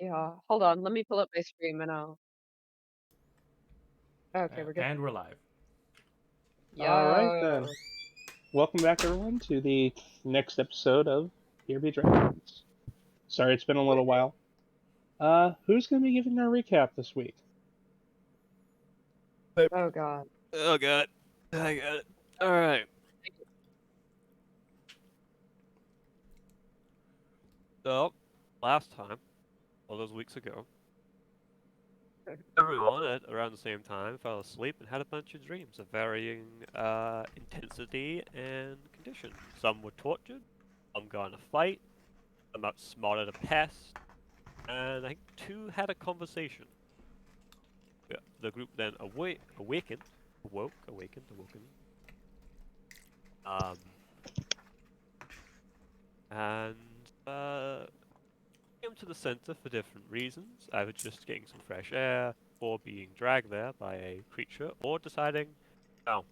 Yeah, hold on. Let me pull up my stream and I'll. Okay, we're good. And we're live. All right then. Yo. Welcome back, everyone, to the next episode of Here Be Dragons. Sorry, it's been a little while. Who's going to be giving our recap this week? Oh god. Oh god, I got it. All right. So, last time, all those weeks ago, everyone at around the same time fell asleep and had a bunch of dreams of varying intensity and condition. Some were tortured, some got in a fight, some outsmarted a pest, and I think two had a conversation. Yeah, the group then awakened. And came to the center for different reasons, either just getting some fresh air, or being dragged there by a creature, or deciding, no,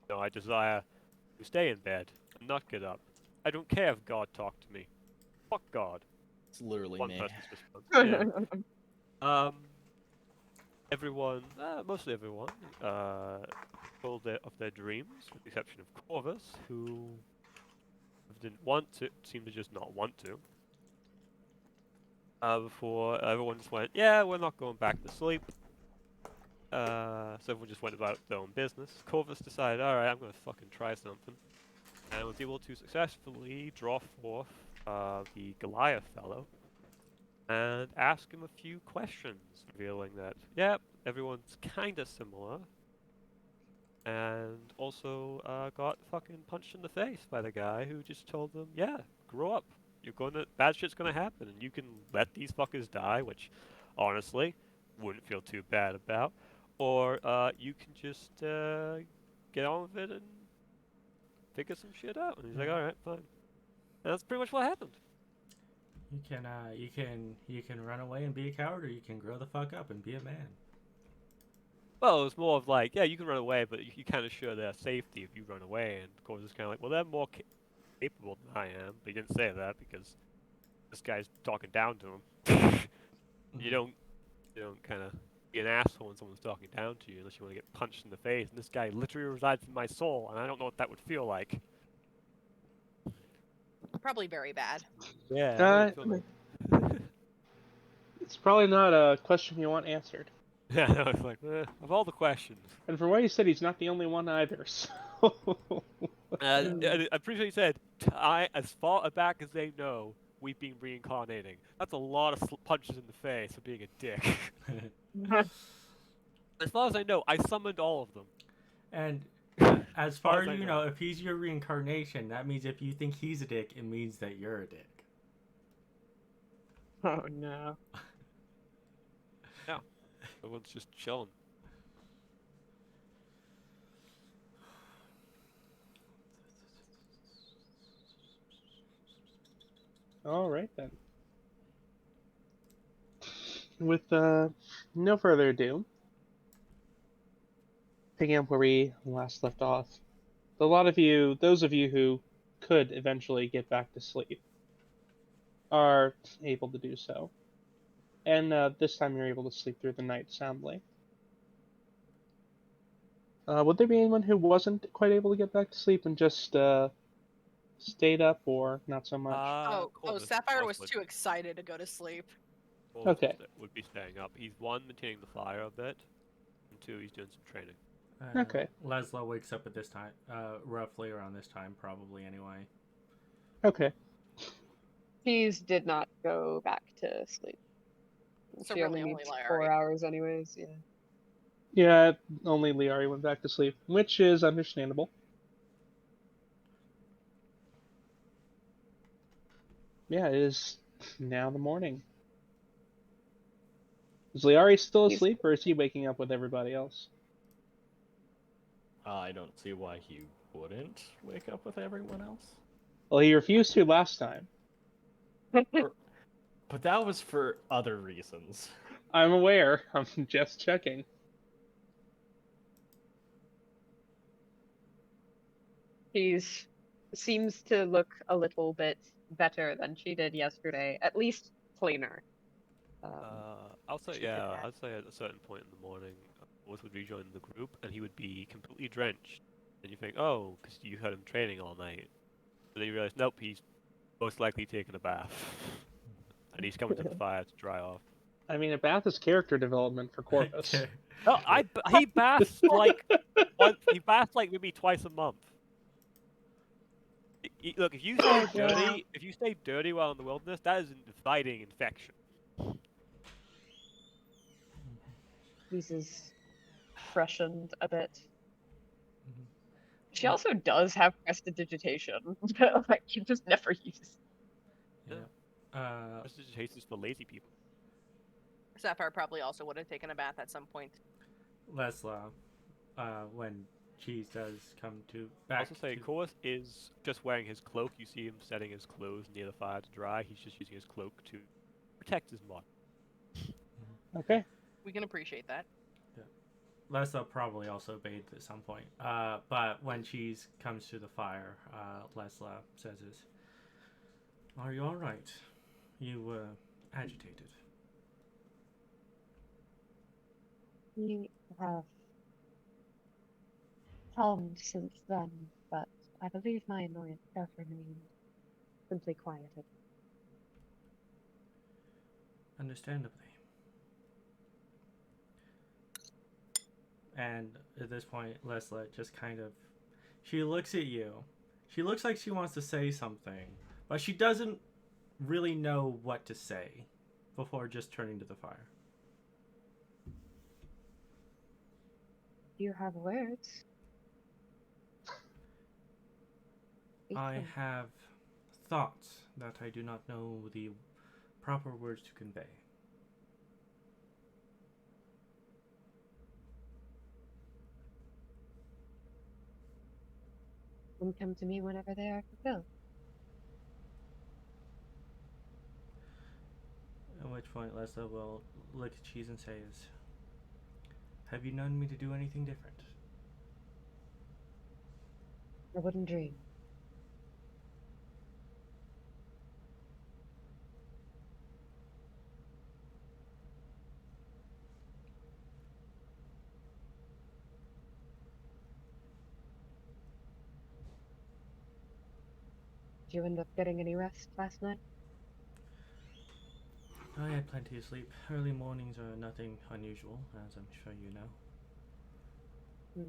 I desire to stay in bed and not get up. I don't care if God talked to me. Fuck God. It's literally One me. person's response. Yeah. Everyone, mostly everyone, told of their dreams, with the exception of Corvus, who didn't want to, seemed to just not want to. Before everyone just went, yeah, we're not going back to sleep. So everyone just went about their own business. Corvus decided, alright, I'm gonna fucking try something. And was able to successfully draw forth the Goliath fellow and ask him a few questions, revealing that, yep, everyone's kinda similar. And also got fucking punched in the face by the guy who just told them, yeah, grow up. Bad shit's gonna happen, and you can let these fuckers die, which, honestly, wouldn't feel too bad about. Or you can just get on with it and figure some shit out. And he's like, all right, fine. And that's pretty much what happened. You can run away and be a coward, or you can grow the fuck up and be a man. Well, it was more of like, yeah, you can run away, but you kind of show their safety if you run away. And of course, it's kind of like, well, they're more capable than I am. But he didn't say that because this guy's talking down to him. You don't kind of be an asshole when someone's talking down to you unless you want to get punched in the face. And this guy literally resides in my soul, and I don't know what that would feel like. Probably very bad. Yeah. It's probably not a question you want answered. Yeah, no, it's like, of all the questions. And from what you said, he's not the only one either, so... I'm pretty sure he said, as far back as they know, we've been reincarnating. That's a lot of punches in the face for being a dick. As far as I know, I summoned all of them. And as far as you know, if he's your reincarnation, that means if you think he's a dick, it means that you're a dick. Oh no. Yeah. Everyone's just chilling. All right, then. With no further ado, picking up where we last left off, those of you who could eventually get back to sleep, are able to do so. And this time you're able to sleep through the night soundly. Would there be anyone who wasn't quite able to get back to sleep and just stayed up, or not so much? Sapphire was too excited to go to sleep. Corvus Okay. would be staying up. He's one, maintaining the fire a bit, and two, he's doing some training. Okay. Lessla wakes up at this time, roughly around this time, probably anyway. Okay. Cheese did not go back to sleep. So She really only only needs Lyari. 4 hours anyways, yeah. Yeah, only Lyari went back to sleep, which is understandable. Yeah, it is now the morning. Is Lyari still asleep, or is he waking up with everybody else? I don't see why he wouldn't wake up with everyone else. Well, he refused to last time. But that was for other reasons. I'm aware. I'm just checking. She seems to look a little bit better than she did yesterday. At least cleaner. I'll say, She did yeah, that. I'd say at a certain point in the morning, Corvus would rejoin the group, and he would be completely drenched. And you think, oh, because you had him training all night. But then you realize, nope, he's most likely taken a bath. And he's coming to the fire to dry off. I mean, a bath is character development for Corvus. No, he baths like he baths like maybe twice a month. Look, if you stay dirty, if you stay dirty while in the wilderness, that is inviting infection. Uses freshened a bit. Mhm. She also does have prestidigitation, but like you just never use. Yeah. This is just for lazy people. Sapphire probably also would have taken a bath at some point. Lessla, when Cheese does come to back. Also say, to... Corvus is just wearing his cloak. You see him setting his clothes near the fire to dry. He's just using his cloak to protect his mod. Okay. We can appreciate that. Lessla probably also bathed at some point. But when Cheese comes to the fire, Lessla says, "Are you all right? You were agitated." We have calmed since then, but I believe my annoyance does remain simply quieted. Understandably. And at this point, Lessla just kind of... She looks at you. She looks like she wants to say something, but she doesn't really know what to say before just turning to the fire. You have words? I have thoughts that I do not know the proper words to convey. And come to me whenever they are fulfilled. At which point Lessla will look at Cheese and says, "Have you known me to do anything different?" I wouldn't dream. Did you end up getting any rest last night? I had plenty of sleep. Early mornings are nothing unusual, as I'm sure you know.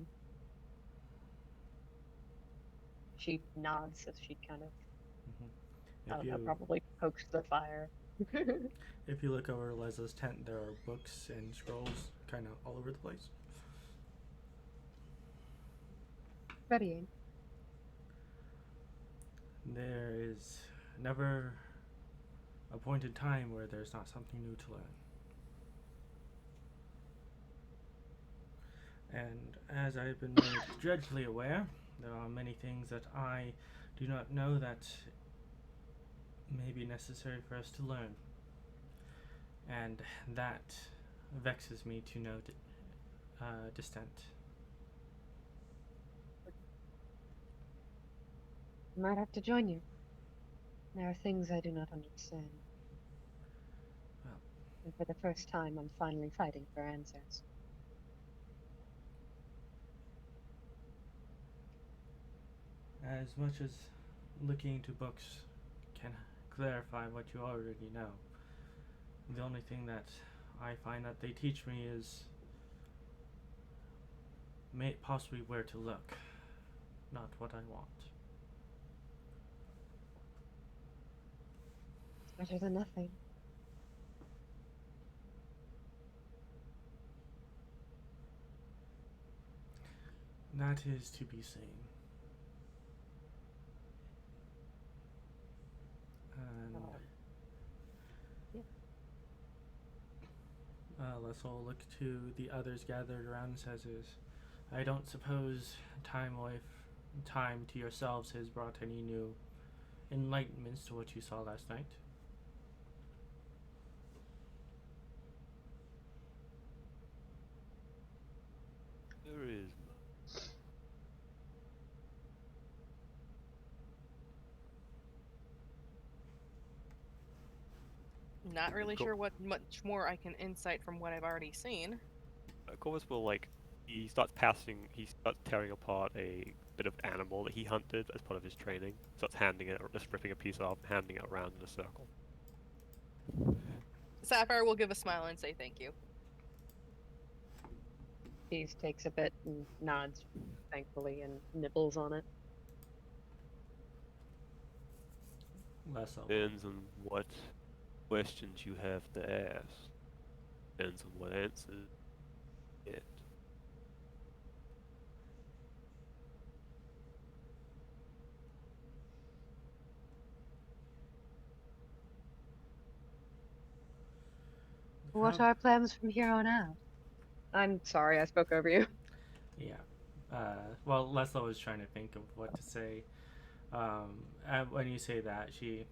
She nods as she kind of, Mm-hmm. I don't know, probably pokes the fire. If you look over Lesla's tent, there are books and scrolls kind of all over the place. Studying. There is never a point in time where there's not something new to learn. And as I've been made dreadfully aware, there are many things that I do not know that may be necessary for us to learn. And that vexes me to no distant. I might have to join you. There are things I do not understand. Well, And for the first time, I'm finally fighting for answers. as much as looking into books can clarify what you already know, the only thing that I find that they teach me is possibly where to look, not what I want. It's better than nothing. That is to be seen. And let's all look to the others gathered around and says, "I don't suppose time to yourselves has brought any new enlightenments to what you saw last night?" There is. Not really Cool. sure what much more I can insight from what I've already seen. Corvus will he starts tearing apart a bit of animal that he hunted as part of his training. Starts handing it, just ripping a piece off, and handing it around in a circle. Sapphire will give a smile and say thank you. Cheese takes a bit and nods, thankfully, and nibbles on it. Lessla. Depends on what questions you have to ask. Depends on what answers you get. What are our plans from here on out? I'm sorry, I spoke over you. Yeah. Well, Lessla was trying to think of what to say. And when you say that, she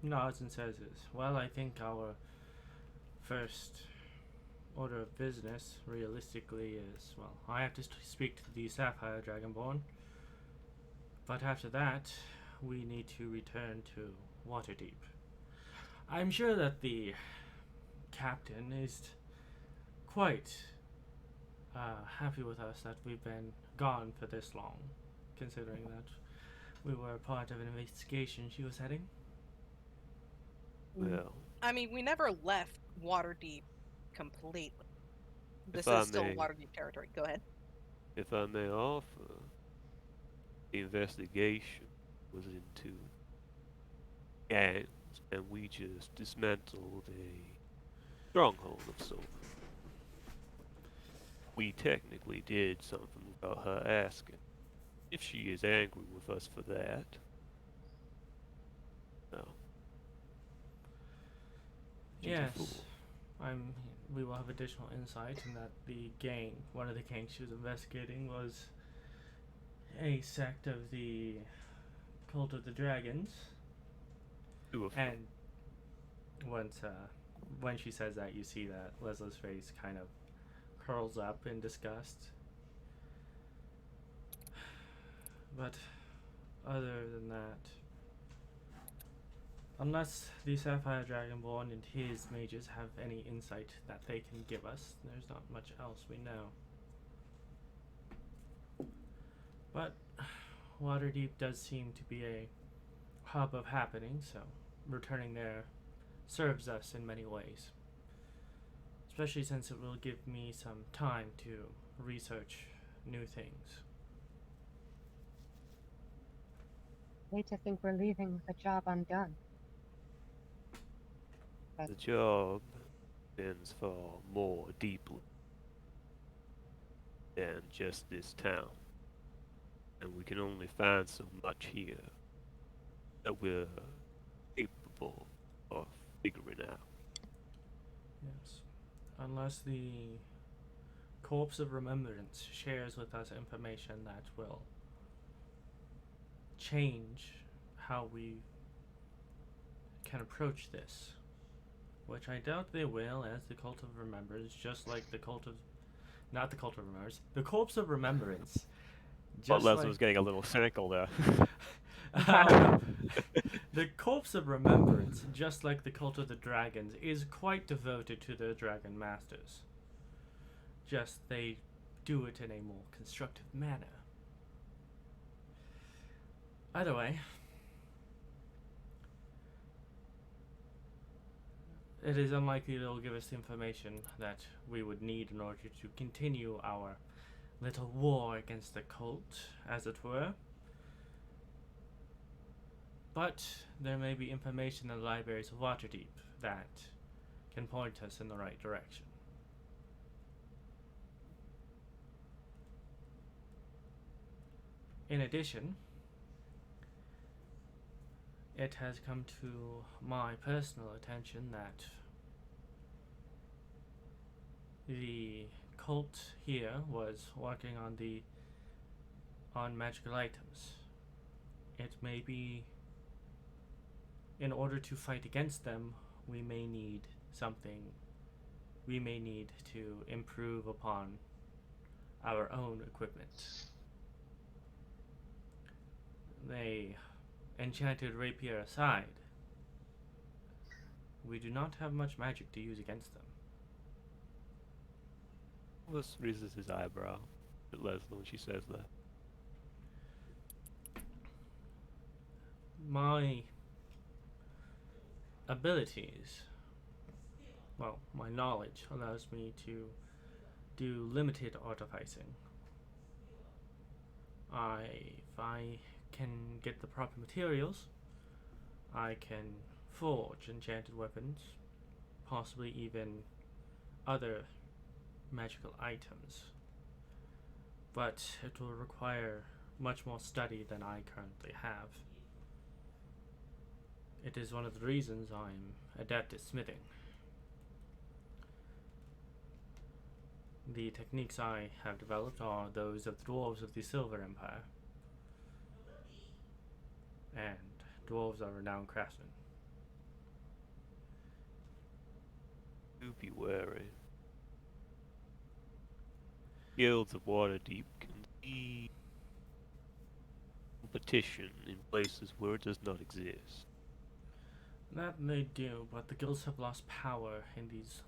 nods and says, "Well, I think our first order of business, realistically, is, well, I have to speak to the Sapphire Dragonborn. But after that, we need to return to Waterdeep. I'm sure that the captain is quite happy with us that we've been gone for this long, considering that we were part of an investigation she was heading." Well, I mean, we never left Waterdeep completely. This If I is still may- Waterdeep territory. Go ahead. if I may offer, the investigation was into gangs, and we just dismantled a stronghold of sorts. We technically did something without her asking. If she is angry with us for that, no. She's a Yes, fool. we will have additional insight in that the gang, one of the gangs she was investigating, was a sect of the Cult of the Dragons. Two of And once, when she says that, you see that Lesla's face kind of curls up in disgust. But other than that, unless the Sapphire Dragonborn and his mages have any insight that they can give us, there's not much else we know. But Waterdeep does seem to be a hub of happening, so returning there serves us in many ways. Especially since it will give me some time to research new things. Hate to think we're leaving the job undone. The job extends far more deeply than just this town. And we can only find so much here that we're capable of figuring out. Yes. Unless the Corpse of Remembrance shares with us information that will change how we can approach this. Which I doubt they will, as the Cult of Remembrance, just like the Cult of... Not the Cult of Remembrance, the Corpse of Remembrance. But Just Leslie was getting a little cynical there. The Corpse of Remembrance, just like the Cult of the Dragons, is quite devoted to their Dragon Masters. Just they do it in a more constructive manner. Either way, it is unlikely they'll give us the information that we would need in order to continue our little war against the cult, as it were. But there may be information in the libraries of Waterdeep that can point us in the right direction. In addition, it has come to my personal attention that the cult here was working on magical items. It may be, in order to fight against them, we may need to improve upon our own equipment. They enchanted rapier aside, we do not have much magic to use against them. Corvus raises his eyebrow at Lessla when she says that. My abilities, well, my knowledge allows me to do limited artificing. If I can get the proper materials, I can forge enchanted weapons, possibly even other magical items. But it will require much more study than I currently have. It is one of the reasons I'm adept at smithing. The techniques I have developed are those of the dwarves of the Silver Empire. And dwarves are renowned craftsmen. Do be wary. Guilds of Waterdeep can see competition in places where it does not exist. That they do, but the guilds have lost power in these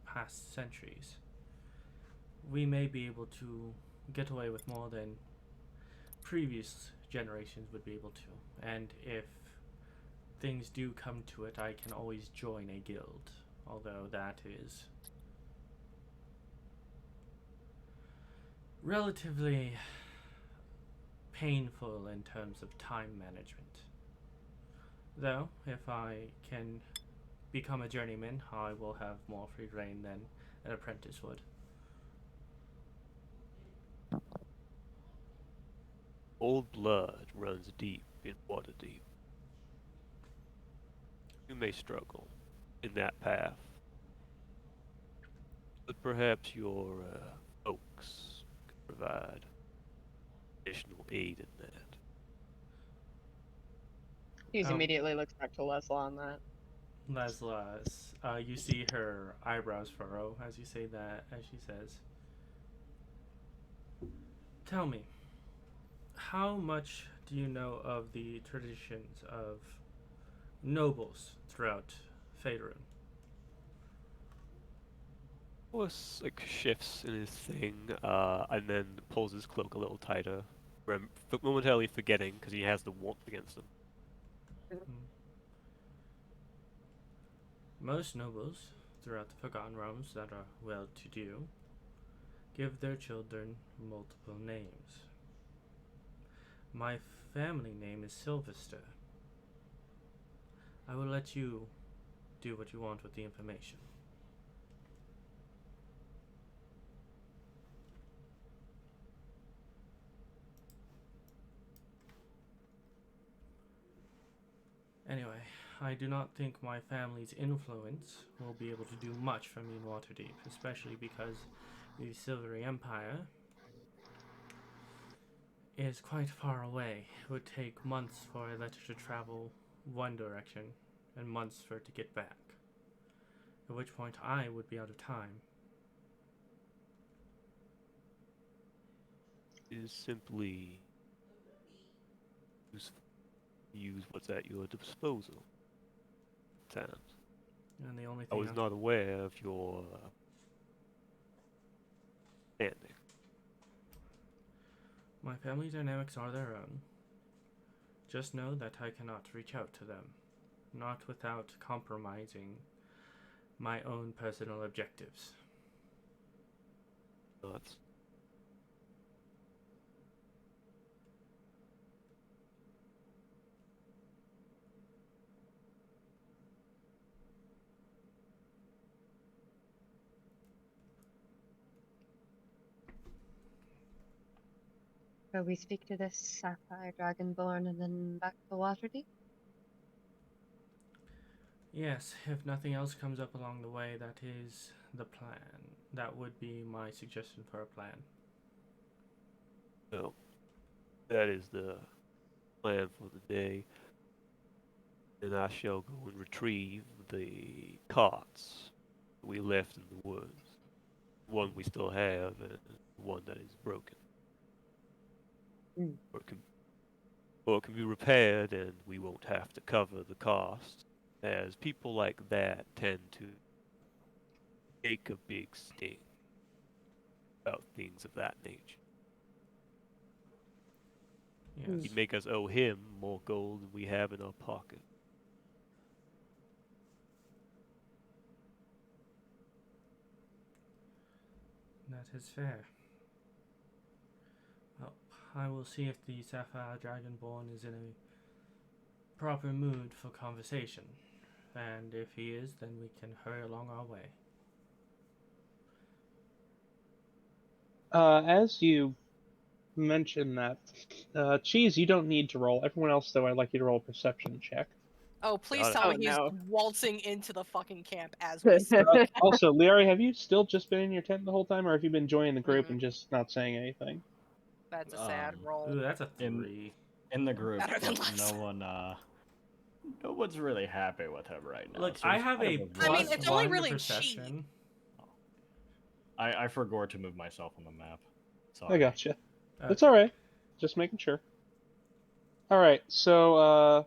past centuries. We may be able to get away with more than previous generations would be able to. And if things do come to it, I can always join a guild. Although that is relatively painful in terms of time management. Though, if I can become a journeyman, I will have more free reign than an apprentice would. Old blood runs deep in Waterdeep. You may struggle in that path, but perhaps your folks can provide additional aid in that. He immediately looks back to Lessla on that. Lessla, you see her eyebrows furrow as you say that, as she says, "Tell me, how much do you know of the traditions of nobles throughout Faerun?" Horse like shifts in his thing, and then pulls his cloak a little tighter, momentarily forgetting because he has the warmth against him. Most nobles throughout the Forgotten Realms that are well-to-do give their children multiple names. My family name is Silverster. I will let you do what you want with the information. Anyway, I do not think my family's influence will be able to do much for me in Waterdeep, especially because the Silvery Empire is quite far away. It would take months for a letter to travel one direction and months for it to get back, at which point I would be out of time. It is simply use what's at your disposal. Times. And the only I thing was not aware of your standing. My family dynamics are their own. Just know that I cannot reach out to them, not without compromising my own personal objectives. Nuts. So we speak to this Sapphire Dragonborn and then back to Waterdeep? Yes, if nothing else comes up along the way, that is the plan. That would be my suggestion for a plan. So, that is the plan for the day. And I shall go and retrieve the carts we left in the woods. One we still have, and one that is broken. Or it can be repaired, and we won't have to cover the cost as people like that tend to make a big stink about things of that nature. Yes. He'd make us owe him more gold than we have in our pocket. That is fair. Well, I will see if the Sapphire Dragonborn is in a proper mood for conversation. And if he is, then we can hurry along our way. As you mention that, Cheese, you don't need to roll. Everyone else, though, I'd like you to roll a perception check. Oh, please Got it. tell Oh, me he's no. waltzing into the fucking camp as we speak. Also, Lyari, have you still just been in your tent the whole time, or have you been joining the group Mhm. and just not saying anything? That's a sad roll. Ooh, that's a In- 3. In the group, Better than but less. no one's really happy with him right now. Look, so I he's have kind a of I mean, plus it's only 1 to really perception. I forgot to move myself on the map. I gotcha. Okay. It's alright. Just making sure. Alright, so,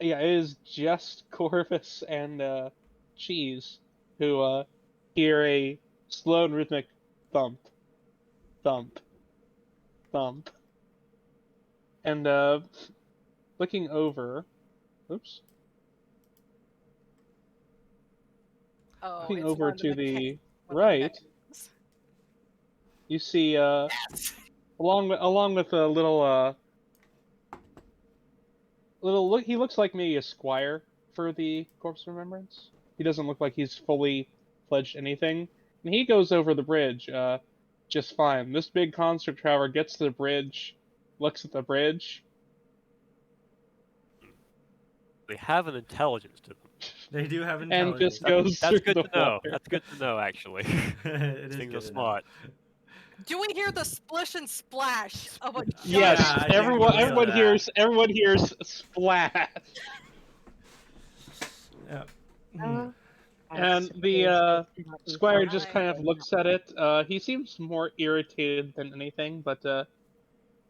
yeah, it is just Corvus and, Cheese who, hear a slow and rhythmic thump, thump, thump. And, looking over... Oops. Oh, Looking it's over one of to the the one of the right, mechanics. you see, Yes. along with a little look, he looks like maybe a squire for the Corpse Remembrance. He doesn't look like he's fully fledged anything. And he goes over the bridge, just fine. This big construct, however, gets to the bridge, looks at the bridge. They have an intelligence to them. They do have And intelligence. just goes That's through good the to know. water. That's good to know, actually. It is Things good are to know. smart. Do we hear the splish and splash of a giant Yes, Yeah, I think everyone, we everyone know hears, everyone hears splash. Yeah. And the Squire just kind of looks at it. He seems more irritated than anything, but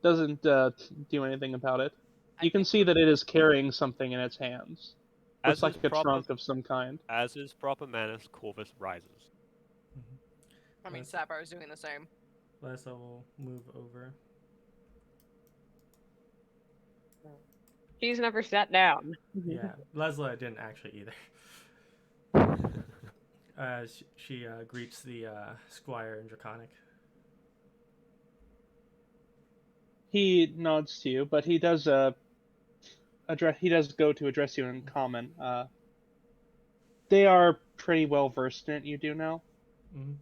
doesn't do anything about it. I You can think see that it is carrying something in its hands. Looks As like is a proper, trunk of some kind. as is proper manners, Corvus rises. I mean, Sapphire's doing the same. Lessla will move over. She's never sat down. Yeah, Lessla didn't actually either. She greets the squire in Draconic. He nods to you, but he does he does go to address you in common. They are pretty well versed in it. You do know. Mm-hmm.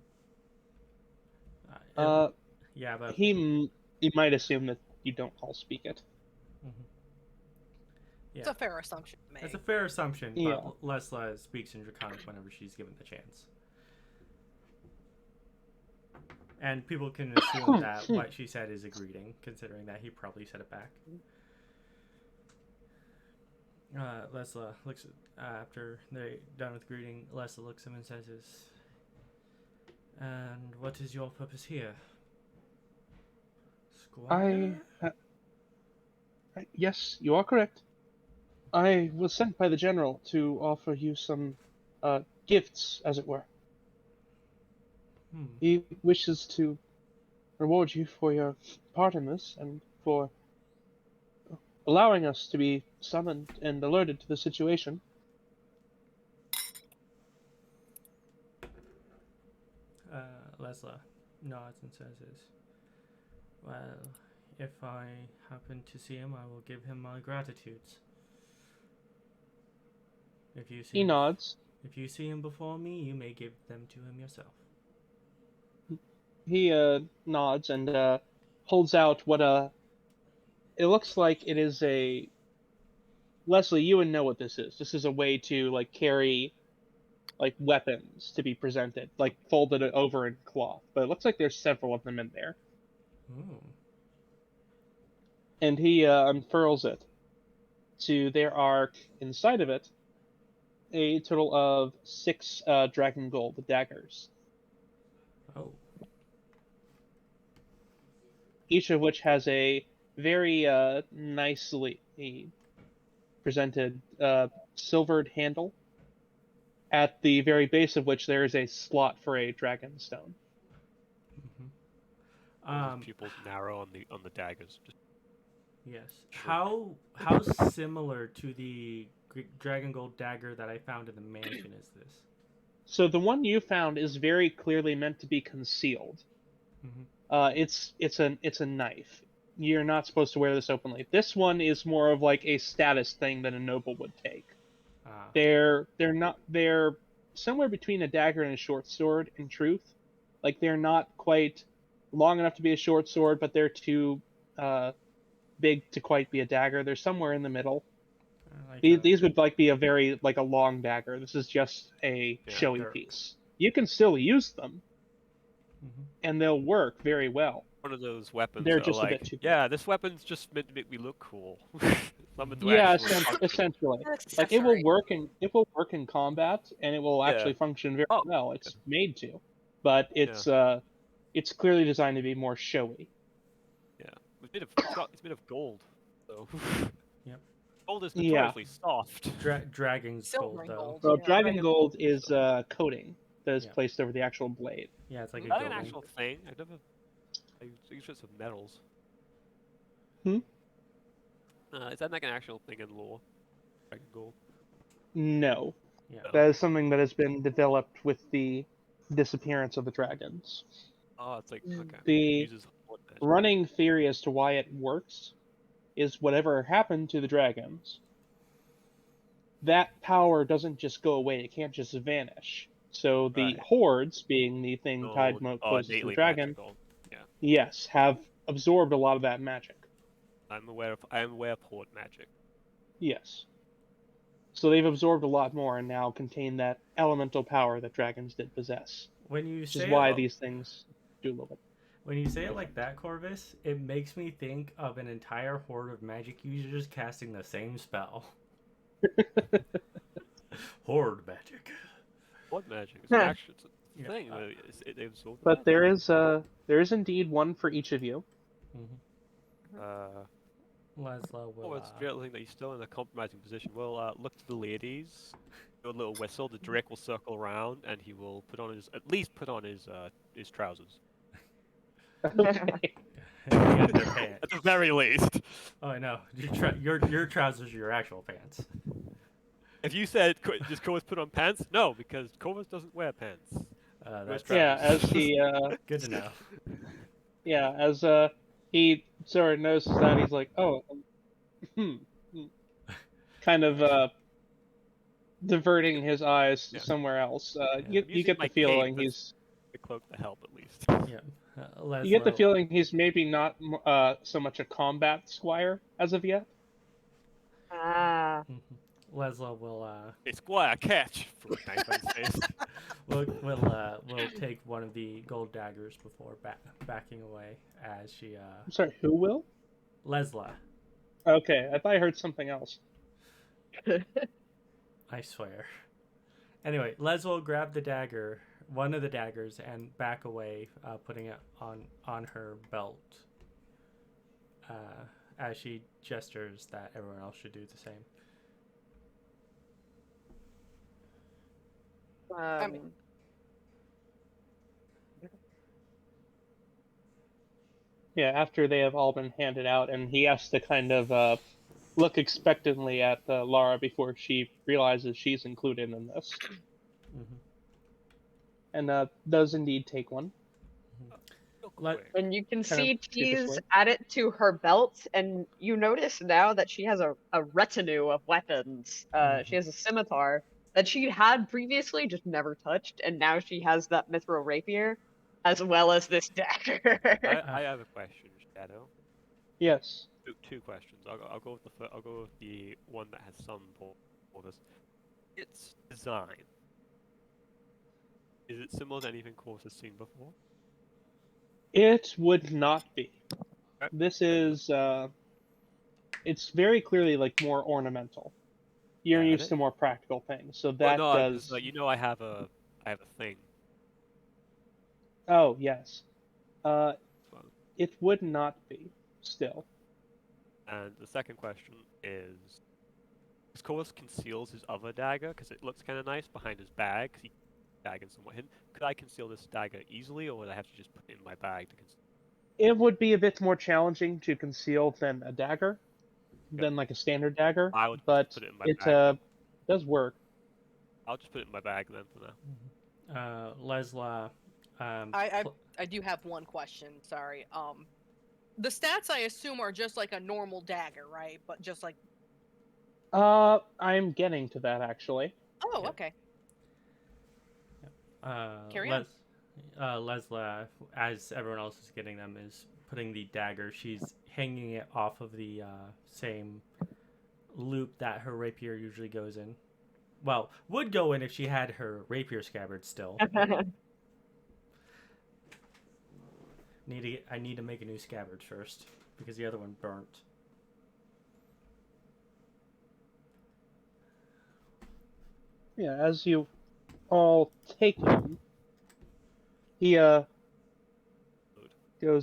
Yeah, but He might assume that you don't all speak it. mhm. It's Yeah, a fair assumption to make. that's a fair assumption. Yeah. But Lessla speaks in Draconic whenever she's given the chance. And people can assume that what she said is a greeting, considering that he probably said it back. Lessla looks after they're done with greeting. Lessla looks at him and says, "And what is your purpose here, Squire?" Yes, you are correct. I was sent by the general to offer you some gifts, as it were. He wishes to reward you for your part in this and for allowing us to be summoned and alerted to the situation. Lessla nods and says, "Well, if I happen to see him, I will give him my gratitudes. If you see He nods. If you see him before me, you may give them to him yourself." He nods and holds out what it looks like it is a... Leslie, you would know what this is. This is a way to like carry like weapons to be presented, like folded over in cloth. But it looks like there's several of them in there. Ooh. And he unfurls it. There are inside of it a total of 6 dragon gold daggers, Oh. each of which has a very nicely presented a silvered handle, at the very base of which there is a slot for a dragonstone. Mm-hmm. Pupils narrow on the daggers. Just Yes. shrink. How similar to the dragon gold dagger that I found in the mansion is this? So the one you found is very clearly meant to be concealed. Mm-hmm. It's a knife. You're not supposed to wear this openly. This one is more of like a status thing that a noble would take. Ah. They're somewhere between a dagger and a short sword, in truth. Like, they're not quite long enough to be a short sword, but they're too big to quite be a dagger. They're somewhere in the middle. Like These would like be a very like a long dagger. This is just a Yeah, showy they're- piece. You can still use them, Mhm. and they'll work very well. One of those weapons They're that are just a like, bit too big. yeah, this weapon's just meant to make me look cool. Something to Yeah, actually function. essentially. An Like, it will accessory. work in combat, and it will Yeah. actually function very Oh, well. It's made to, but it's clearly designed to be more showy. Yeah, it's made of gold, so. Yep. Gold is Yeah. notoriously soft. Dragon's Silver gold and though. gold. Well, Yeah. dragon gold is coating that is Yeah. placed over the actual blade. Yeah, it's like Is a that an golden. actual thing? I use it of metals. Hmm? Is that like an actual thing in lore? Dragon gold. No, Yeah. that is something that has been developed with the disappearance of the dragons. Oh, it's like Mm. okay. The Uses blood magic. running theory as to why it works is whatever happened to the dragons, that power doesn't just go away. It can't just vanish. So the Right. hordes, being the thing tied closest to the innately dragon, magical. yes, have absorbed a lot of that magic. I am aware of horde magic. Yes. So they've absorbed a lot more and now contain that elemental power that dragons did possess. When you Which say is why it, these things do a little bit. when you say it like that, Corvus, it makes me think of an entire horde of magic users casting the same spell. Horde magic. Horde magic. It's an actual Yeah. thing. They absorb the But magic. there is indeed one for each of you. Lessla will. Oh, it's the other thing that you're still in a compromising position. We'll look to the ladies. Do a little whistle. The Drake will circle around, and he will at least put on his trousers. Okay. Get their pants. At the very least. Oh no, your trousers are your actual pants. If you said does Corvus put on pants? No, because Corvus doesn't wear pants. That's Yeah, as trousers. he good to know. he sort of notices that, he's like, oh, kind of diverting his eyes Yeah. somewhere else. I'm You using get my the feeling cape as he's the cloak to help at least. Yeah. you get the Lessla- feeling he's maybe not so much a combat squire as of yet. Ah. Mhm. Lessla will Hey, Squire, catch! For a knife on his face. will take one of the gold daggers before backing away as she I'm sorry, who will? Lessla, Okay, I thought I heard something else. I swear. Anyway, Lessla will grab the dagger, one of the daggers, and back away, putting it on her belt. As she gestures that everyone else should do the same. mean- Yeah, after they have all been handed out, and he has to kind of look expectantly at Lara before she realizes she's included in this, Mm-hmm. and does indeed take one. Real Let- quick. And you can Kind see of Cheese sheepishly. add it to her belt, and you notice now that she has a retinue of weapons. She has a scimitar that she had previously just never touched, and now she has that mithril rapier, as well as this dagger. I have a question, Shadow. Yes. Two questions. I'll go with I'll go with the one that has some for this. Its design. Is it similar to anything Corvus has seen before? It would not be. Okay. This is it's very clearly like more ornamental. You're Got used it. to more practical things, so Well, that no, I'm does. just, like, I have a thing. Oh yes. Well, It would not be still. and the second question is, Because Corvus conceals his other dagger because it looks kind of nice behind his bag. Because dagger's somewhat hidden. Could I conceal this dagger easily, or would I have to just put it in my bag to conceal? It would be a bit more challenging to conceal than a dagger, than like a standard dagger, I would but put it in my it bag. does work. I'll just put it in my bag then for now. Lesla. I do have one question. Sorry. The stats I assume are just like a normal dagger, right? But just like. I'm getting to that actually. Oh, Yeah. okay. Carry on. Lesla, as everyone else is getting them, is putting the dagger. She's hanging it off of the same loop that her rapier usually goes in. Well, would go in if she had her rapier scabbard still. I need to make a new scabbard first because the other one burnt. Yeah, as you all take him, he goes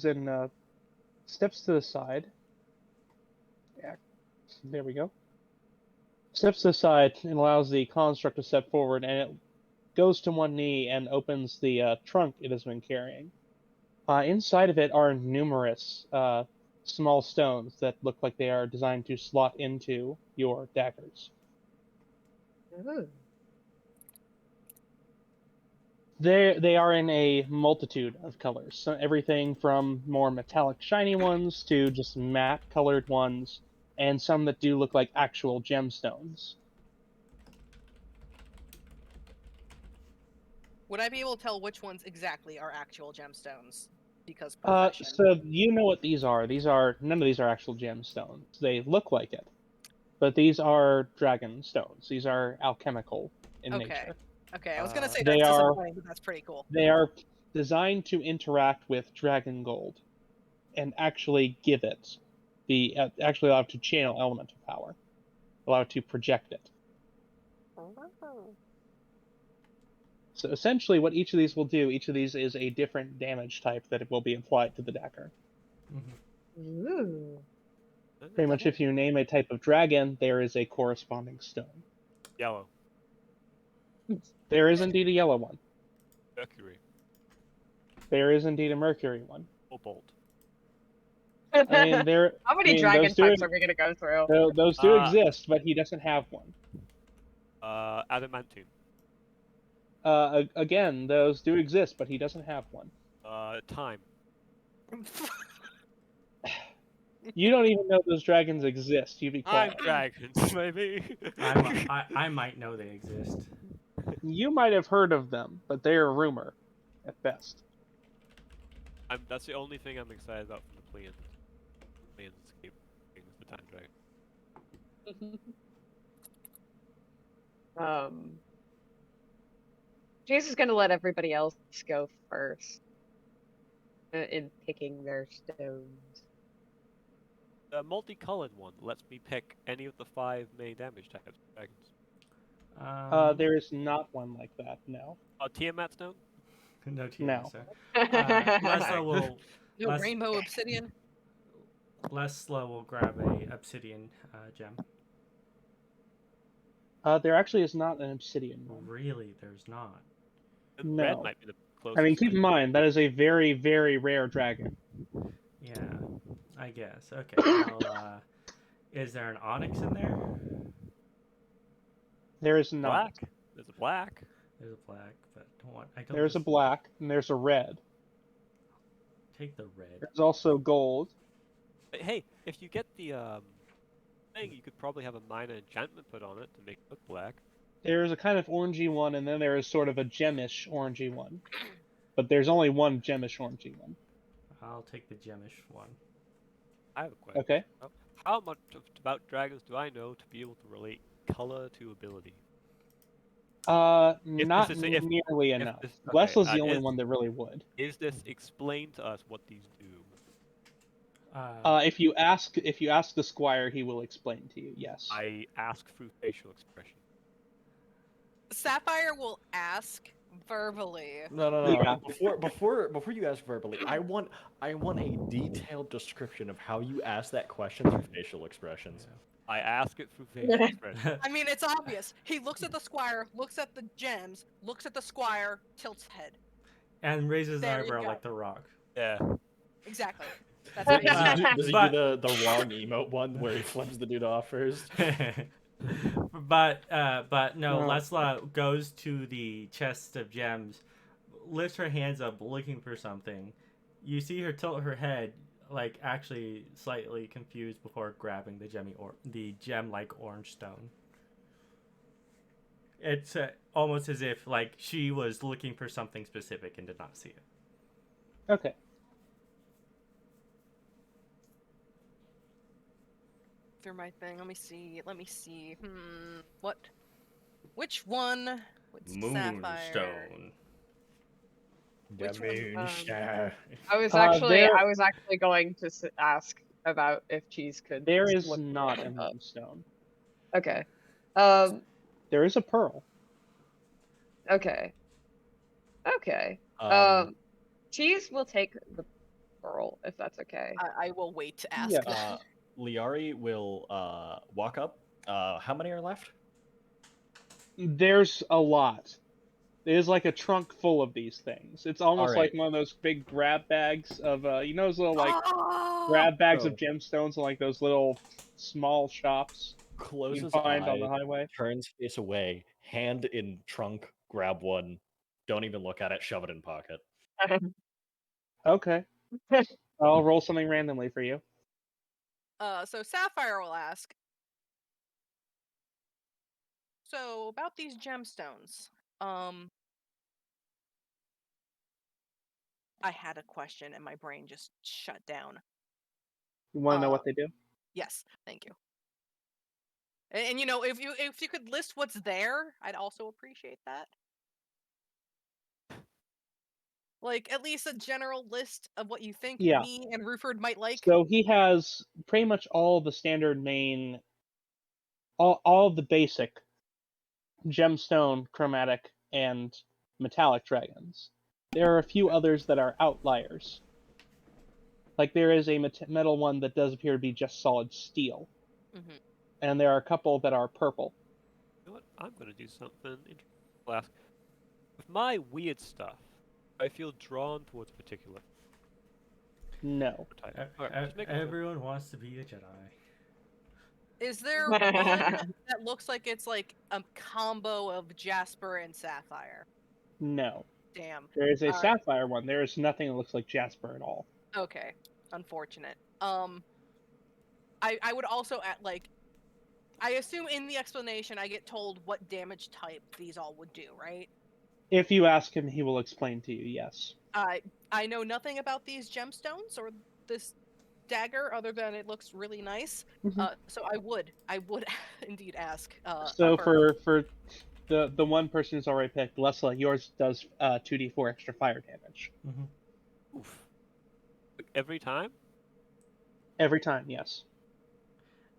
and steps to the side. Yeah, there we go. Steps to the side and allows the construct to step forward, and it goes to one knee and opens the trunk it has been carrying. Inside of it are numerous small stones that look like they are designed to slot into your daggers. Ooh. They are in a multitude of colors. So everything from more metallic shiny ones to just matte colored ones, and some that do look like actual gemstones. Would I be able to tell which ones exactly are actual gemstones? Because profession. So you know what these are. None of these are actual gemstones. They look like it. But these are dragon stones. These are alchemical in nature. Okay, I was gonna say They that's are- disappointing, but that's pretty cool. They are designed to interact with dragon gold and actually give it actually allow it to channel elemental power, allow it to project it. So essentially what each of these will do, each of these is a different damage type that it will be applied to the dagger. Mm-hmm. Ooh. Pretty much if you name a type of dragon, there is a corresponding stone. Yellow. There is indeed a yellow one. Mercury. There is indeed a mercury one. Cobalt. I mean, How many dragon types are we gonna go through? Those do exist, but he doesn't have one. Adamantine. Again, those do exist, but he doesn't have one. Time. You don't even know those dragons exist. You be I'm quiet. dragons, maybe. I might know they exist. You might have heard of them, but they are a rumor, at best. That's the only thing I'm excited about from the Pleans. Pleans keep being the time dragon. Jace is gonna let everybody else go first in picking their stones. The multicolored one lets me pick any of the 5 main damage types of dragons. There is not one like that, no. Tiamat stone? No, No. sir. Lesla will. No rainbow obsidian. Lesla will grab a obsidian gem. There actually is not an obsidian one. Really, there's not. No. Red might be the closest. I mean, keep in mind, that is a very, very rare dragon. Yeah, I guess. Okay. Well, is there an onyx in there? There is not. Black. There's a black. There's a black, but I don't. There's a black, and there's a red. Take the red. There's also gold. But hey, if you get the thing, you could probably have a minor enchantment put on it to make it look black. There is a kind of orangey one, and then there is sort of a gemish orangey one. But there's only one gemish orangey one. I'll take the gemish one. I have a question. Okay. How much about dragons do I know to be able to relate color to ability? Not this is- if- nearly enough. this- okay, Lesla's the only is- one that really would. Is this explain to us what these do? If you ask the squire, he will explain to you. Yes. I ask through facial expression. Sapphire will ask verbally. No. Yeah. Before you ask verbally, I want a detailed description of how you ask that question through facial expressions. I ask it through facial expression. I mean, it's obvious. He looks at the squire, looks at the gems, looks at the squire, tilts head. And raises an There you eyebrow go. like the Rock. Yeah. Exactly. That's what he Does does. he do But- the wrong emote one where he flips the dude off first? but no, No. Lessla goes to the chest of gems, lifts her hands up looking for something. You see her tilt her head, like actually slightly confused before grabbing the gem-like orange stone. It's almost as if like she was looking for something specific and did not see it. Okay. Through my thing. Let me see. What? Which one? What's Sapphire? Moonstone. Which one? I was there- actually going to ask about if Cheese could. There is look not a it up. moonstone. Okay. There is a pearl. Okay. Okay. Cheese will take the pearl if that's okay. I will wait to ask. Yeah. Lyari will walk up. How many are left? There's a lot. There's like a trunk full of these things. It's almost Alright. like one of those big grab bags of those little like Oh! grab bags of So- gemstones in like those little small shops you Closes find eye, on the highway. turns face away, hand in trunk, grab one, don't even look at it, shove it in pocket. Okay. I'll roll something randomly for you. So Sapphire will ask. So about these gemstones, I had a question and my brain just shut down. You want to know what they do? Yes, thank you. And you know, if you could list what's there, I'd also appreciate that. Like at least a general list of what you think Yeah. me and Ruford might like. So he has pretty much all the standard main, all of the basic gemstone, chromatic, and metallic dragons. There are a few others that are outliers. Like there is a metal one that does appear to be just solid steel, Mhm. and there are a couple that are purple. You know what? I'm gonna do something interesting. I'll ask. With my weird stuff, I feel drawn towards a particular No. type. Alright, just make sure. Everyone wants to be a Jedi. Is there one that looks like it's like a combo of Jasper and Sapphire? No. Damn. There is a Alright. sapphire one. There is nothing that looks like Jasper at all. Okay. Unfortunate. I would also I assume in the explanation I get told what damage type these all would do, right? If you ask him, he will explain to you, yes. I know nothing about these gemstones or this dagger other than it looks really nice. Mhm. So I would indeed ask. So for for the one person who's already picked, Lessla, yours does 2d4 extra fire damage. Oof. Every time? Every time, yes.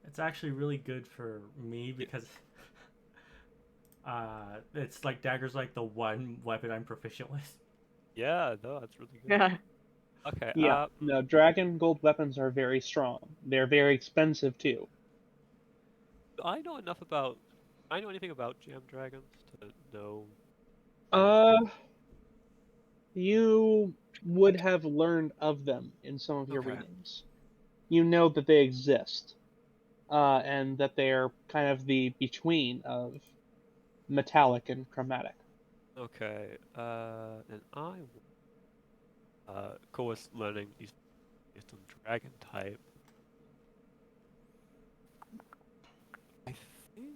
It's actually really good for me because it's like dagger's like the one weapon I'm proficient with. Yeah, no, that's really good. Yeah. Okay. Yeah. No, dragon gold weapons are very strong. They're very expensive too. I know enough about. I know anything about jam dragons to know. You would have learned of them in some of your Okay. readings. You know that they exist, and that they are kind of the between of metallic and chromatic. Okay. And I. Of course, learning these based on dragon type. I think.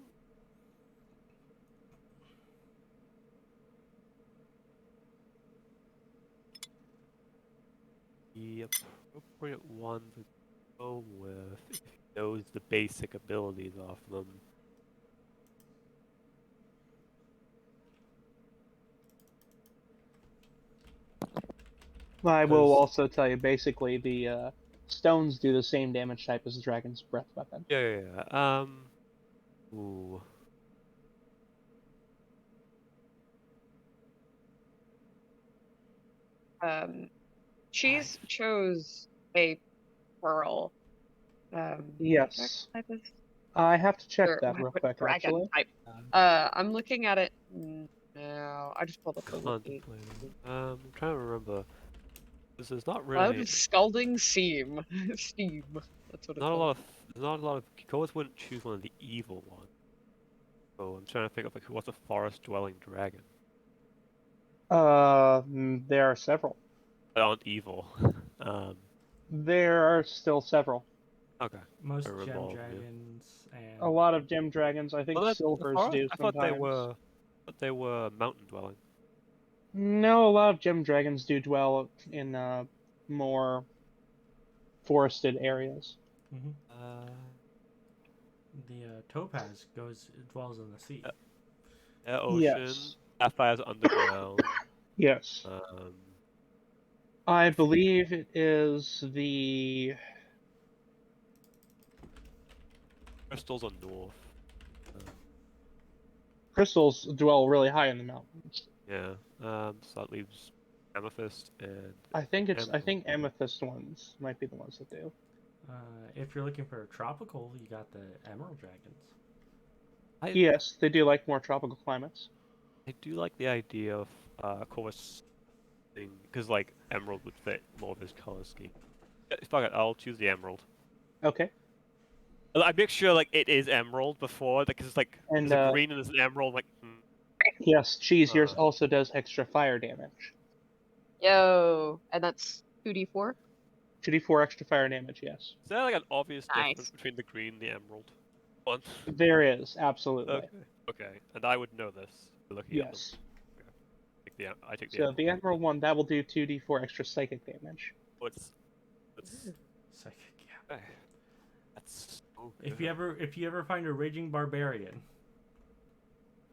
The appropriate one to go with if he knows the basic abilities of them. I will Because- also tell you, basically, the stones do the same damage type as the dragon's breath weapon. Yeah. Ooh. Cheese chose a pearl. Yes. What type is I have to check Or that real what quick, dragon actually. type. I'm looking at it now. I just pulled up the wiki. Contemplating. I'm trying to remember. This is not Cloud really of Scalding Steam. Steam. That's what it's not a called. lot of. There's not a lot of. Corvus wouldn't choose one of the evil ones. So I'm trying to think of like what's a forest-dwelling dragon There are several. that aren't evil. um. There are still several. Okay. Most Or gem revolve, yeah. dragons and A lot of gem dragons. I think Well, that's the silvers forest. do I thought they sometimes. were. But they were mountain-dwelling. No, a lot of gem dragons do dwell in more forested areas. mhm. Uh. The topaz dwells in the sea. Ocean. Yes. Sapphire's underground. Yes. Um. I believe it is the... Crystals are north. Crystals dwell really high in the mountains. Yeah. So that leaves amethyst and. I think Emerald. amethyst ones might be the ones that do. If you're looking for a tropical, you got the emerald dragons. Yes, they do like more tropical climates. I do like the idea of Corvus thing because like emerald would fit more of his color scheme. Yeah, fuck it, I'll choose the emerald. Okay. I make sure like it is emerald before because it's like And, there's a green and there's an emerald. Like, Yes, Cheese, yours Uh. also does extra fire damage. Yo, and that's 2d4. 2d4 extra fire damage, yes. is there like an obvious Nice. difference between the green and the emerald one? There is, absolutely. Okay. Okay, and I would know this looking at them. Yes. I take the So emerald. the emerald one, that will do 2d4 extra psychic damage. Oh, it's Psychic, yeah. okay. That's so good. If you ever find a raging barbarian,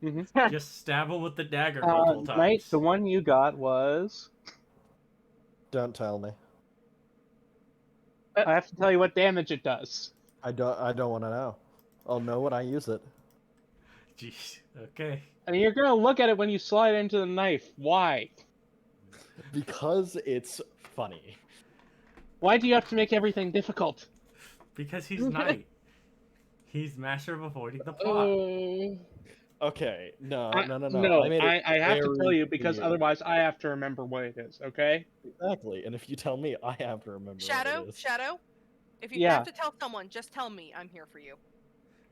Mm-hmm. just stab him with the dagger multiple times. Knight, the one you got was... Don't tell me. I have to tell you what damage it does. I don't want to know. I'll know when I use it. Jeez. Okay. I mean, you're gonna look at it when you slide into the knife. Why? Because it's funny. Why do you have to make everything difficult? Because he's knight. He's master of avoiding the plot. Oh. Okay, no. I made it I have to tell very you because clear. otherwise I have to remember what it is, okay? Exactly, and if you tell me, I have to remember Shadow, what it is. Shadow. If you Yeah. have to tell someone, just tell me. I'm here for you.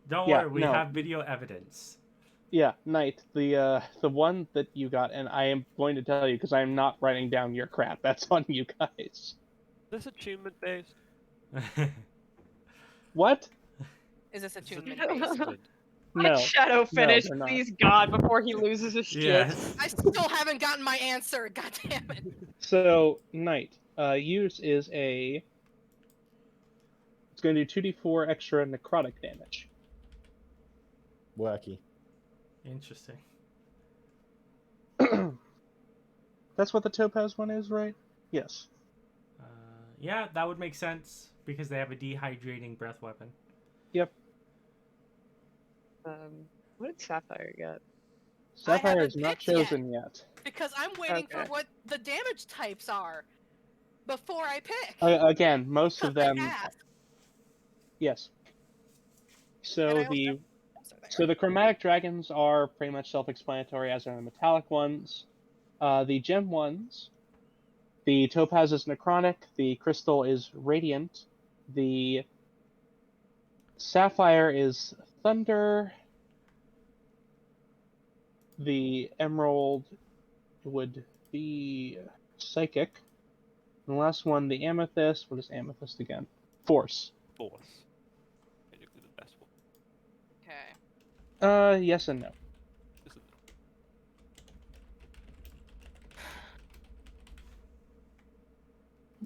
Don't Yeah, worry, we no. have video evidence. Yeah, Knight, the one that you got, and I am going to tell you because I am not writing down your crap. That's on you guys. Is this achievement based? What? Is this Is it attunement based? based? achievement? No. Let Shadow finish, they're not. please God, before he loses his shit. Yes. I still haven't gotten my answer. God damn it. So, Knight, use is a... It's going to do 2d4 extra necrotic damage. Wacky. Interesting. That's what the topaz one is, right? Yes. Yeah, that would make sense because they have a dehydrating breath weapon. Yep. What did Sapphire get? Sapphire haven't is not picked yet. chosen yet. Because I'm waiting for Okay. what the damage types are before I pick. Again, most of Because they them... ask. Yes. And I So also the... have- So the chromatic dragons are pretty much self-explanatory, as are the metallic ones. The gem ones, the topaz is necrotic, the crystal is radiant, the sapphire is thunder, the emerald would be psychic, and the last one, the amethyst, what is amethyst again? Force. Force. Technically the best one. Okay. Yes and no. Isn't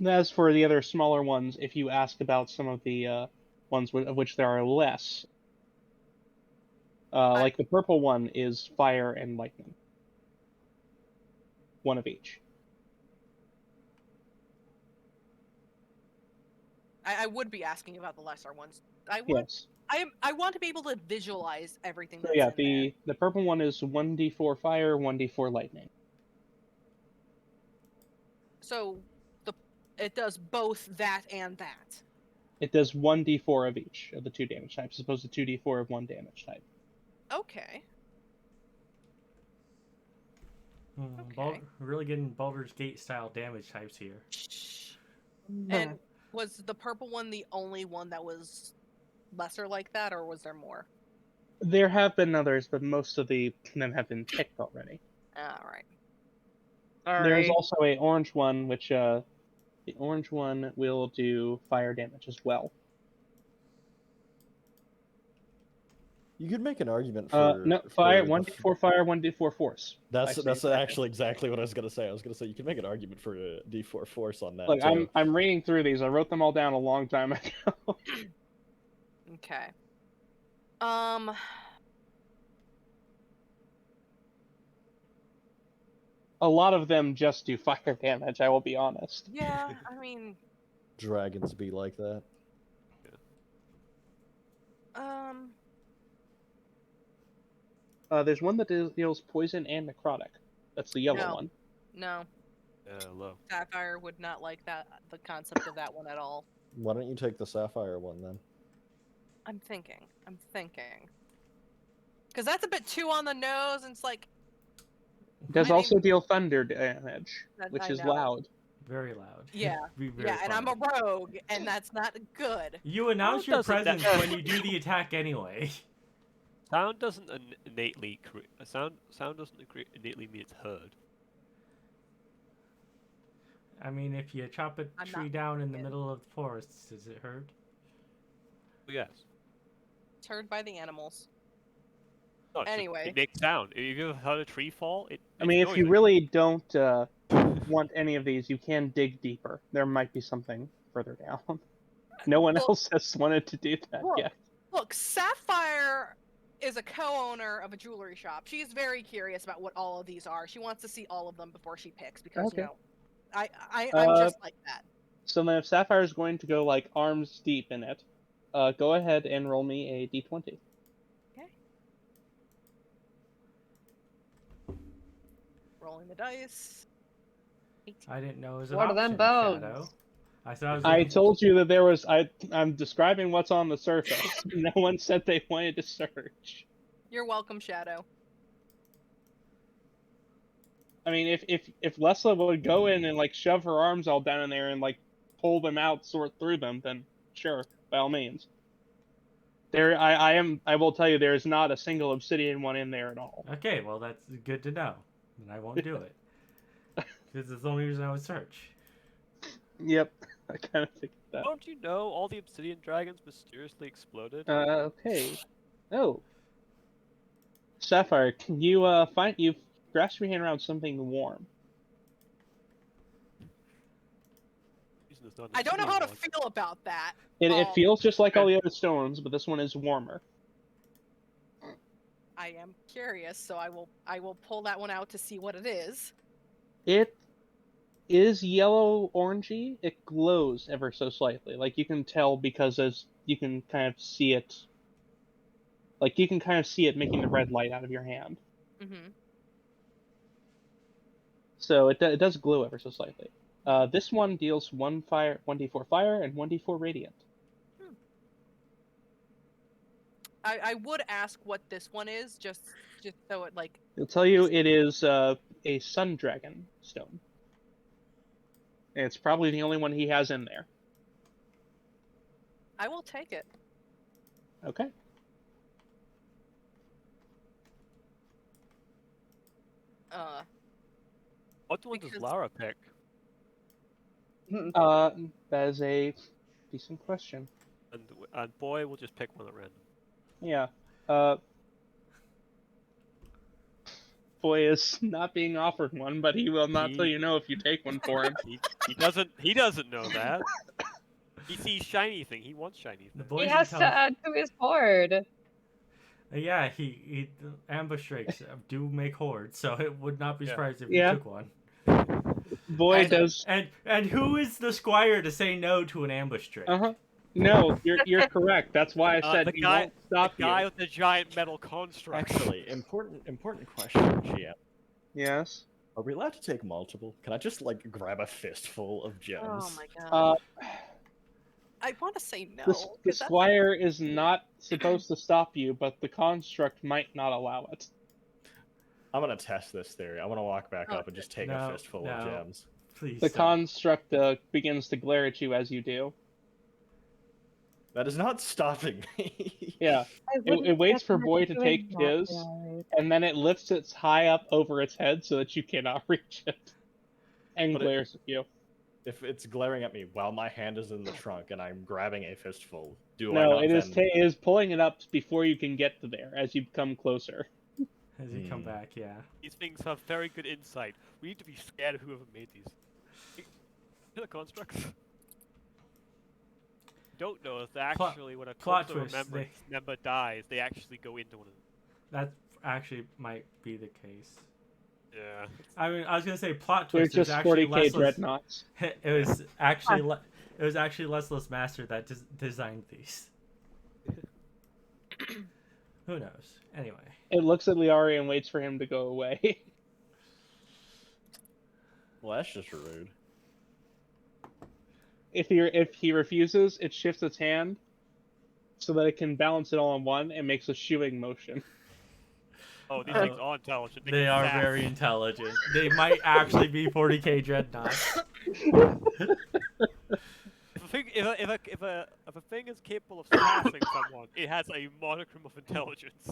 it? As for the other smaller ones, if you ask about some of the ones of which there are less, like the purple one is fire and lightning. One of each. I would be asking about the lesser ones. I would. Yes. I want to be able to visualize everything So that's yeah, in there. the purple one is 1d4 fire, 1d4 lightning. So it does both that and that. It does 1d4 of each of the 2 damage types, as opposed to 2d4 of 1 damage type. Okay. We're really getting Baldur's Gate style damage types here. And was the purple one the only one that was lesser like that, or was there more? There have been others, but most of them have been picked already. All right. There's also a orange one, which the orange one will do fire damage as well. You could make an argument for no, fire, 1d4 fire, 1d4 force. That's actually exactly what I was gonna say. I was gonna say you can make an argument for a d4 force on that. Look, too. I'm reading through these. I wrote them all down a long time ago. Okay. A lot of them just do fire damage, I will be honest. Yeah, I mean, Dragons be like that. There's one that deals poison and necrotic. That's the yellow one. No. Low. Sapphire would not like that, the concept of that one at all. Why don't you take the sapphire one then? I'm thinking. Because that's a bit too on the nose, and it's like... It does also deal thunder damage, which is loud. Very loud. Yeah. And I'm a rogue, and that's not good. You announce your presence when you do the attack anyway. Sound doesn't innately sound doesn't innately mean it's heard. I mean, if you chop a tree down in the middle of the forest, is it heard? Yes. It's heard by the animals. No, anyway, it makes sound. If you've heard a tree fall, I mean, if you really don't want any of these, you can dig deeper. There might be something further down. No one else has wanted to do that yet. Look, Sapphire is a co-owner of a jewelry shop. She's very curious about what all of these are. She wants to see all of them before she picks, because you know, I'm just like that. So then, if Sapphire is going to go like arms deep in it, go ahead and roll me a d20. Okay. Rolling the dice. 18. I didn't know it was What are them option, bones? Shadow. I told you that there was. I'm describing what's on the surface. No one said they wanted to search. You're welcome, Shadow. I mean, if Lessla would go in and like shove her arms all down in there and like pull them out, sort through them, then sure, by all means. I will tell you, there is not a single obsidian one in there at all. Okay, well that's good to know. And I won't do it. Because it's the only reason I would search. Yep, I kind of think that. Don't you know all the obsidian dragons mysteriously exploded? Okay. Oh. Sapphire, can you you've grasped your hand around something warm. I don't know how to feel about that. It feels just like all the other stones, but this one is warmer. I am curious, so I will pull that one out to see what it is. It is yellow orangey. It glows ever so slightly. Like you can tell because as you can kind of see it. Like you can kind of see it making the red light out of your hand. Mm-hmm. So it does glow ever so slightly. This one deals 1d4 fire, and 1d4 radiant. I would ask what this one is, just so it like. It'll tell you it is a sun dragon stone. And it's probably the only one he has in there. I will take it. Okay. What one does Lara pick? That is a decent question. And boy, we'll just pick one at random. Yeah. Boy is not being offered one, but he will not tell you no if you take one for him. He doesn't know that. He sees shiny thing. He wants shiny thing. He has to add to his hoard. Yeah, he ambush drakes do make hordes, so it would not be surprised if he took one. Boy does. And who is the squire to say no to an ambush drake? No, you're correct. That's why I said he won't stop the guy with the giant metal construct. Actually, important question, Gia. Yes. Are we allowed to take multiple? Can I just like grab a fistful of gems? Oh my god. I want to say no. The 'cause that's- squire is not supposed to stop you, but the construct might not allow it. I'm gonna test this theory. I'm gonna walk back up and just take a fistful of gems. Please. The don't. construct begins to glare at you as you do. That is not stopping me. Yeah. It waits for Boy to take his, and then it lifts its high up over its head so that you cannot reach it. And But glares at you. If it's glaring at me while my hand is in the trunk and I'm grabbing a fistful, do I No, not it then... is pulling it up before you can get to there, as you come closer. As you come back, yeah. These things have very good insight. We need to be scared of whoever made these. The constructs. Don't know if actually when a Corvus Remembrance member dies, they actually go into one of them. That actually might be the case. Yeah. I mean, I was gonna say plot They're twist. just 40k dreadnoughts. It was actually Lesla's master that designed these. Who knows? Anyway. It looks at Lyari and waits for him to go away. Well, that's just rude. If he refuses, it shifts its hand so that it can balance it all on one and makes a shooing motion. Oh, these things are intelligent. They are very intelligent. They might actually be 40k dreadnoughts. If a thing is capable of smashing someone, it has a modicum of intelligence.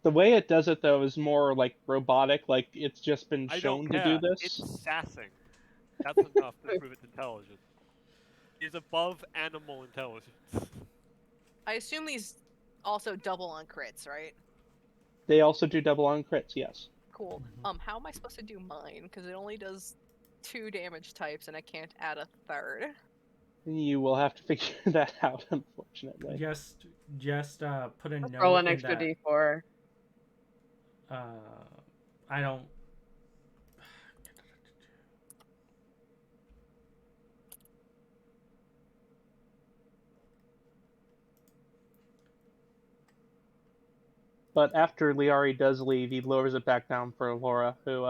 The way it does it, though, is more like robotic, like it's just been I shown don't to care. do this. It's sassing. That's enough to prove it's intelligent. It's above animal intelligence. I assume these also double on crits, right? They also do double on crits, yes. Cool. How am I supposed to do mine? Because it only does 2 damage types, and I can't add a 3rd. You will have to figure that out, unfortunately. Just put a note Roll an in extra that, d4. I don't. But after Lyari does leave, he lowers it back down for Laura, who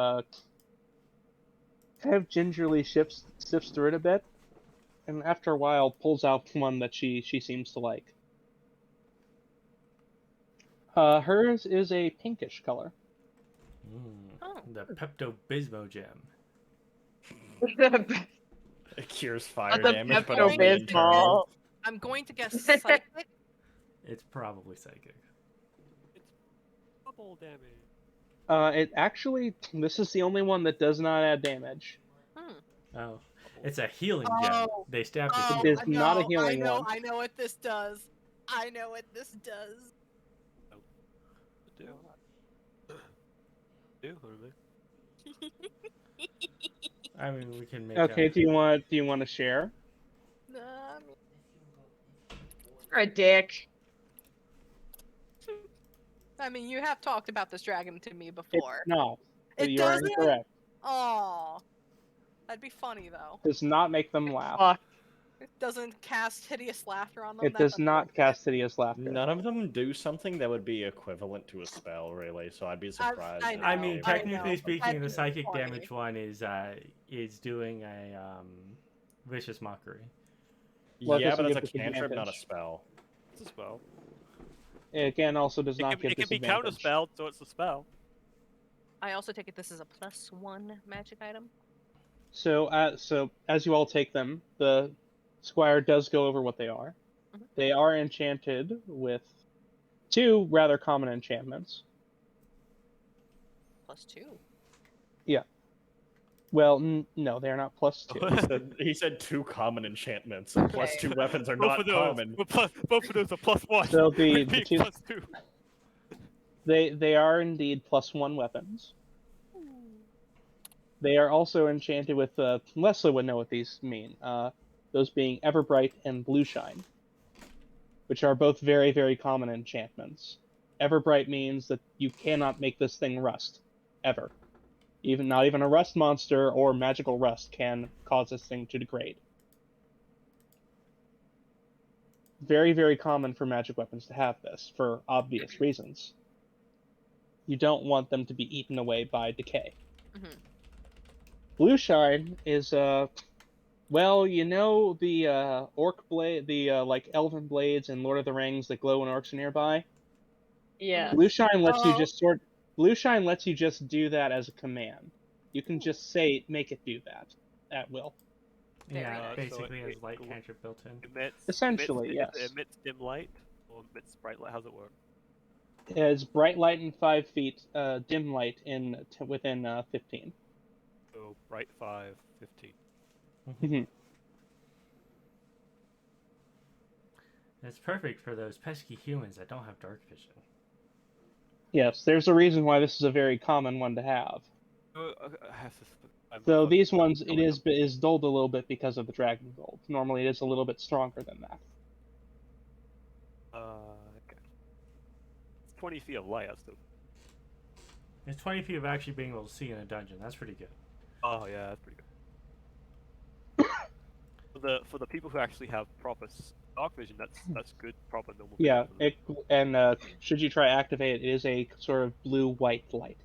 kind of gingerly sifts through it a bit, and after a while pulls out one that she seems to like. Hers is a pinkish color. The Pepto-Bismol gem. It cures fire The damage, but only internal. I'm going to guess psychic. It's probably psychic. It's double damage. It actually, this is the only one that does not add damage. Oh, it's a healing gem. They stabbed It is not a healing one. I know what this does. I know what this does. I mean, we can make. Okay, do you want to share? You're a dick. I mean, you have talked about this dragon to me before. It's not. So It you are doesn't? incorrect. Aw. That'd be funny, though. Does not make them laugh. Fuck. It doesn't cast hideous laughter on them. It does not cast hideous laughter. None of them do something that would be equivalent to a spell, really. So I'd be surprised. I mean, technically speaking, That'd the be psychic funny. damage one is doing a vicious mockery. Well, it Yeah, doesn't but give it's a cantrip, not a disadvantage. spell. It's a spell. It again also does not give It can be disadvantage. counterspelled, so it's a spell. I also take it this is a +1 magic item. So as you all take them, the squire does go over what they are. Mhm. They are enchanted with 2 rather common enchantments. +2. Well, no, they are not +2. He said 2 common enchantments, and Okay. +2 weapons are Both not of those. common. Both of those are +1. So the with being two- +2. They are indeed +1 weapons. They are also enchanted with Lessla would know what these mean. Those being Everbright and Blue Shine, which are both very, very common enchantments. Everbright means that you cannot make this thing rust, ever. Not even a rust monster or magical rust can cause this thing to degrade. Very, very common for magic weapons to have this, for obvious reasons. You don't want them to be eaten away by decay. Mhm. Blue Shine is Well, you know the orc blade, the like elven blades in Lord of the Rings that glow when orcs are nearby. Yeah. Blue shine lets you Oh. just Blue shine lets you just do that as a command. You can just say make it do that at will. Very Yeah, nice. basically So has it light cantrip built in. Essentially, it yes. emits dim light or emits bright light. How's it work? It's bright light in 5 feet, dim light in within 15. So bright 5, 15. Mhm. It's perfect for those pesky humans that don't have dark vision. Yes, there's a reason why this is a very common one to have. I have to. I'm So fucking these ones, it going up. is dulled a little bit because of the dragon gold. Normally, it is a little bit stronger than that. Okay. It's 20 feet of light. That's the. It's 20 feet of actually being able to see in a dungeon. That's pretty good. Oh yeah, that's pretty good. For the people who actually have proper dark vision, that's good proper normal vision. Yeah, for them. should you try activate it, it is a sort of blue-white light.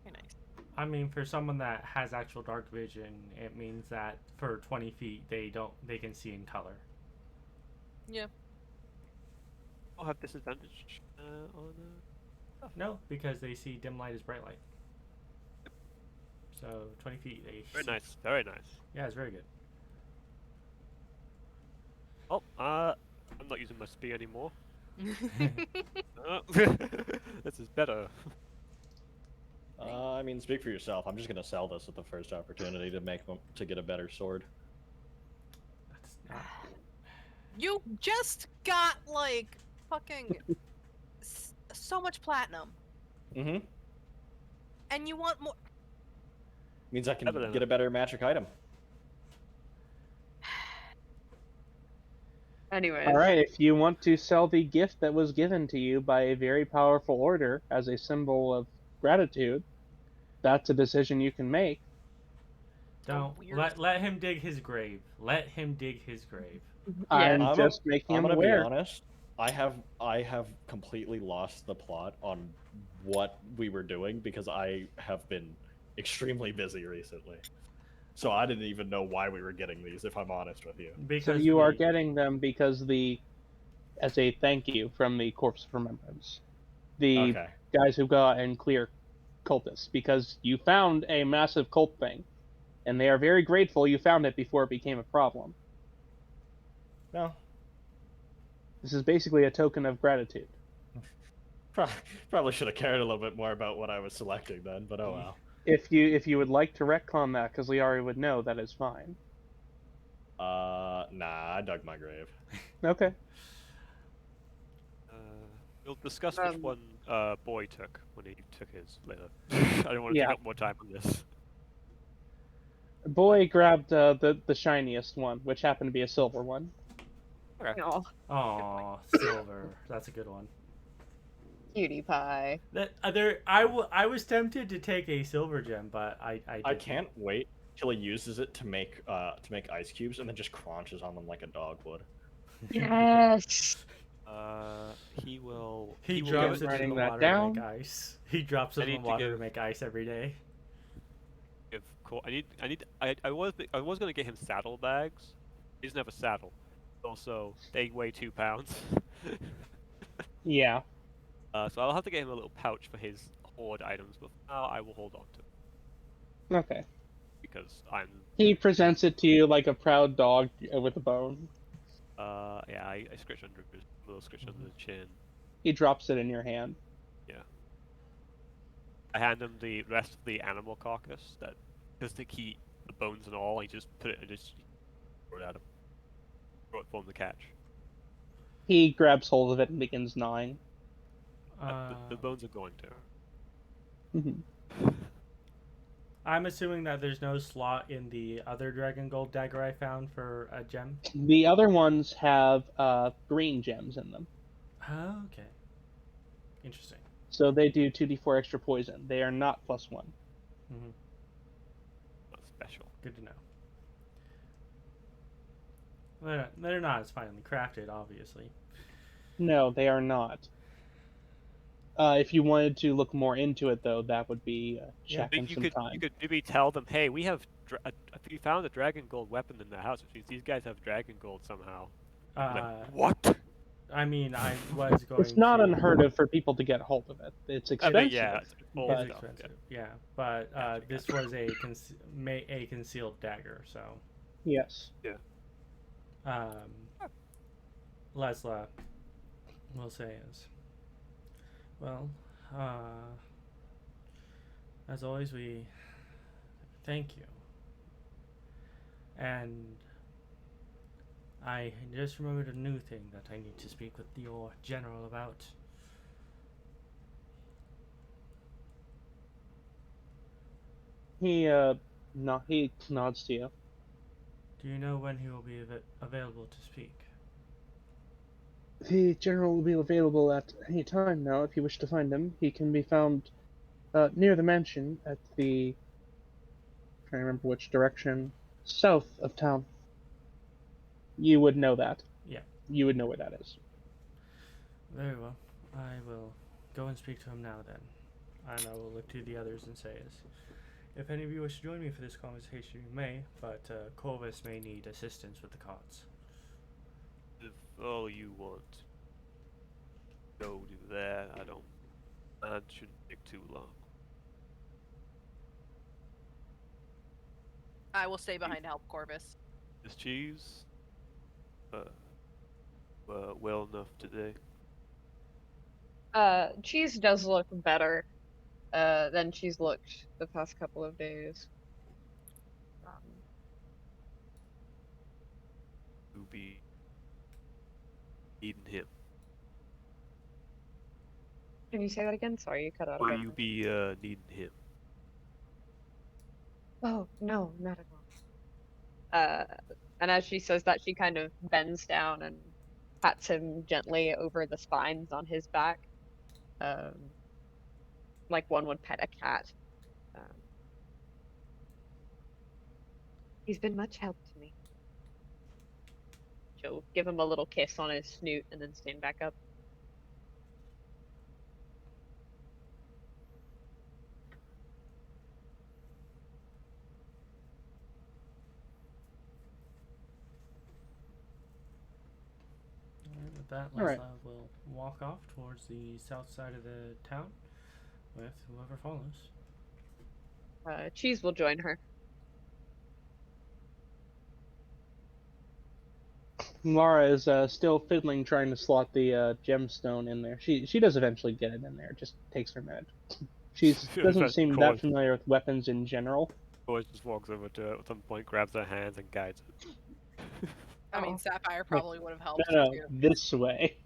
Very nice. I mean, for someone that has actual dark vision, it means that for 20 feet they can see in color. Yeah. I'll have disadvantage on. No, because they see dim light as bright light. So 20 feet. Very nice. Very nice. Yeah, it's very good. Oh, I'm not using my spear anymore. This is better. I mean, speak for yourself. I'm just gonna sell this at the first opportunity to get a better sword. That's not... You just got like fucking so much platinum, Mm-hmm. and you want more. Means I can Evidently. get a better magic item. Anyways. All right, if you want to sell the gift that was given to you by a very powerful order as a symbol of gratitude, that's a decision you can make. Don't weird. let him dig his grave. Let him dig his grave. I'm I'm just making I'm him gonna be aware. honest. I have completely lost the plot on what we were doing because I have been extremely busy recently. So I didn't even know why we were getting these, if I'm honest with you. So Because you are getting them because as a thank you from the Corpse of Remembrance, the Okay. guys who go out and clear cultists, because you found a massive cult thing, and they are very grateful you found it before it became a problem. No. This is basically a token of gratitude. Probably should have cared a little bit more about what I was selecting then, but oh well. If you would like to retcon that, because Lyari would know, that is fine. Nah, I dug my grave. Okay. We'll discuss which one Boy took when he took his later. I don't want to Yeah. take up more time on this. Boy grabbed the shiniest one, which happened to be a silver one. Okay. Oh, Aw, silver. That's a good one. cutie pie. That I was tempted to take a silver gem, but I I didn't. can't wait till he uses it to make ice cubes and then just crunches on them like a dog would. Yes. He will. He will drops give it in Writing the that water down. to make ice. He drops it I in the need to water to give- make ice every day. I was gonna get him saddlebags. He doesn't have a saddle. Also, they weigh 2 pounds. Yeah. So I'll have to get him a little pouch for his hoard items, but for now I will hold on to it Okay. because I'm. He presents it to you like a proud dog with a bone. Yeah, I scratch under his little scratch under the chin. He drops it in your hand. I hand him the rest of the animal carcass that, because to keep the bones and all, he just put it and just throw it at him. Throw it for him to catch. He grabs hold of it and begins gnawing. The bones are going to. Mhm. I'm assuming that there's no slot in the other dragon gold dagger I found for a gem. The other ones have green gems in them. Oh, okay. Interesting. So they do 2d4 extra poison. They are not +1. Mm-hmm. Not special. Good to know. They're not as finely crafted, obviously. No, they are not. If you wanted to look more into it, though, that would be Yeah. checking You some could time. you could maybe tell them, hey, we have we found a dragon gold weapon in the house, which means these guys have dragon gold somehow. What? I mean, I was going It's not to. unheard of for people to get hold of it. It's I expensive. mean, yeah, it's old It's but stuff. expensive, yeah. But Gotcha, this gotcha. was a concealed dagger, so yes. Lessla will say is, well, as always, we thank you. And I just remembered a new thing that I need to speak with your general about. He he nods to you. Do you know when he will be available to speak? The general will be available at any time now. If you wish to find him, he can be found near the mansion at the. I'm trying to remember which direction. South of town. You would know that. Yeah. You would know where that is. Very well. I will go and speak to him now then. And I will look to the others and say is, if any of you wish to join me for this conversation, you may, but Corvus may need assistance with the cards. If all you want, go do that. That shouldn't take too long. I will stay behind to help Corvus. This cheese, well enough today. Cheese does look better than she's looked the past couple of days. To be eating him. Can you say that again? Sorry, you cut out. Will you be needing him? Oh, no, not at all. And as she says that, she kind of bends down and pats him gently over the spines on his back, like one would pet a cat. He's been much help to me. She'll give him a little kiss on his snoot and then stand back up. Alright, with that, All right. Lessla will walk off towards the south side of the town with whoever follows. Cheese will join her. Mara is still fiddling, trying to slot the gemstone in there. She does eventually get it in there. It just takes her a minute. She doesn't seem that familiar with weapons in general. Boys just walks over to it at some point, grabs her hands, and guides it. I mean, Sapphire probably would have helped No, too. this way.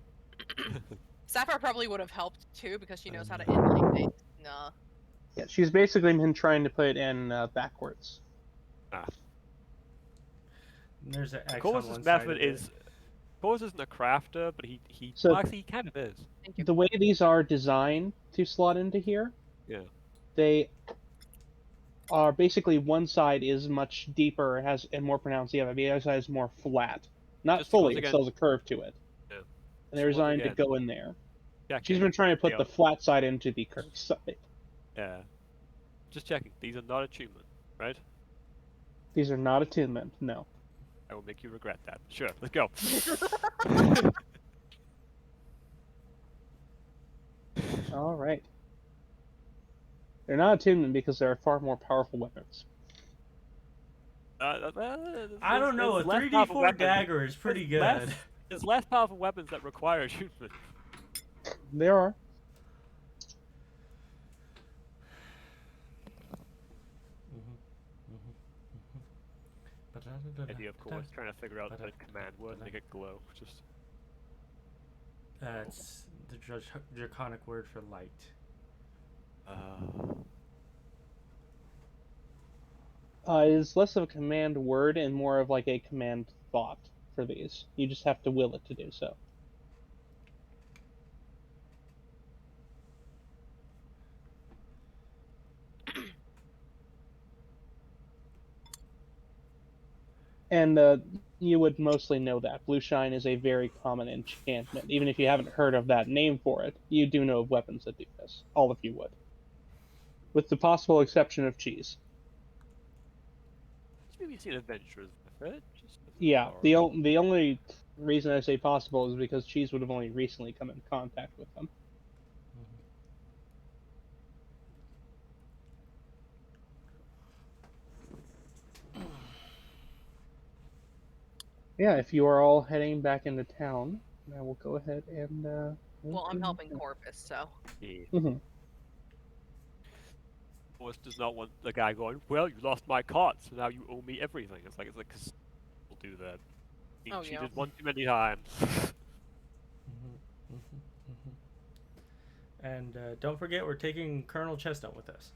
Sapphire probably would have helped too because she knows how to inlay things. No. Yeah, she's basically been trying to put it in backwards. There's an X on Corvus' one side method of it. is. Corvus isn't a crafter, but So- well, actually, he kind of is. Thank you. The way these are designed to slot into here, Yeah. they are basically one side is much deeper and more pronounced. The other side is more flat. Not Just fully, once it again- still has a curve to it. Yeah. And they're So once designed to again- go in there. Yeah, She's been trying to put yeah. the flat side into the curved side. Yeah. Just checking. These are not attunement, right? These are not attunement, no. I will make you regret that. Sure, let's go. All right. They're not attunement because they're far more powerful weapons. I don't know, a there's less powerful 3d4 weapons- dagger is pretty good. There's less powerful weapons that require attunement. There are. Idea, of course, trying to figure out the command word, make it glow. Just That's the draconic word for light. Is less of a command word and more of like a command thought for these. You just have to will it to do so. And you would mostly know that. Blue Shine is a very common enchantment. Even if you haven't heard of that name for it, you do know of weapons that do this. All of you would. With the possible exception of Cheese. Maybe see an adventurer's method. Just Yeah, the only reason I say possible is because Cheese would have only recently come in contact with them. Yeah, if you are all heading back into town, I will go ahead and. Well, I'm helping Corvus, so. Yeah. Mm-hmm. Corvus does not want the guy going, well, you lost my cart, so now you owe me everything. It's like, cause we'll do that. Oh, She yeah. did one too many times. And don't forget, we're taking Colonel Chestnut with us.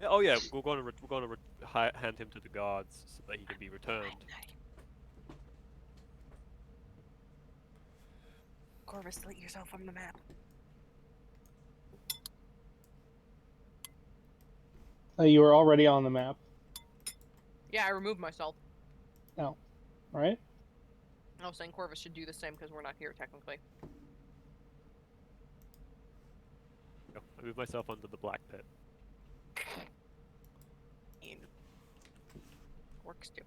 Yeah, oh yeah, we're going to hand him to the guards so that he can be returned. Corvus, delete yourself from the map. You are already on the map. Yeah, I removed myself. Oh, alright. I was saying Corvus should do the same because we're not here technically. I moved myself onto the black pit. Works too.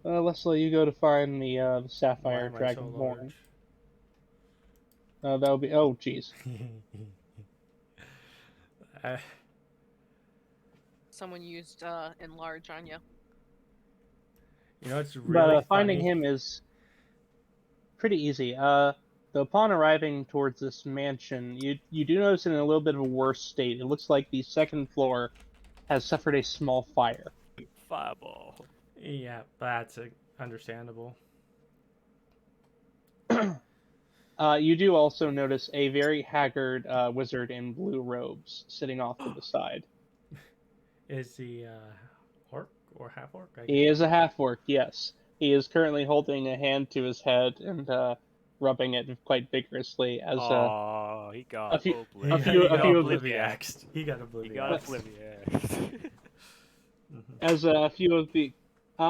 Lessla, you go to find the Sapphire Why am I so Dragonborn. large? That'll be. Oh, jeez. Someone used enlarge on you. You know, it's But really finding funny. him is pretty easy. Upon arriving towards this mansion, you do notice it in a little bit of a worse state. It looks like the second floor has suffered a small fire. Fireball. Yeah, that's understandable. You do also notice a very haggard wizard in blue robes sitting off to the side. Is he orc or half orc? He is a half-orc, yes. He is currently holding a hand to his head and rubbing it quite vigorously as Oh, he got a few He few got of the obliviaxed. He got He got obliviaxed. obliviaxed. as a few of the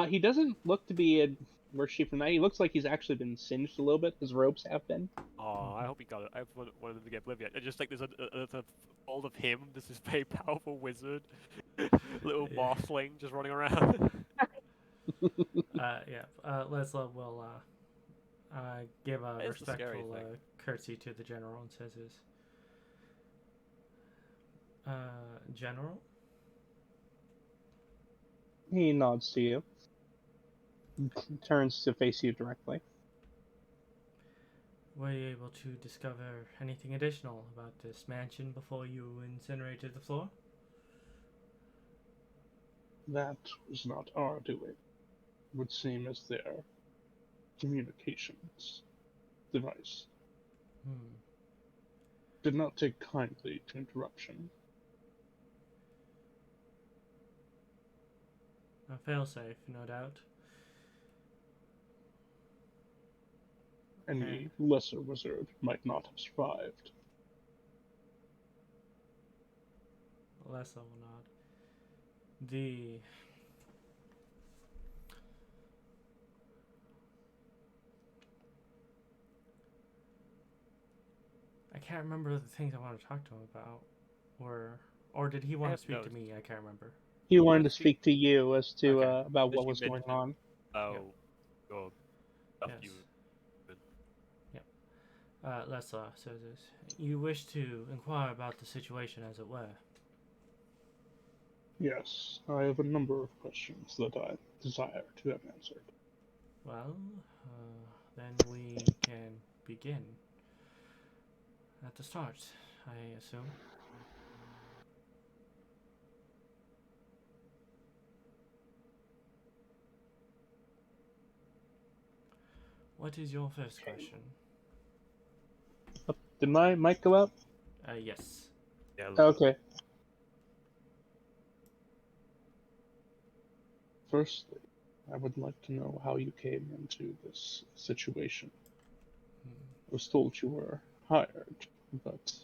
he doesn't look to be in worse shape than that. He looks like he's actually been singed a little bit. His robes have been. Oh, I hope he got it. I wanted him to get obliviated. I just like there's a fold of him. This is very powerful wizard, little Yeah. mothling just running around. Yeah. Lessla will give a It's the scary respectful thing. curtsy to the general and says, "Is General?" He nods to you. Turns to face you directly. Were you able to discover anything additional about this mansion before you incinerated the floor? That was not our doing. It would seem as their communications device did not take kindly to interruption. A failsafe, no doubt. Any lesser wizard might not have survived. Lessla will nod. I can't remember the things I wanted to talk to him about, or did he want to speak to me? I can't remember. He wanted to speak to you as to Okay. about That what you was going mentioned. on. Oh, God. Stuff Yes. you. Lessla says this. You wish to inquire about the situation, as it were. Yes, I have a number of questions that I desire to have answered. Well, then we can begin at the start, I assume. What is your first question? Did my mic go out? Yes. Yeah. Okay. Firstly, I would like to know how you came into this situation. I was told you were hired, but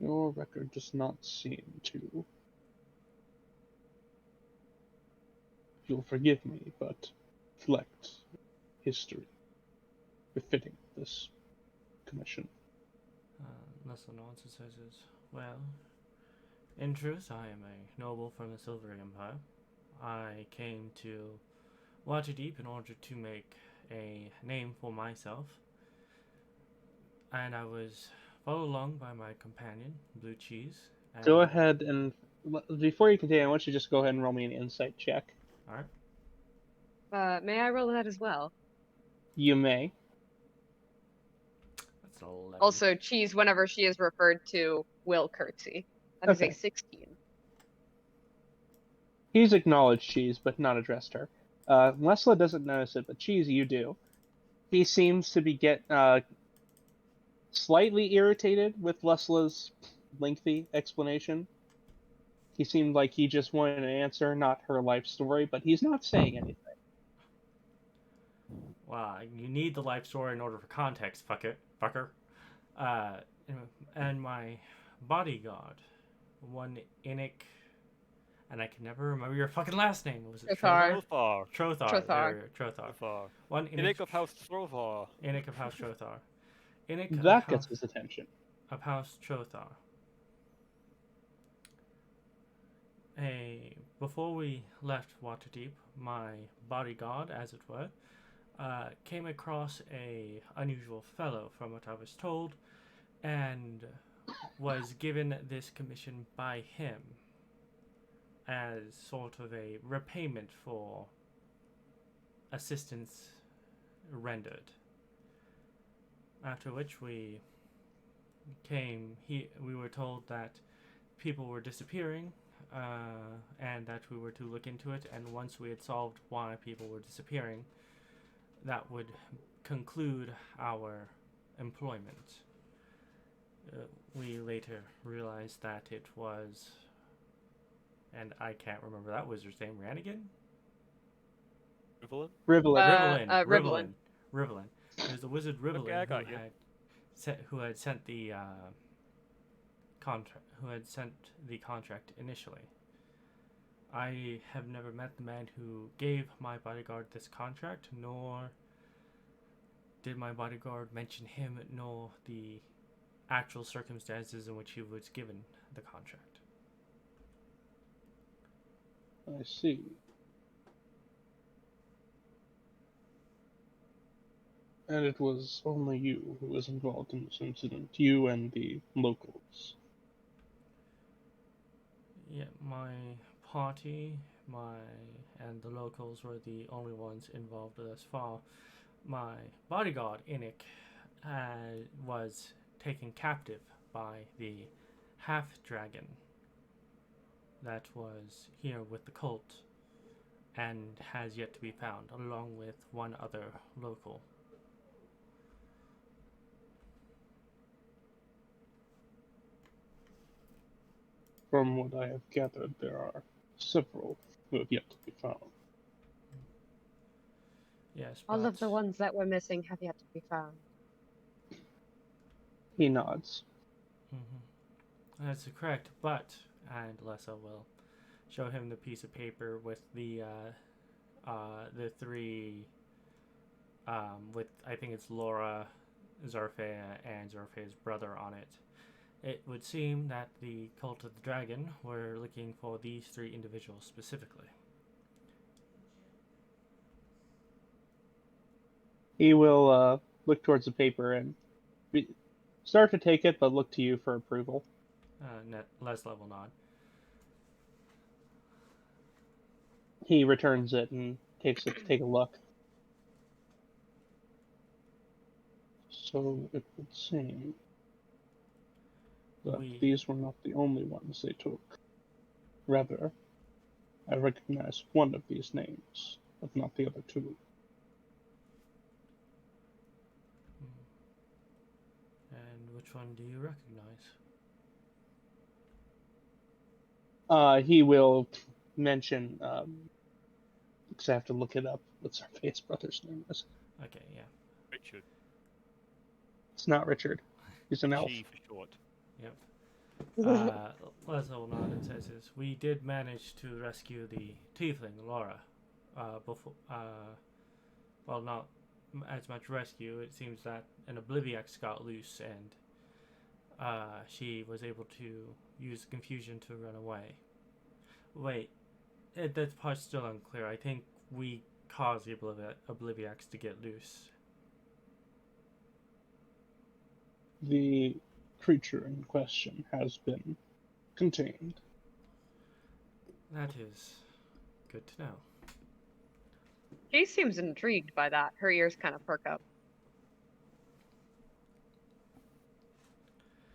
your record does not seem to you'll forgive me, but reflect history befitting this commission. Lessla nods and says, well, in truth, I am a noble from the Silver Empire. I came to Waterdeep in order to make a name for myself, and I was followed along by my companion, Bleu Cheese. Go ahead and, before you continue, I want you to just go ahead and roll me an insight check. Alright. May I roll that as well? You may. That's 11. Also, Cheese, whenever she is referred to, will curtsy. That is Okay. a 16. He's acknowledged Cheese, but not addressed her. Lessla doesn't notice it, but Cheese, you do. He seems to be slightly irritated with Lesla's lengthy explanation. He seemed like he just wanted an answer, not her life story, but he's not saying anything. Wow, you need the life story in order for context, fucker. And my bodyguard, one Inic, and I can never remember your fucking last name. Was it Trothar. Trothar. Trothar. Trothar. One Inic of House Trothar. Inic of House Trothar. That gets his attention. Of House Trothar. Before we left Waterdeep, my bodyguard, as it were, came across a unusual fellow, from what I was told, and was given this commission by him as sort of a repayment for assistance rendered. After which we were told that people were disappearing, and that we were to look into it, and once we had solved why people were disappearing, that would conclude our employment. We later realized that it was, and I can't remember that wizard's name, Ranigan? Rivelin? Rivelin. There's the wizard Rivelin Okay, I got you. who had sent the contract initially. I have never met the man who gave my bodyguard this contract, nor did my bodyguard mention him, nor the actual circumstances in which he was given the contract. I see. And it was only you who was involved in this incident, you and the locals. Yeah, my party, and the locals were the only ones involved thus far. My bodyguard, Inic, was taken captive by the half-dragon that was here with the cult, and has yet to be found, along with one other local. From what I have gathered, there are several who have yet to be found. Yes, All of the ones that were missing have yet to be found. He nods. Mm-hmm. That's correct, but, and Lessla will show him the piece of paper with the three, with, I think it's Laura, Zarfea, and Zarfea's brother on it. It would seem that the Cult of the Dragon were looking for these three individuals specifically. He will look towards the paper and start to take it, but look to you for approval. Lessla will nod. He returns it and takes it to take a look. So it would seem that these were not the only ones they took. Rather, I recognize one of these names, but not the other two. And which one do you recognize? He will mention, because I have to look it up, what's our face brother's name is. Okay, yeah. Richard. It's not Richard. He's an elf. G for short. Yep. Lessla will nod and says this. We did manage to rescue the tiefling, Laura, before, well, not as much rescue. It seems that an Obliviex got loose, and she was able to use confusion to run away. Wait, that part's still unclear. I think we caused the Obliviex to get loose. The creature in question has been contained. That is good to know. She seems intrigued by that. Her ears kind of perk up.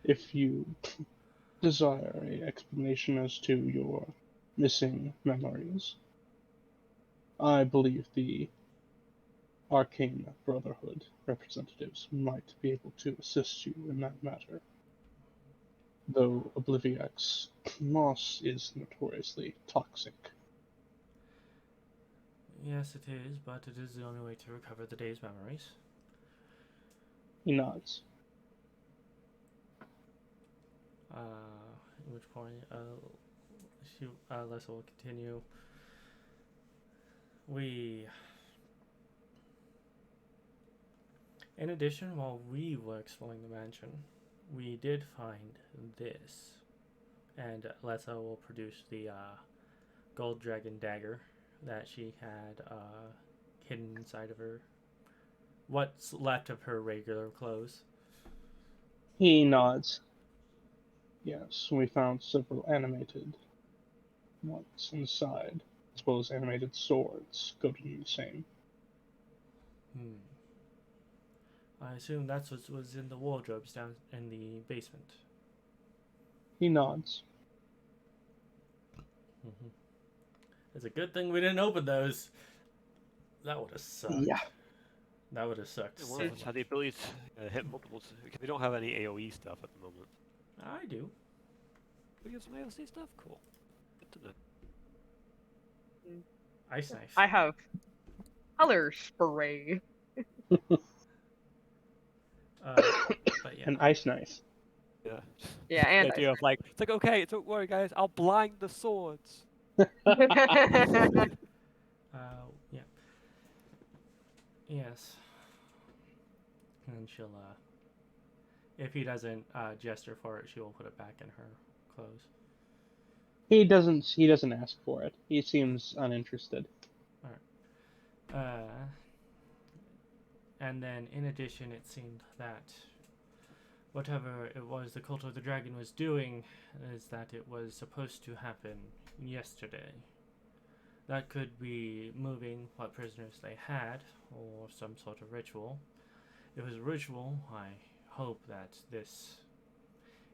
If you desire an explanation as to your missing memories, I believe the Arcane Brotherhood representatives might be able to assist you in that matter. Though Obliviex moss is notoriously toxic. Yes, it is, but it is the only way to recover the day's memories. He nods. At which point, Lessla will continue. In addition, while we were exploring the mansion, we did find this. And Lessla will produce the gold dragon dagger that she had hidden inside of her. What's left of her regular clothes. He nods. Yes, we found several animated ones inside, as well as animated swords, coated in the same. I assume that's what was in the wardrobes down in the basement. He nods. It's a good thing we didn't open those. That would have sucked. Yeah. That would have sucked. One of us had the ability to hit multiples. We don't have any AoE stuff at the moment. I do. We have some AoE stuff? Cool. Good to know. Ice knife. I have color spray. But yeah. An ice knife. Yeah. Yeah, and the idea of like, it's like, okay, don't worry guys, I'll blind the swords. Yeah. Yes. And she'll, if he doesn't gesture for it, she will put it back in her clothes. He doesn't ask for it. He seems uninterested. Alright. And then in addition, it seemed that whatever it was the Cult of the Dragon was doing is that it was supposed to happen yesterday. That could be moving what prisoners they had, or some sort of ritual. If it was a ritual, I hope that this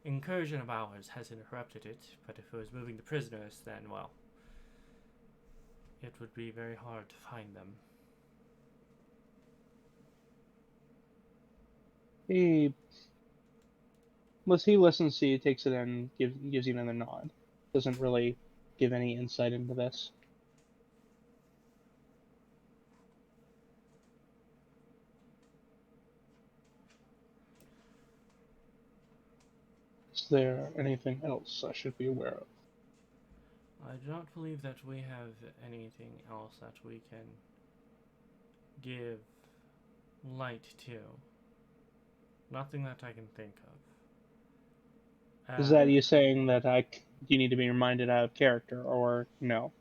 incursion of ours has interrupted it, but if it was moving the prisoners, then, well, it would be very hard to find them. He listens to you, takes it in, gives you another nod. Doesn't really give any insight into this. Is there anything else I should be aware of? I do not believe that we have anything else that we can give light to. Nothing that I can think of. Is that you saying that you need to be reminded out of character, or no?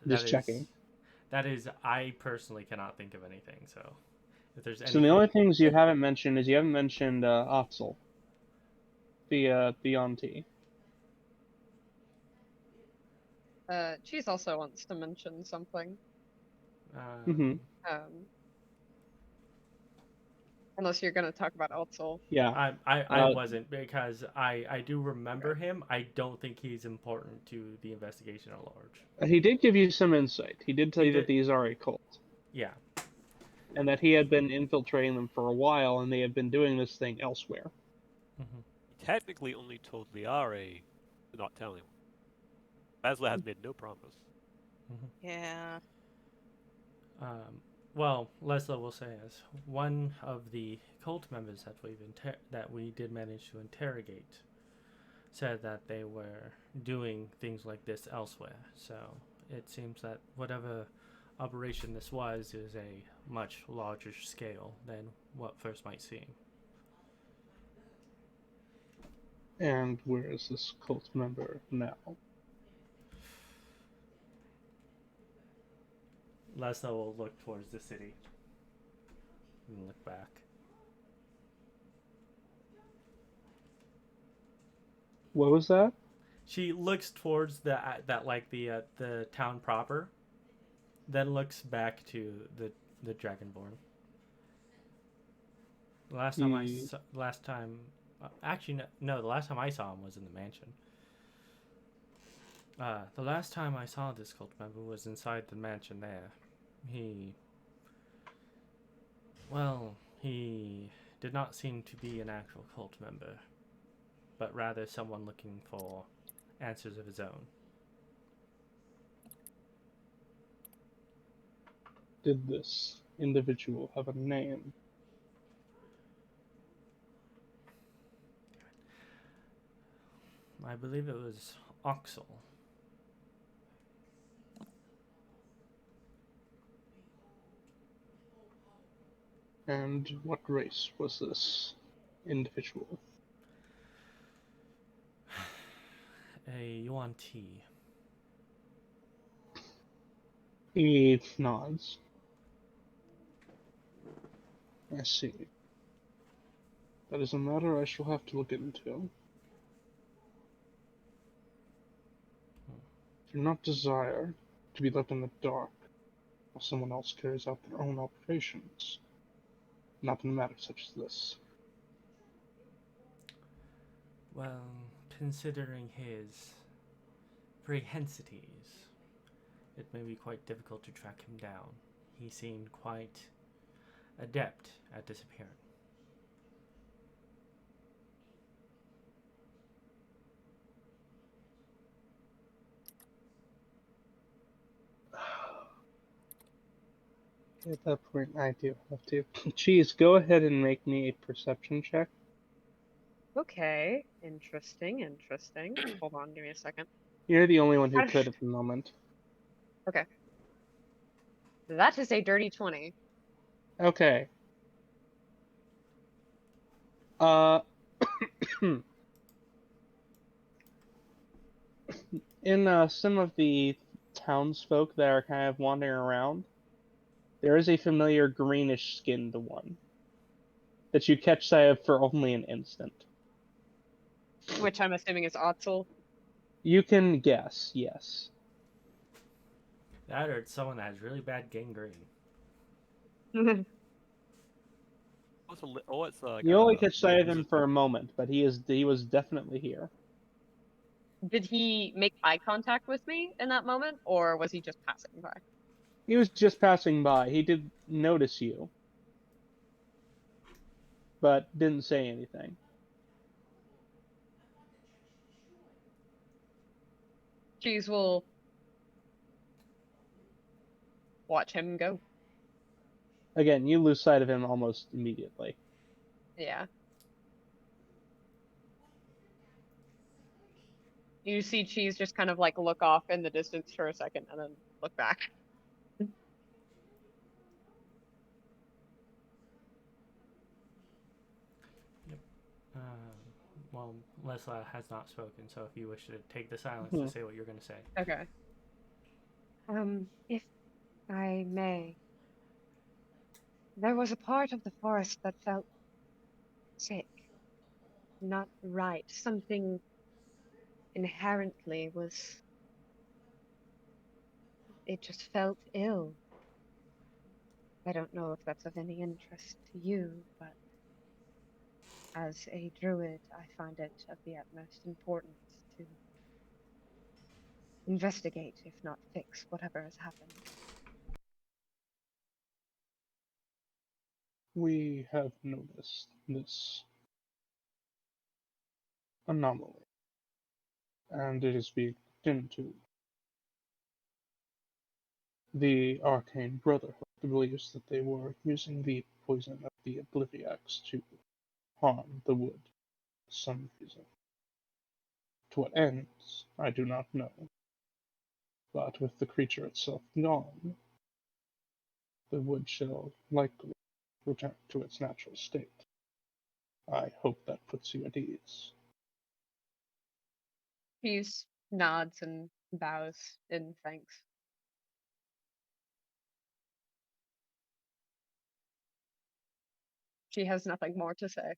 Just checking. That is, I personally cannot think of anything, so if there's anything... So the only things you haven't mentioned is you haven't mentioned Oxel. Beyond T. Cheese also wants to mention something. Unless you're going to talk about Otzel. Yeah. I wasn't, because I do remember him. I don't think he's important to the investigation at large. He did give you some insight. He did tell you that these are a cult. Yeah. And that he had been infiltrating them for a while, and they had been doing this thing elsewhere. Mm-hmm. He technically only told Lyari to not tell anyone. Lessla has made no promise. Mm-hmm. Yeah. Well, Lessla will say, as one of the cult members that we did manage to interrogate said that they were doing things like this elsewhere. So it seems that whatever operation this was is a much larger scale than what first might seem. And where is this cult member now? Lessla will look towards the city and look back. What was that? She looks towards the town proper, then looks back to the Dragonborn. The last time the last time I saw him was in the mansion. The last time I saw this cult member was inside the mansion there. He did not seem to be an actual cult member, but rather someone looking for answers of his own. Did this individual have a name? I believe it was Oxel. And what race was this individual? A Yuan Ti. He nods. I see. That is a matter I shall have to look into. I do not desire to be left in the dark while someone else carries out their own operations. Not in a matter such as this. Well, considering his prehensities, it may be quite difficult to track him down. He seemed quite adept at disappearing. At that point, I do have to. Cheese, go ahead and make me a perception check. Okay, interesting. Hold on, give me a second. You're the only one who could at the moment. Okay. That is a dirty 20. Okay. In some of the townsfolk that are kind of wandering around, there is a familiar greenish-skinned one that you catch sight of for only an instant. Which I'm assuming is Otzel. You can guess, yes. That or it's someone that has really bad gangrene. You only catch sight of him for a moment, but he was definitely here. Did he make eye contact with me in that moment, or was he just passing by? He was just passing by. He did notice you, but didn't say anything. Cheese will watch him go. Again, you lose sight of him almost immediately. Yeah. You see Cheese just kind of like look off in the distance for a second and then look back. Well, Lessla has not spoken, so if you wish to take the silence to say what you're going to say. Okay. If I may, there was a part of the forest that felt sick, not right. Something inherently was. It just felt ill. I don't know if that's of any interest to you, but as a druid, I find it of the utmost importance to investigate, if not fix, whatever has happened. We have noticed this anomaly, and it is being looked into. The Arcane Brotherhood believes that they were using the poison of the Obliviacs to harm the wood for some reason. To what ends, I do not know. But with the creature itself gone, the wood shall likely return to its natural state. I hope that puts you at ease. He nods and bows in thanks. She has nothing more to say.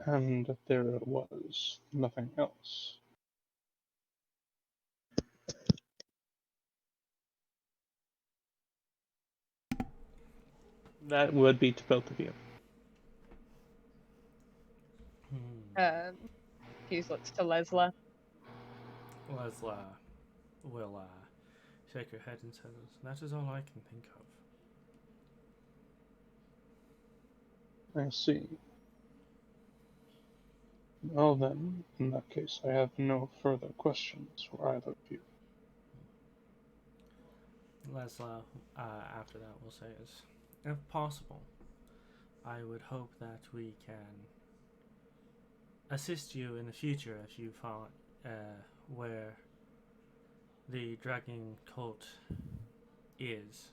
And there was nothing else. That would be to both of you. Fuse looks to Lessla. Lessla will shake her head and says, "That is all I can think of." I see. Well then, in that case, I have no further questions for either of you. Lessla, after that, will say is, if possible, I would hope that we can assist you in the future if you find where the dragon cult is,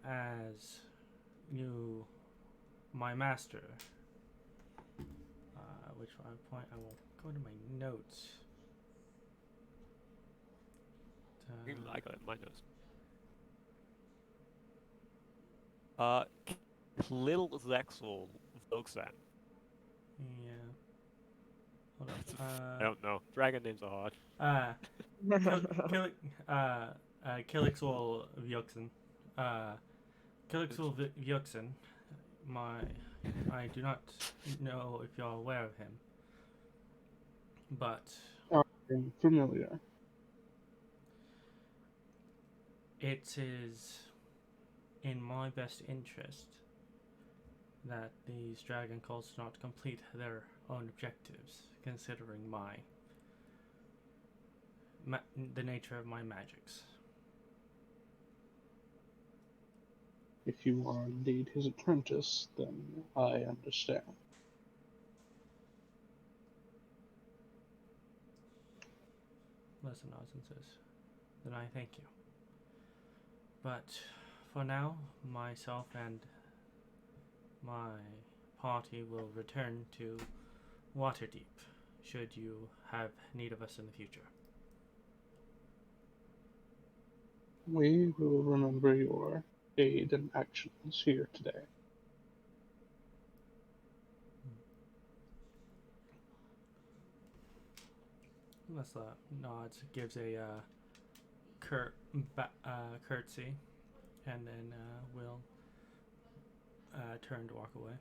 as you, my master, which point I will go to my notes. I got it, my notes. Lil Zexel Voksan. Yeah. Hold I don't know. Dragon names are hard. Kilixwal Vyoxen. Kilixwal Vyoxen. I do not know if you're aware of him, but I'm familiar. it is in my best interest that these dragon cults not complete their own objectives, considering the nature of my magics. If you are indeed his apprentice, then I understand. Listen, nods and says, "Then I thank you. But for now, myself and my party will return to Waterdeep, should you have need of us in the future." We will remember your aid and actions here today. Lessla nods, gives a curtsy, and then will turn to walk away.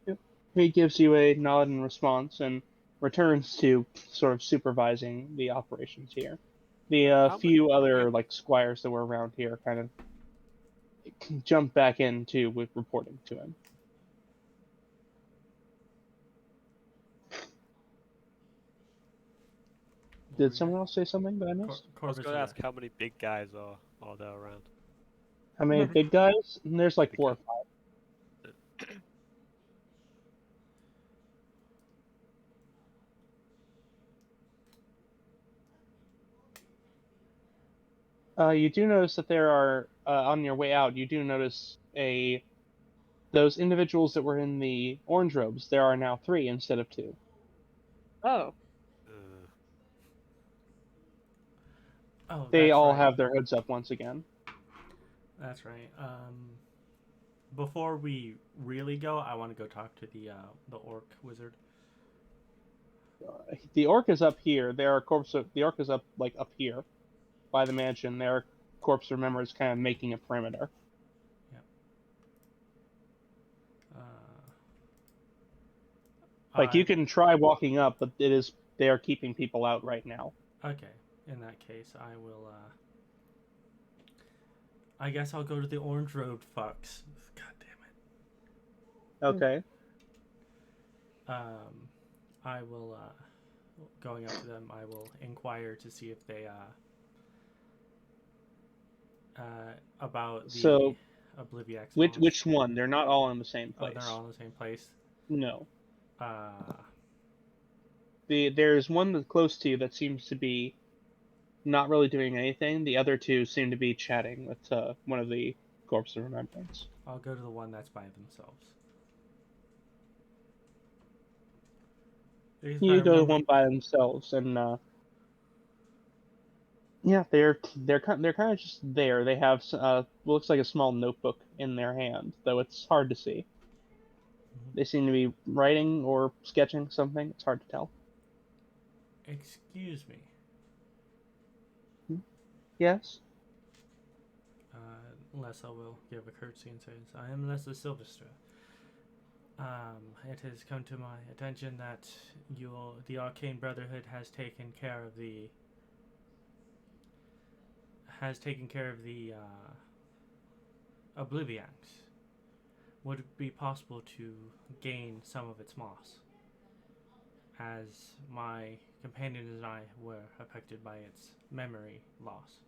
Yep. He gives you a nod in response and returns to sort of supervising the operations here. The few other squires that were around here kind of jump back into with reporting to him. Did someone else say something that I missed? I was going to ask how many big guys are there around. How many big guys? There's like Big 4 or guy. 5. You do notice that there are, on your way out, you do notice those individuals that were in the orange robes, there are now 3 instead of 2. Oh. Oh, They that's all right. have their hoods up once again. That's right. Before we really go, I want to go talk to the orc wizard. The orc is up here. There are the orc is up here by the mansion. There are corpse remembers kind of making a perimeter. Yep. You can try walking up, but they are keeping people out right now. Okay. In that case, I will. I guess I'll go to the orange robed fucks. God damn it. Okay. I will. Going up to them, I will inquire to see if they about the Obliviax. Which one? They're not all in the same place. Oh, they're all in the same place. No. there's one that's close to you that seems to be not really doing anything. The other two seem to be chatting with one of the Corpse of Remembrance. I'll go to the one that's by themselves. Because if I You go to remember- one by themselves, and yeah, they're kind of just there. They have looks like a small notebook in their hand, though it's hard to see. They seem to be writing or sketching something. It's hard to tell. Excuse me. Yes. Lessla will give a courtesy and says, I am Lessla Silverster. It has come to my attention that the Arcane Brotherhood has taken care of the Oblivions. Would it be possible to gain some of its moss? As my companions and I were affected by its memory loss.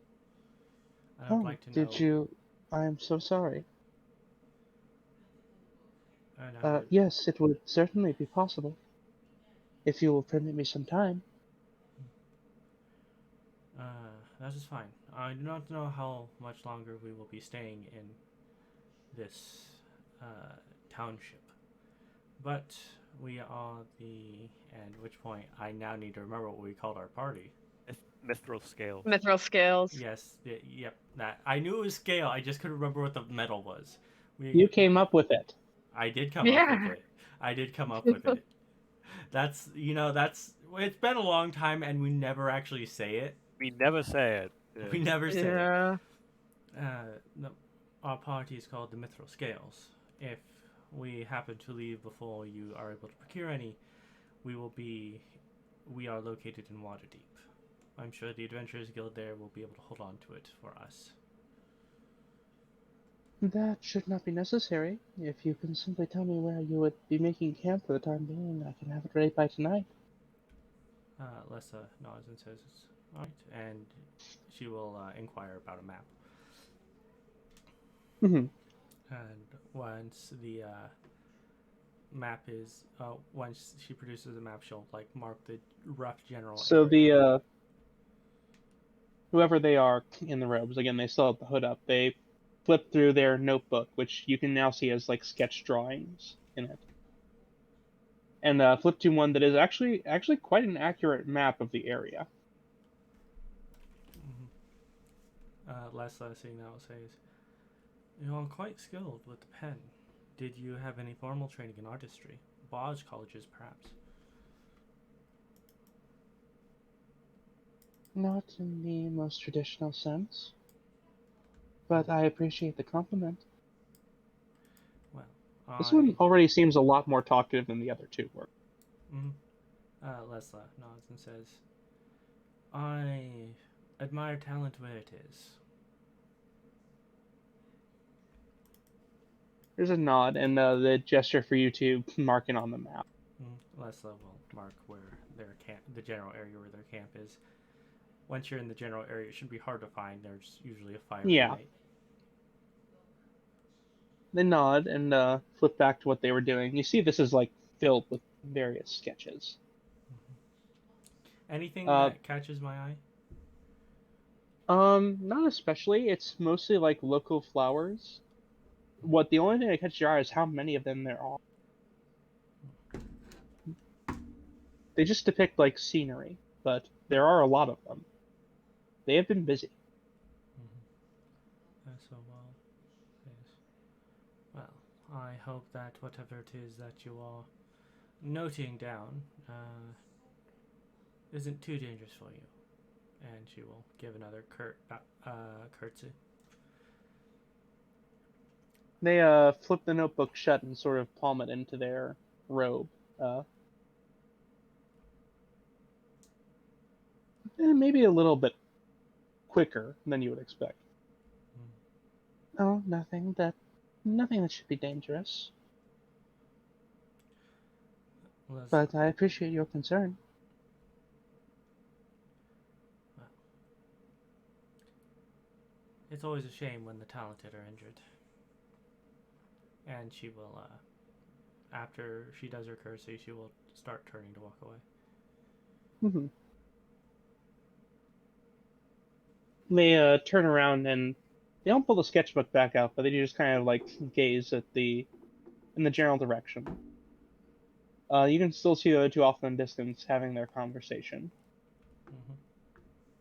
I would like to know. Did you? I am so sorry. And I would, Yes, it would certainly be possible. If you will permit me some time. that is fine. I do not know how much longer we will be staying in this township. But we are at which point I now need to remember what we called our party. Mithril scale. Mithril scales. Yes, yep, that. I knew it was scale, I just couldn't remember what the metal was. You came up with it. I did come up with it. I did come up with it. It's been a long time and we never actually say it. We never say it. Yeah. We never say it. Yeah. Our party is called the Mithril Scales. If we happen to leave before you are able to procure any, we are located in Waterdeep. I'm sure the Adventurers Guild there will be able to hold on to it for us. That should not be necessary. If you can simply tell me where you would be making camp for the time being, I can have it ready by tonight. Lessla nods and says, alright, and she will inquire about a map. Mm-hmm. And once the map is, once she produces a map, she'll mark the rough general So area. Whoever they are in the robes, again, they still have the hood up. They flip through their notebook, which you can now see as sketch drawings in it, and flip to one that is actually quite an accurate map of the area. Lessla, seeing that, says, "You are quite skilled with the pen. Did you have any formal training in artistry? Bard's colleges, perhaps?" Not in the most traditional sense, but I appreciate the compliment. Well, This one already seems a lot more talkative than the other two were. Lessla nods and says, "I admire talent where it is." There's a nod and the gesture for you to mark it on the map. Lessla will mark where the general area where their camp is. Once you're in the general area, it should be hard to find. There's usually a fire. Yeah. They nod and flip back to what they were doing. You see this is filled with various sketches. Anything that catches my eye? Not especially. It's mostly local flowers. The only thing that catches your eye is how many of them there are. They just depict scenery, but there are a lot of them. They have been busy. So well, I hope that whatever it is that you are noting down isn't too dangerous for you. And she will give another curtsy. They flip the notebook shut and sort of palm it into their robe. Maybe a little bit quicker than you would expect. Oh, nothing that should be dangerous. But I appreciate your concern. Well, it's always a shame when the talented are injured. And she will, after she does her curtsy, she will start turning to walk away. Mm-hmm. They turn around and they don't pull the sketchbook back out, but they just kind of like gaze at in the general direction. You can still see the other two off in the distance having their conversation. Mm-hmm.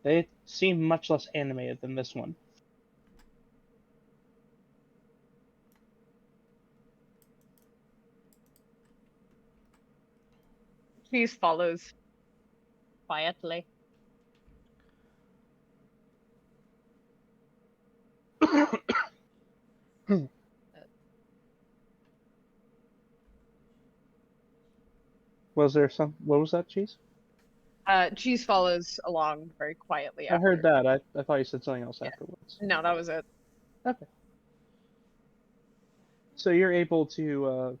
They seem much less animated than this one. Cheese follows quietly. Was there some? What was that, Cheese? Cheese follows along very quietly I heard after. that. I thought you said something else Yeah. afterwards. No, that was it. Okay. So you're able to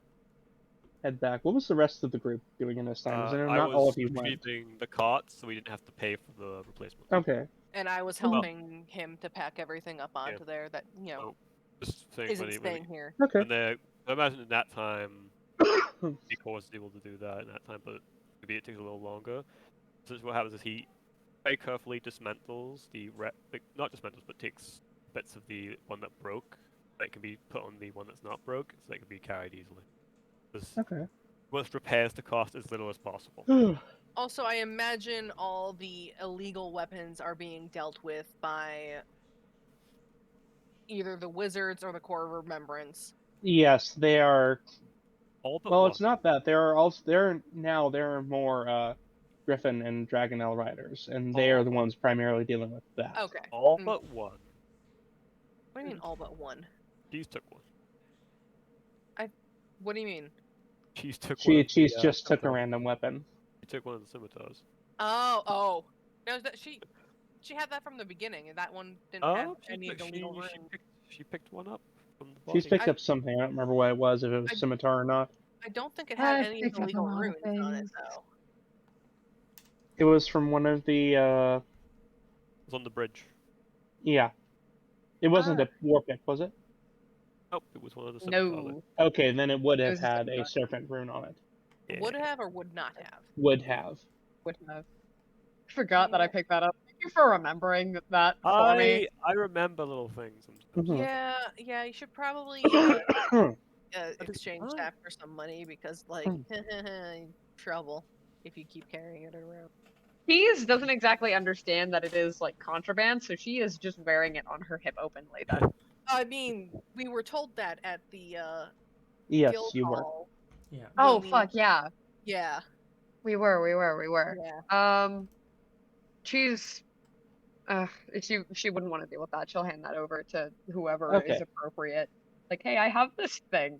head back. What was the rest of the group doing in this time? Because I know I not all was of you went. retrieving the carts, so we didn't have to pay for the replacement. Okay. And I was helping him to pack everything up onto there that, Just saying isn't staying here. Okay. I imagine in that time, Nico was able to do that in that time, but maybe it takes a little longer. So what happens is he very carefully dismantles not dismantles, but takes bits of the one that broke that can be put on the one that's not broke, so that can be carried easily. Okay. Most repairs to cost as little as possible. Also, I imagine all the illegal weapons are being dealt with by either the wizards or the Core of Remembrance. Yes, they are. All but Well, one. it's not that. There are more Griffin and Dragonelle riders, and they are the ones primarily dealing with that. Okay. All but one. What do you mean all but one? Cheese took one. What do you mean? Cheese took one. Cheese just took a random weapon. She took one of the scimitars. Oh. No, she had that from the beginning, and that one didn't have any of the legal runes. She picked one up from the body. She's picked up something. I don't remember what it was, if it was scimitar or not. I don't think it had I've any of picked the up a legal lot of runes on it, things. though. It was from one of the. It was on the bridge. Yeah. It wasn't a war pick, was it? Nope, it was one of the scimitars. No. Okay, then it would It have was a had a scimitar. serpent rune on it. Yeah. Would have or would not have? Would have. Would have. I forgot that I picked that up. Thank you for remembering that for me. I remember little things sometimes. Mhm. Yeah, you should probably exchange fine. that for some money because, trouble if you keep carrying it around. Cheese doesn't exactly understand that it is like contraband, so she is just wearing it on her hip openly. Then. I mean, we were told that at the Yes, guild you were. hall. Yeah. Oh we- fuck yeah. Yeah. We were. Yeah. Cheese. She wouldn't want to deal with that. She'll hand that over to whoever is Okay. appropriate. Like, hey, I have this thing.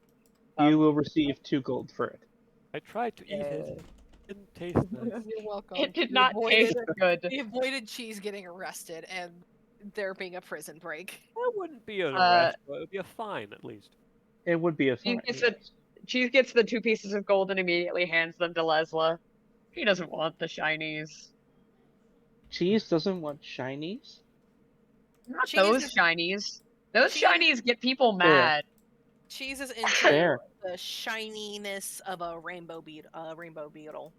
You will receive 2 gold for it. I tried to eat it. It didn't taste nice. You're welcome. It did We not avoided- taste good. We avoided Cheese getting arrested and there being a prison break. That wouldn't be an arrest, but it would be a fine at least. It would be a You fine. get Cheese gets the 2 pieces of gold and immediately hands them to Lessla. She doesn't want the shinies. Cheese doesn't want shinies? Not Cheese those is- shinies. Those Cheese- shinies get people Fair. mad. Cheese is into Fair. the shininess of a rainbow beetle.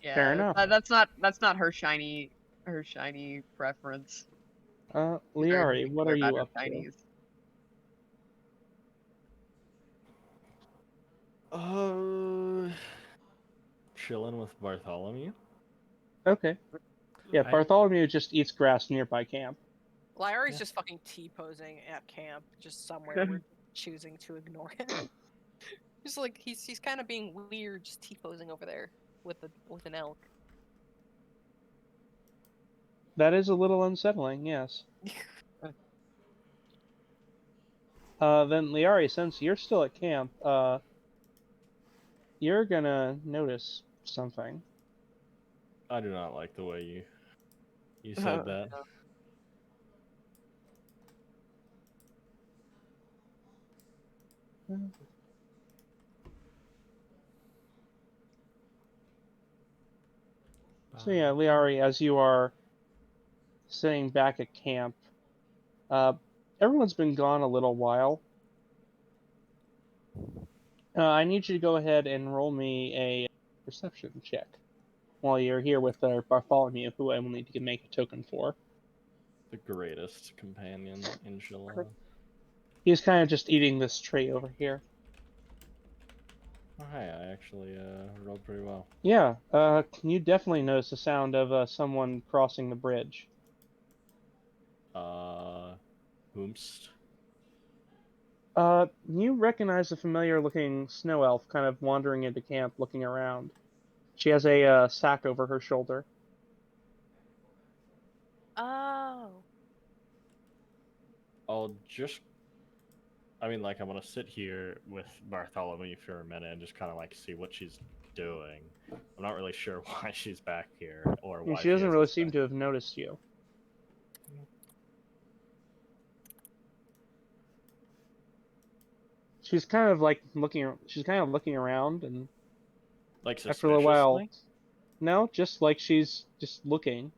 Yeah, Fair enough. That's not her shiny preference. Lyari, what are you up to? Shinies. Chilling with Bartholomew. Okay. Yeah, I- Bartholomew just eats grass nearby camp. Lyari's Yeah. just fucking T-posing at camp, just somewhere we're choosing to ignore him. Just like he's kind of being weird, just T-posing over there with an elk. That is a little unsettling, yes. Then Lyari, since you're still at camp, you're gonna notice something. I do not like the way you said that. So yeah, Lyari, as you are sitting back at camp, everyone's been gone a little while. I need you to go ahead and roll me a perception check. while you're here with Bartholomew, who I will need to make a token for. The greatest companion, inshallah. He's kind of just eating this tree over here. Oh, hi, I actually rolled pretty well. Yeah, you definitely notice the sound of someone crossing the bridge. Whomst? You recognize a familiar-looking snow elf kind of wandering into camp, looking around. She has a sack over her shoulder. Oh. I'll just... I mean, like, I'm gonna sit here with Bartholomew for a minute and just kind of, like, see what she's doing. I'm not really sure why she's back here, or why She doesn't really isn't seem back. to have noticed you. She's kind of like looking. She's kind of looking around, and Like, after a while, suspiciously? no, just like she's just looking.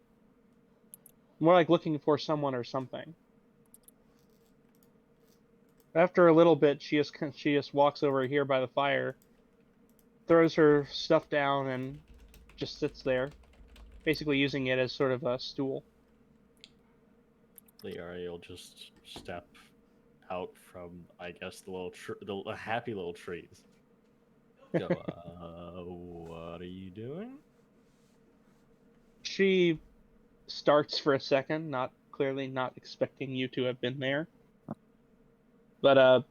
More like looking for someone or something. After a little bit, she just walks over here by the fire, throws her stuff down, and just sits there, basically using it as sort of a stool. Lyari will just step out from, I guess, the happy little trees. Go, what are you doing? She starts for a second, clearly not expecting you to have been there. But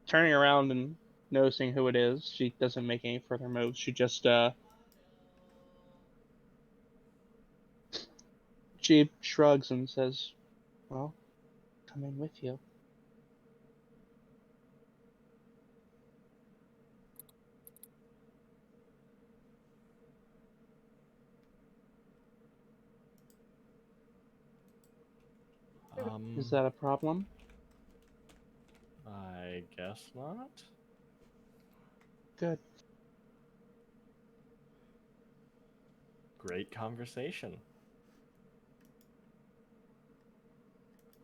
turning around and noticing who it is, she doesn't make any further moves. She just she shrugs and says, "Well, come in with you." Is that a problem? I guess not. Good. Great conversation.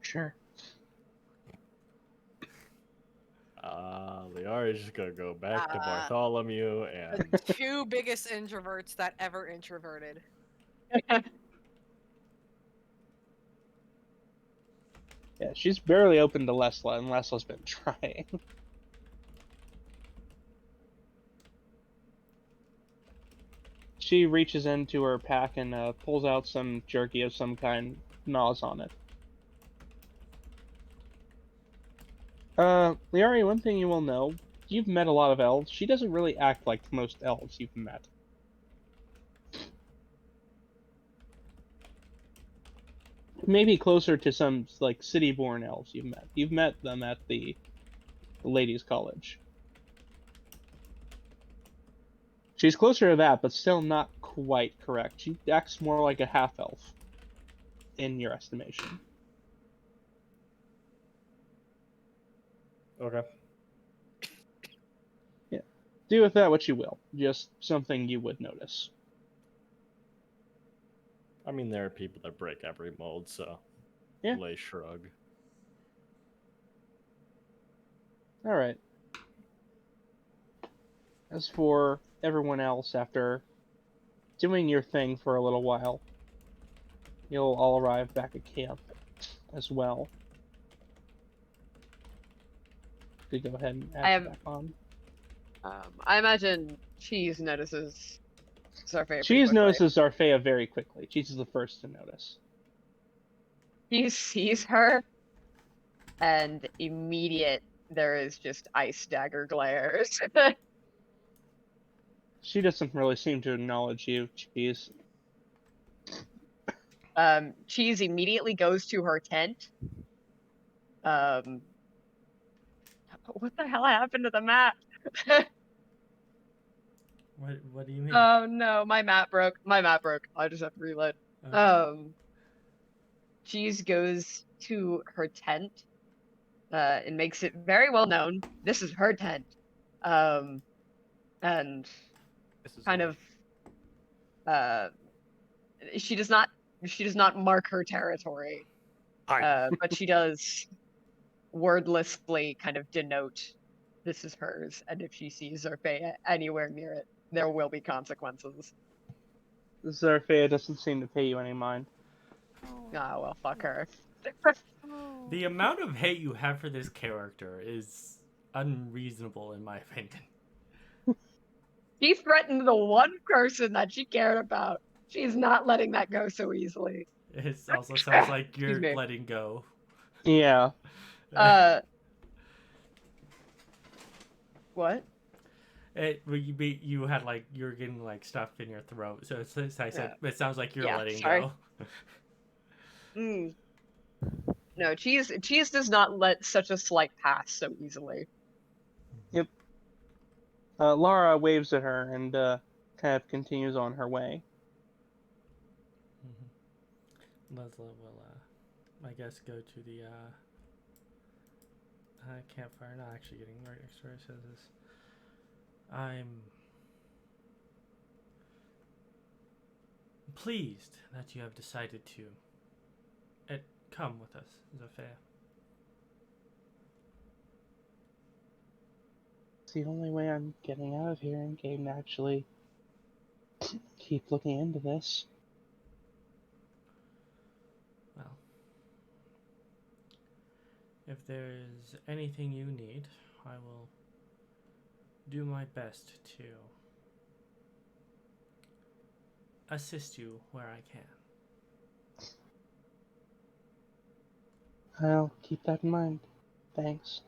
Sure. Lyari's just gonna go back to Bartholomew and The two biggest introverts that ever introverted. Yeah, she's barely open to Lessla, and Lesla's been trying. She reaches into her pack and pulls out some jerky of some kind, gnaws on it. Lyari, one thing you will know, you've met a lot of elves. She doesn't really act like most elves you've met. Maybe closer to some, like, city-born elves you've met. You've met them at the ladies' college. She's closer to that, but still not quite correct. She acts more like a half-elf, in your estimation. okay. Yeah. Do with that what you will. Just something you would notice. I mean, there are people that break every mold, so Yeah. lay shrug. Alright. As for everyone else, after doing your thing for a little while, you'll all arrive back at camp as well. To go ahead and add back on. I imagine Cheese notices Zarfea pretty Cheese quickly. notices Zarfea very quickly. Cheese is the first to notice. He sees her, and there is just ice dagger glares. She doesn't really seem to acknowledge you, Cheese. Cheese immediately goes to her tent. What the hell happened to the map? What do you mean? Oh no, my map broke. I just have to reload. Okay. Cheese goes to her tent, and makes it very well known. This is her tent. And This is kind all. of, she does not mark her territory. But she does wordlessly kind of denote this is hers, and if she sees Zarfea anywhere near it, there will be consequences. Zerfea doesn't seem to pay you any mind. Oh, Oh, well, fuck her. oh. The amount of hate you have for this character is unreasonable, in my opinion. She threatened the one person that she cared about. She's not letting that go so easily. It also sounds like Excuse you're me. letting go. Yeah. What? You had like you're getting like stuff in your throat, so I said it sounds like you're Yeah, letting sorry. go. No, cheese does not let such a slight pass so easily. Yep. Lara waves at her and kind of continues on her way. Lessla will, I guess, go to the campfire. Not actually getting right next to her. Says this. I'm pleased that you have decided to come with us, Zafea. It's the only way I'm getting out of here and can actually keep looking into this. Well, if there is anything you need, I will do my best to assist you where I can. I'll keep that in mind. Thanks.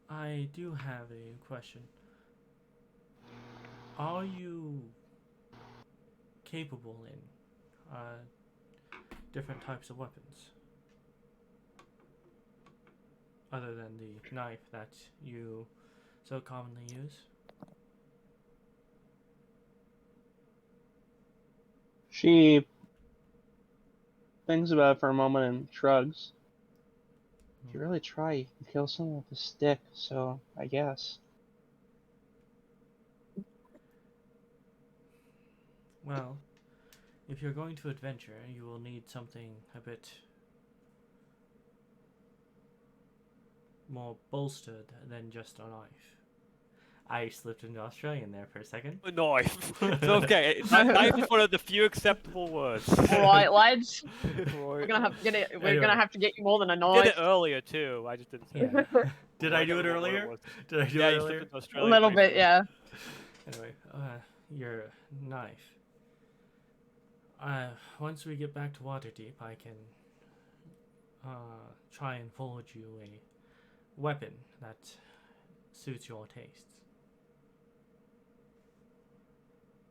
I do have a question. Are you capable in different types of weapons? Other than the knife that you so commonly use? She thinks about it for a moment and shrugs. If you really try, you can kill someone with a stick, so I guess. Well, if you're going to adventure, you will need something a bit more bolstered than just a knife. I slipped into Australian there for a second. A knife. It's okay. Knife is one of the few acceptable words. Alright, lads. Right. We're gonna have to get it. We're Anyway. gonna have to get you more than a Did knife. it earlier too. I just didn't say it. Yeah. Did I I do don't it remember what earlier? was. Did I do Yeah, it you earlier? slipped into A Australian little bit, briefly. yeah. Anyway, your knife. Once we get back to Waterdeep, I can try and forge you a weapon that suits your tastes.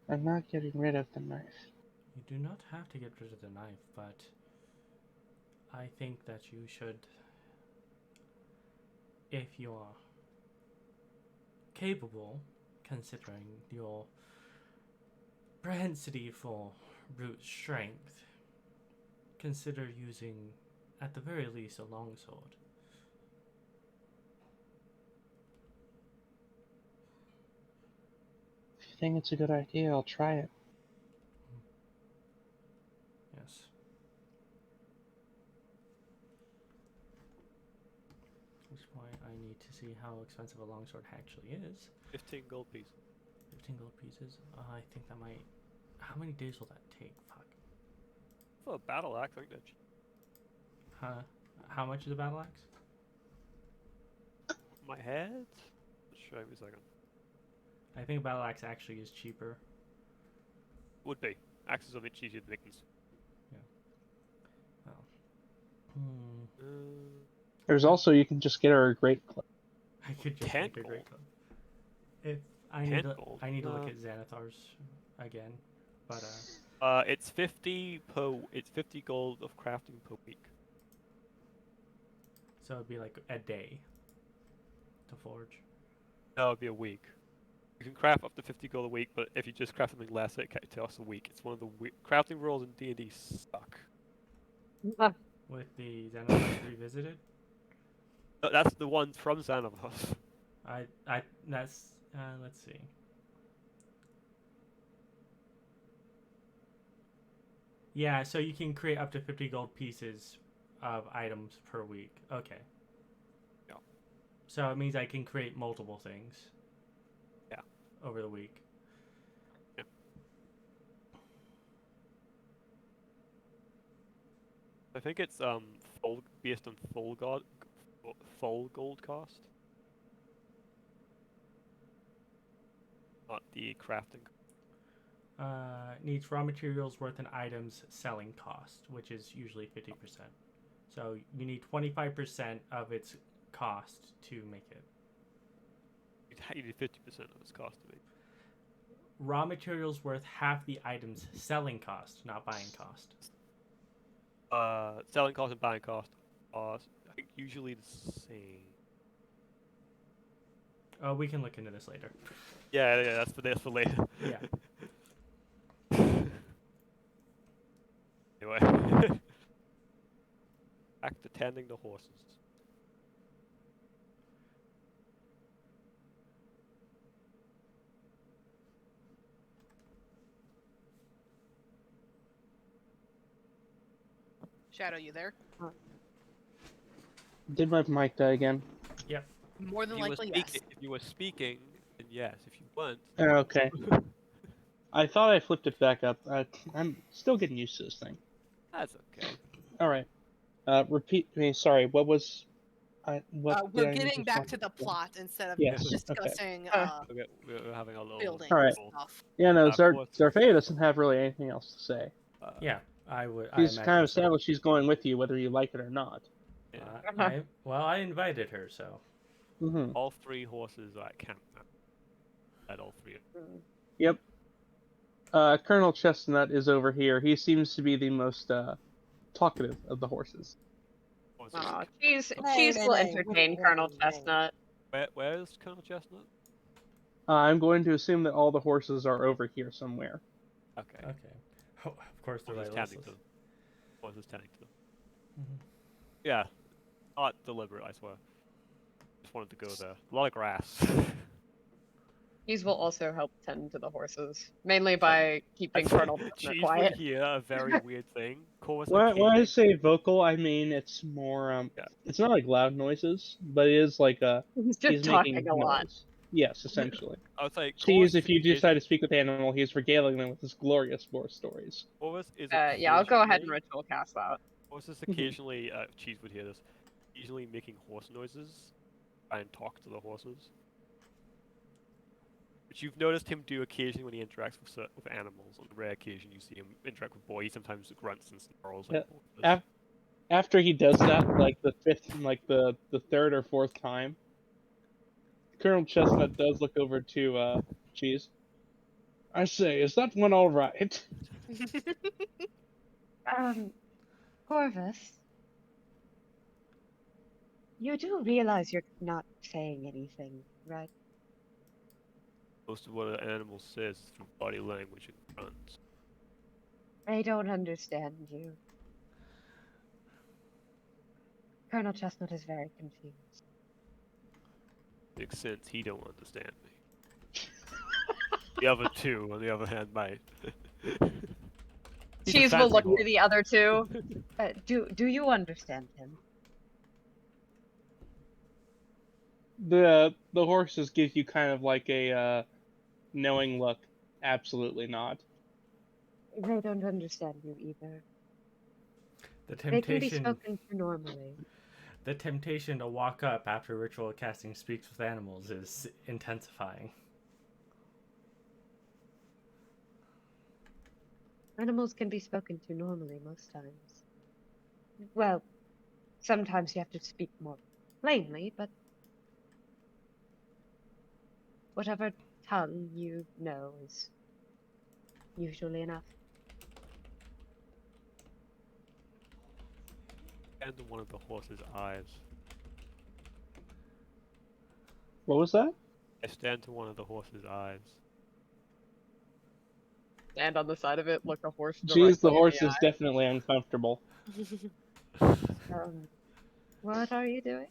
I'm not getting rid of the knife. You do not have to get rid of the knife, but I think that you should, if you're capable, considering your propensity for brute strength, consider using, at the very least, a longsword. If you think it's a good idea, I'll try it. Yes. At this point, I need to see how expensive a longsword actually is. 15 gold pieces. 15 gold pieces. I think that might... How many days will that take? Fuck. For a battle axe, I think that's Huh? How much is a battle axe? my head. Show me a second. I think a battle axe actually is cheaper. Would be. Axes are a bit cheaper than pickings. Well. There's also, you can just get her a great club. I could just 10 make a great gold. club. If I 10 need to, gold. I need to look at Xanathar's again, but It's 50 gold of crafting per week. so it'd be like a day to forge. That would be a week. You can craft up to 50 gold a week, but if you just craft something less, it costs a week. It's one of the crafting rules in D&D suck. With the Xanathars revisited, No, that's the one from Xanathos. that's let's see. Yeah, so you can create up to 50 gold pieces of items per week. Okay. Yeah. So it means I can create multiple things. Yeah. Over the week. Yeah. I think it's full based on full gold cost. Not the crafting. Needs raw materials worth an item's selling cost, which is usually 50%. So you need 25% of its cost to make it. You need 50% of its cost to make. Raw materials worth half the item's selling cost, not buying cost. Selling cost and buying cost are, I think, usually the same. Oh, we can look into this later. Yeah, that's for later. Yeah. Anyway, back to tending the horses. Shadow, you there? Did my mic die again? More than likely, yes. If you were speaking, then yes. If you weren't, Okay. I thought I flipped it back up. I'm still getting used to this thing. that's okay. All right. Repeat me. Sorry. What was? What? We're did I need getting to back respond to the plot instead of Yes. Okay. discussing We're having a little building All right. stuff. Yeah. No. Horse. Zarfea doesn't have really anything else to say. Yeah, I would. She's I kind of imagine so. established she's going with you, whether you like it or not. Yeah. I invited her, so. Mm-hmm. All three horses are at camp now. At all three. Yep. Colonel Chestnut is over here. He seems to be the most talkative of the horses. Aw, Cheese Nay, will nay, entertain nay, Colonel nay. Chestnut. Where is Colonel Chestnut? I'm going to assume that all the horses are over here somewhere. Okay. Okay. Oh, of course, they're Horses right. tending to them. Horses tending to them. Mhm. Yeah. Not deliberate, I swear. Just wanted to go there. A lot of grass. Cheese will also help tend to the horses, mainly by keeping Colonel Chestnut Cheese quiet. would hear a very weird thing. Corvus When I occasionally- say vocal, I mean it's more. Yeah. It's not like loud noises, but it is like He's just he's talking making a lot. noise. Yes, essentially. I was like, Cheese, Corvus if you occasion- decide to speak with the animal, he's regaling them with his glorious war stories. Corvus is Yeah, I'll go ahead and occasionally- ritual cast that. Corvus is occasionally, Cheese would hear this, occasionally making horse noises, try and talk to the horses. Which you've noticed him do occasionally when he interacts with animals. On a rare occasion, you see him interact with boys. He sometimes grunts and snarls. Like Yeah. After he does that, like the third or fourth time, Colonel Chestnut does look over to Cheese. I say, is that one all right? Corvus, you do realize you're not saying anything, right? Most of what an animal says is through body language and grunts. I don't understand you. Colonel Chestnut is very confused. Makes sense. He don't understand me. The other two, on the other hand, might. He's a Cheese will fancy look boy. to the other two. Do you understand him? The horses give you kind of like a knowing look. Absolutely not. They don't understand you either. The They can be temptation. spoken to normally. The temptation to walk up after ritual casting speaks with animals is intensifying. Animals can be spoken to normally most times. Well, sometimes you have to speak more plainly, but whatever tongue you know is usually enough. And one of the horse's eyes. What was that? I stand to one of the horse's eyes. Stand on the side of it, look a horse. Geez, the directly in horse is eye. definitely uncomfortable. What are you doing?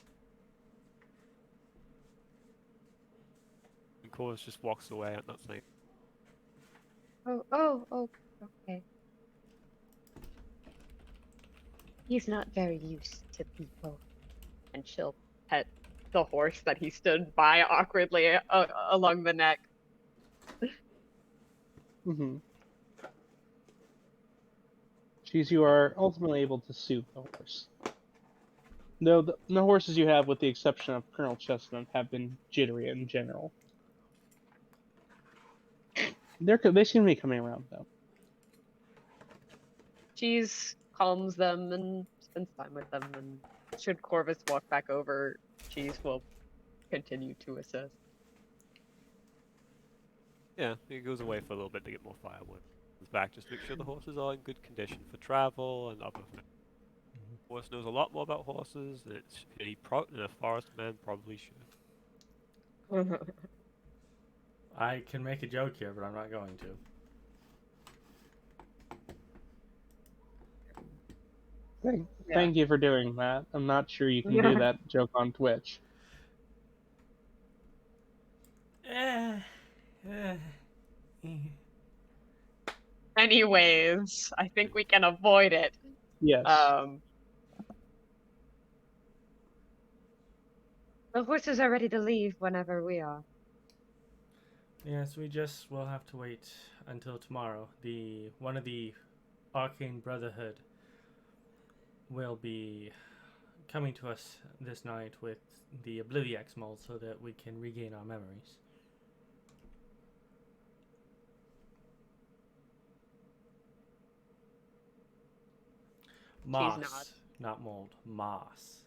And Corvus just walks away and not saying. Oh, okay. He's not very used to people. And she'll pet the horse that he stood by awkwardly along the neck. Mm-hmm. Cheese, you are ultimately able to soothe the horse. Though the horses you have, with the exception of Colonel Chestnut, have been jittery in general. They seem to be coming around, though. Cheese calms them and spends time with them, and should Corvus walk back over, Cheese will continue to assist. Yeah, he goes away for a little bit to get more firewood. Comes back just to make sure the horses are in good condition for travel and other things. Horse knows a lot more about horses than a forest man probably should. I can make a joke here, but I'm not going to. Thank you for doing that. I'm not sure you can do that joke on Twitch. Anyways, I think we can avoid it. Yes. The horses are ready to leave whenever we are. Yes, we just will have to wait until tomorrow. One of the Arcane Brotherhood will be coming to us this night with the Obliviex mold so that we can regain our memories. Moss, not mold. Moss.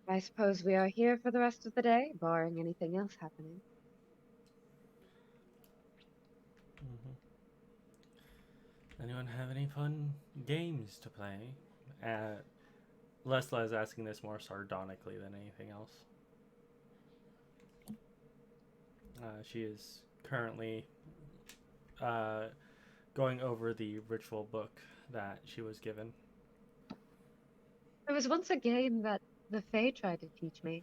I suppose we are here for the rest of the day, barring anything else happening. Anyone have any fun games to play? Lessla is asking this more sardonically than anything else. She is currently going over the ritual book that she was given. There was once a game that the Fae tried to teach me.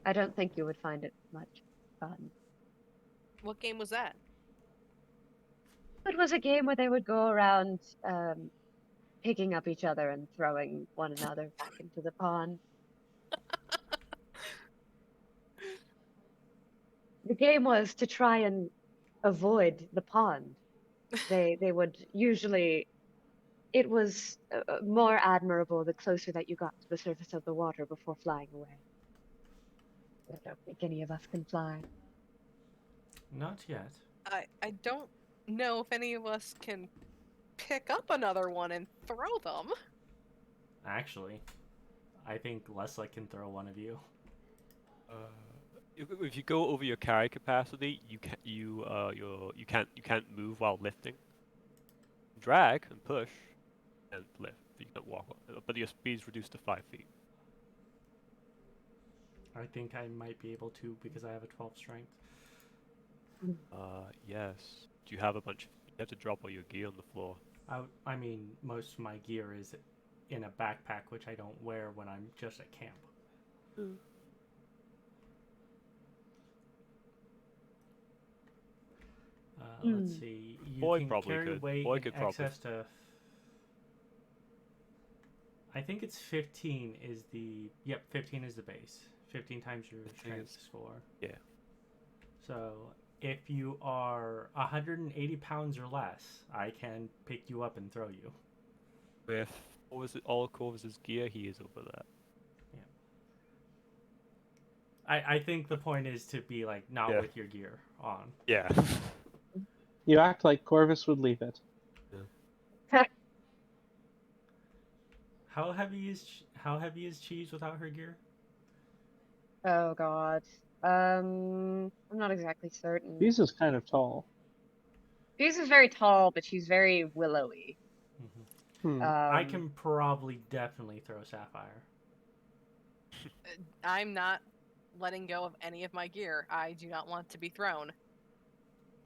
I don't think you would find it much fun. What game was that? It was a game where they would go around picking up each other and throwing one another back into the pond. The game was to try and avoid the pond. They would usually... It was more admirable the closer that you got to the surface of the water before flying away. I don't think any of us can fly. Not yet. I don't know if any of us can pick up another one and throw them. Actually, I think Lessla can throw one of you. If you go over your carry capacity, you can't move while lifting. Drag and push and lift. You can't walk, but your speed's reduced to 5 feet. I think I might be able to because I have a 12 strength. Yes. Do you have a bunch? You have to drop all your gear on the floor. I mean, most of my gear is in a backpack, which I don't wear when I'm just at camp. Let's see. You Boy can probably carry could. weight Boy in could probably. excess to... I think it's 15 is the... Yep, 15 is the base. 15 times your strength score. Yeah. So, if you are 180 pounds or less, I can pick you up and throw you. With all of Corvus's gear, he is over that. Yeah. I think the point is to be like not with your gear on. Yeah. You act like Corvus would leave it. Yeah. How heavy is Cheese without her gear? Oh god. I'm not exactly certain. Cheese is kind of tall. Cheese is very tall, but she's very willowy. I can probably definitely throw Sapphire. I'm not letting go of any of my gear. I do not want to be thrown.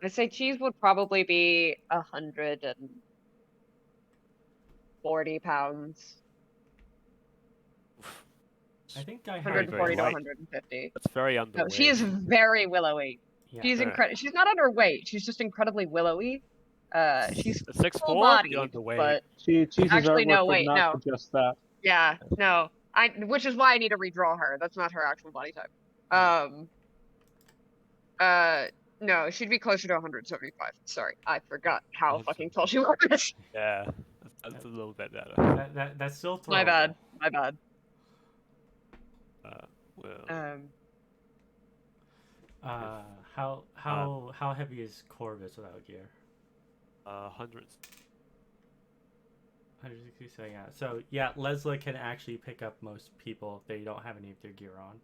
I say Cheese would probably be 140 pounds. I think I have 140 to light. 150. That's very underweight. No, she is very willowy. Yeah. She's She's not underweight. She's just incredibly willowy. She's A 6'4", full bodied, underweight. but Cheese's actually artwork no. would Wait, not no. suggest that. Yeah, no. Which is why I need to redraw her. That's not her actual body type. No, she'd be closer to 175. Sorry, I forgot how fucking tall she was. Yeah, that's a little bit better. That's still throwable. My bad. My bad. Well. How heavy is Corvus without gear? 100s. 160. So yeah. So yeah, Lessla can actually pick up most people if they don't have any of their gear on.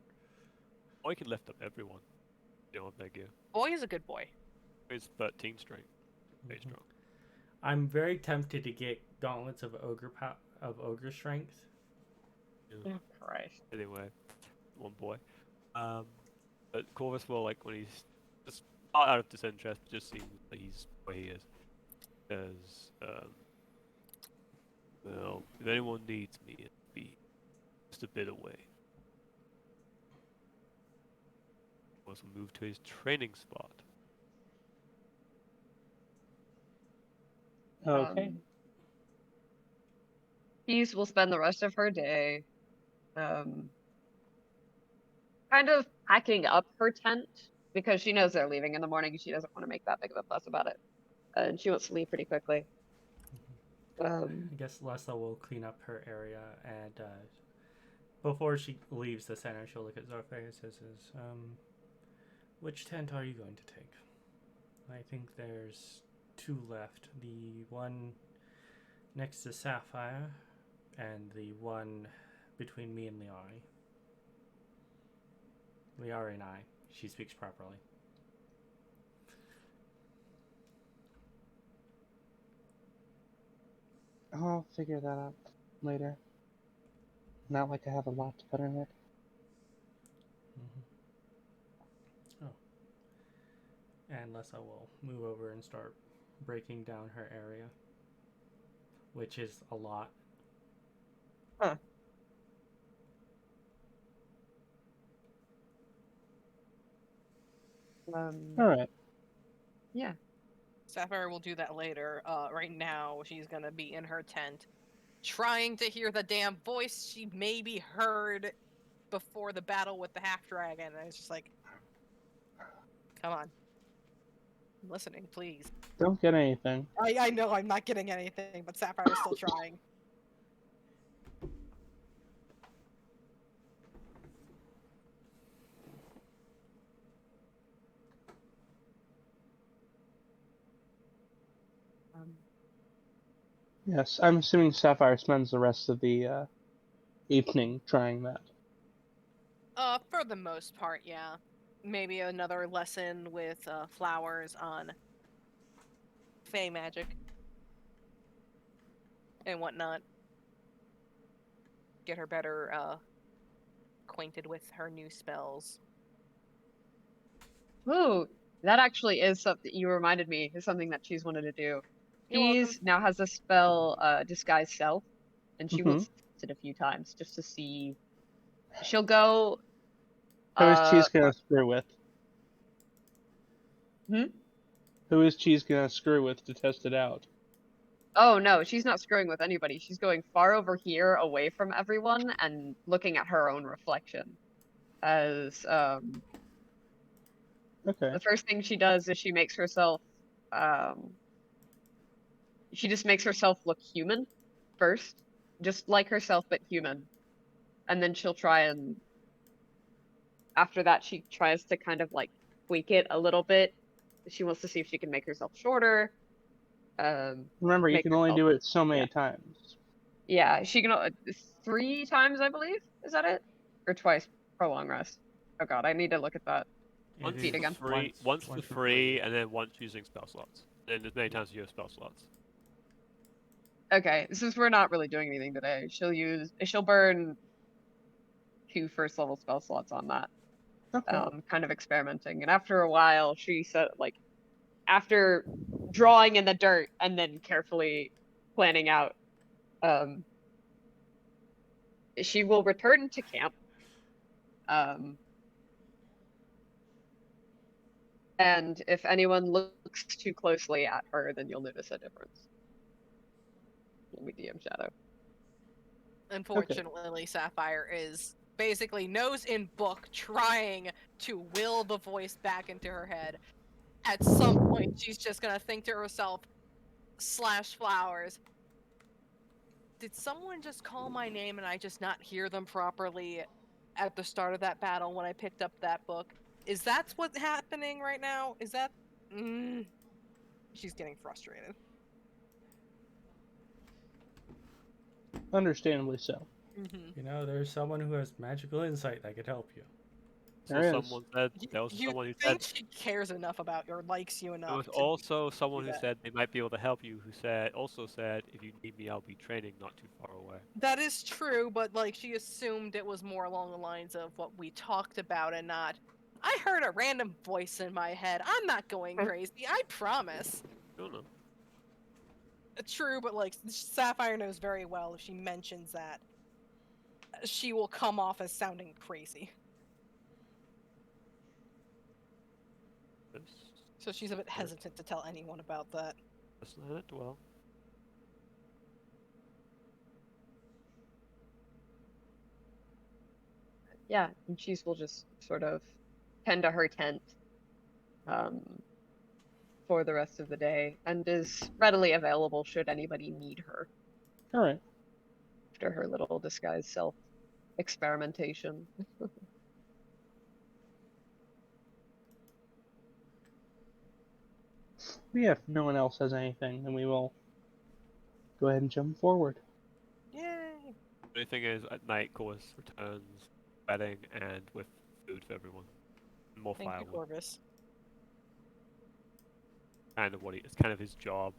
Or you can lift up everyone. You don't have their gear. Boy is a good boy. He's 13 strength. Very strong. I'm very tempted to get gauntlets of ogre strength. Yeah. Oh, Christ. Anyway, one boy. But Corvus will, like, when he's just not out of disinterest, just seems that he's where he is. Because, well, if anyone needs me, it'll be just a bit away. Also move to his training spot. Okay. Peace will spend the rest of her day, kind of packing up her tent because she knows they're leaving in the morning and she doesn't want to make that big of a fuss about it. And she wants to leave pretty quickly. I guess Lessla will clean up her area, and before she leaves the center, she'll look at Zorfe and says, which tent are you going to take? I think there's 2 left. The one next to Sapphire, and the one between me and Lyari. Lyari and I. She speaks properly. I'll figure that out later. Not like I have a lot to put in it. And Lessla will move over and start breaking down her area, which is a lot. Huh. Alright. Yeah. Sapphire will do that later. Right now, she's gonna be in her tent, trying to hear the damn voice she maybe heard before the battle with the half-dragon. And it's just like, come on. I'm listening, please. Don't get anything. I know I'm not getting anything, but Sapphire's still trying. Yes, I'm assuming Sapphire spends the rest of the evening trying that. For the most part, yeah. Maybe another lesson with flowers on Fey magic and whatnot. Get her better acquainted with her new spells. Ooh, that actually is something you reminded me. Is something that she's wanted to do. She's now has a spell, Disguise Self, and she wants to test it a few times just to see. She'll go. Who is Cheese gonna screw with? Who is Cheese gonna screw with to test it out? Oh no, she's not screwing with anybody. She's going far over here, away from everyone, and looking at her own reflection. As Okay. the first thing she does is she makes herself. She just makes herself look human first, just like herself but human, and then she'll try and. After that, she tries to kind of like tweak it a little bit. She wants to see if she can make herself shorter. Remember, you can only do it so many times. Yeah, she can 3 times, I believe. Is that it? Or twice per long rest. Oh god, I need to look at that. Once Feed again. once for free, and then once using spell slots. And as many times as you have spell slots. Okay, since we're not really doing anything today, she'll burn 2 first level spell slots on that. Okay. Kind of experimenting. And after a while, she said, like, after drawing in the dirt and then carefully planning out, she will return to camp. And if anyone looks too closely at her, then you'll notice a difference. Let me DM Shadow. Unfortunately, Sapphire is basically nose in book trying to will the voice back into her head. At some point, she's just gonna think to herself, slash flowers. Did someone just call my name and I just not hear them properly at the start of that battle when I picked up that book? Is that what's happening right now? Is that... She's getting frustrated. Understandably so. Mm-hmm. You know, there's someone who has magical insight that could help you. So There is. someone said there was You someone who think said she cares enough about you or likes you there enough was to also someone who that. said they might be able to help you. Who said if you need me, I'll be training not too far away. That is true, but like she assumed it was more along the lines of what we talked about and not, I heard a random voice in my head. I'm not going crazy, I promise. I don't know. True, but like Sapphire knows very well if she mentions that, she will come off as sounding crazy. So she's a bit hesitant to tell anyone about that. That's not it. Well, Yeah, and Cheese will just sort of tend to her tent for the rest of the day and is readily available should anybody need her All right. after her little disguised self experimentation. Yeah, if no one else has anything, then we will go ahead and jump forward. Yay! the only thing is at night, Corvus returns, bedding and with food for everyone, and more Thank you, firewood. Corvus. It's kind of his job.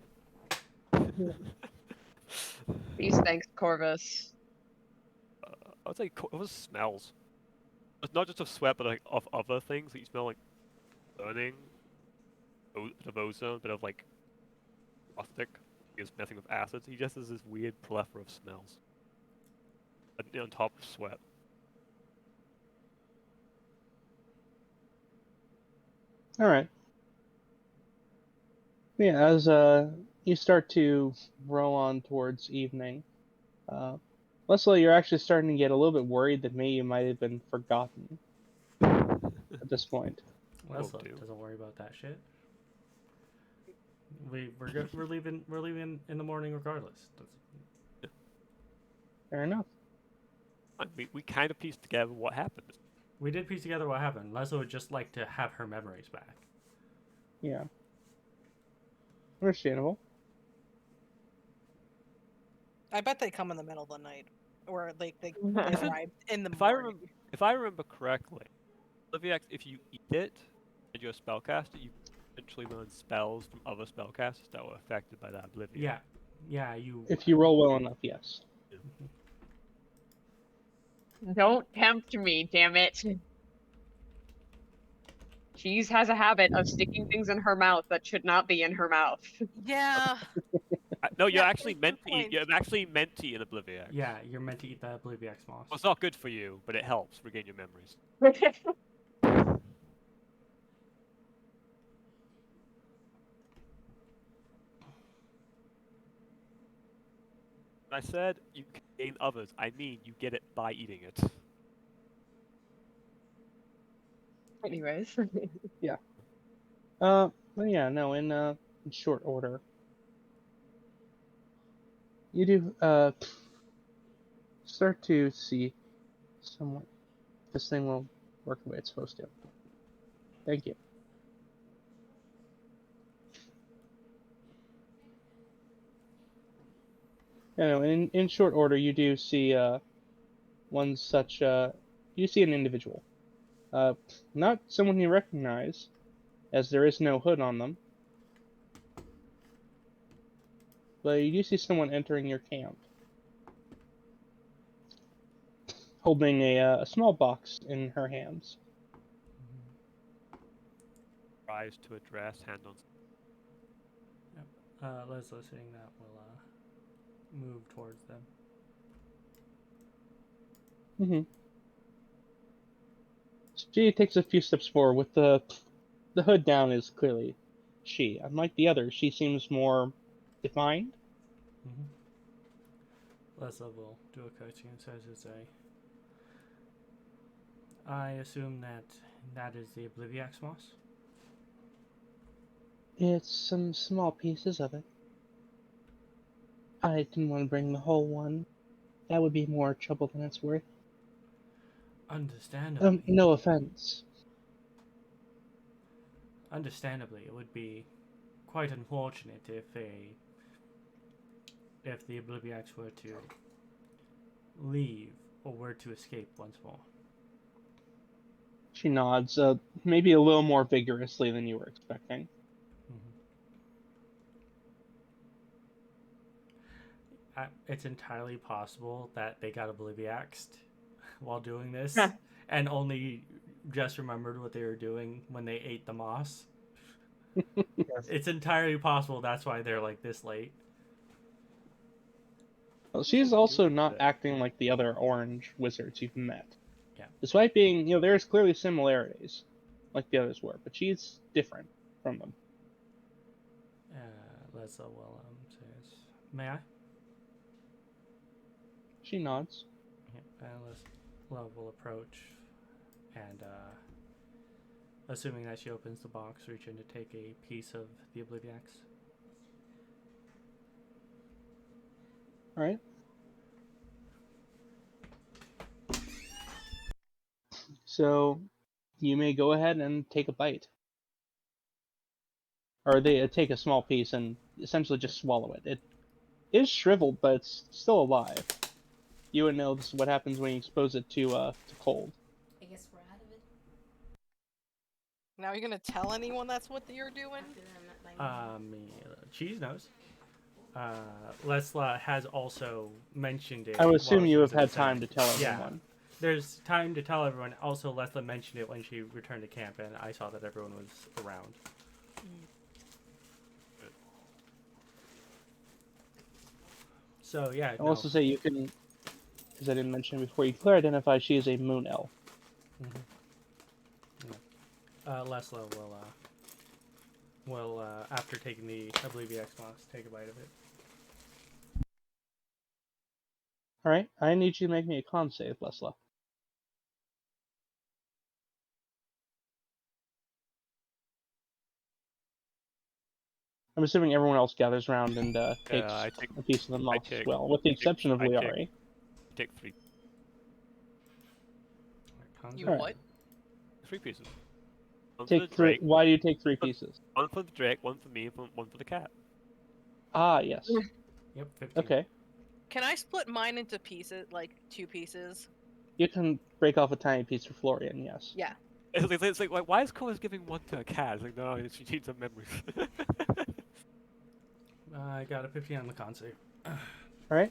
These thanks, Corvus. I would say Corvus smells. It's not just of sweat, but like of other things. That you smell like burning, bit of ozone, bit of like caustic. He is messing with acids. He just has this weird plethora of smells. On top of sweat. All right. Yeah, as you start to roll on towards evening, Lessla, you're actually starting to get a little bit worried that maybe you might have been forgotten at this point. Lessla do. doesn't worry about that shit. We're leaving in the morning regardless. Fair enough. We kind of pieced together what happened. We did piece together what happened. Lessla would just like to have her memories back. Yeah. Understandable. I bet they come in the middle of the night, or like they arrive in the If morning. I remember correctly, Liviax, if you eat it and you're a spellcaster, you eventually learn spells from other spellcasters that were affected by that oblivion. Yeah, you... If you roll well enough, yes. Don't tempt me, damn it. Cheese has a habit of sticking things in her mouth that should not be in her mouth. Yeah. No, you're Yeah, actually good meant to eat. point. You're actually meant to eat an Obliviax. Yeah, you're meant to eat the Obliviax moss. Well, it's not good for you, but it helps regain your memories. When I said you can gain others, I mean you get it by eating it. Anyways. But yeah, no, in short order. You do start to see somewhat this thing will work the way it's supposed to. Thank you. In short order, you do see one such you see an individual, not someone you recognize, as there is no hood on them, but you do see someone entering your camp, holding a small box in her hands. Rise to address, hand on. Lessla, seeing that, will move towards them. She takes a few steps forward with the the hood down is clearly she. Unlike the other, she seems more defined. Lessla will do a coaching and says it's a. I assume that is the Obliviax moss. It's some small pieces of it. I didn't want to bring the whole one. That would be more trouble than it's worth. Understandably. No offense. Understandably, it would be quite unfortunate if the Obliviax were to leave or were to escape once more. She nods, maybe a little more vigorously than you were expecting. It's entirely possible that they got Obliviaxed while doing this and only just remembered what they were doing when they ate the moss. Yes. It's entirely possible that's why they're like this late. Well, she's also not acting like the other orange wizards you've met. Yeah. Despite being, there's clearly similarities, like the others were, but she's different from them. Lessla will says, "May I?" She nods. Yeah, Lessla will approach, and assuming that she opens the box, reach in to take a piece of the Obliviax. All right. So, you may go ahead and take a bite. Or they take a small piece and essentially just swallow it. It is shriveled, but it's still alive. You would know this is what happens when you expose it to cold. I guess we're out of it. Now you're gonna tell anyone that's what you're doing? Cheese knows. Lessla has also mentioned it. I would assume while you she have was in had the time to Senate. tell everyone. Yeah. There's time to tell everyone. Also, Lessla mentioned it when she returned to camp, and I saw that everyone was around. So, yeah. I'll also say you can, because I didn't mention it before, you clearly identify she is a moon elf. Lessla will after taking the Obliviax moss, take a bite of it. Alright, I need you to make me a con save, Lessla. I'm assuming everyone else gathers around and takes a piece of the moss as well, with the exception of Lyari. Take 3. You what? 3 pieces. One Take for the 3. Drake, Why do you take 3 pieces? one for the Drake, one for me, one for the cat. Ah, yes. Yep, 15. Okay. Can I split mine into pieces, like 2 pieces? You can break off a tiny piece for Florian, yes. Yeah. It's like why is Corvus giving one to a cat? It's like, no, she needs some memories. I got a 15 on the con save. Alright.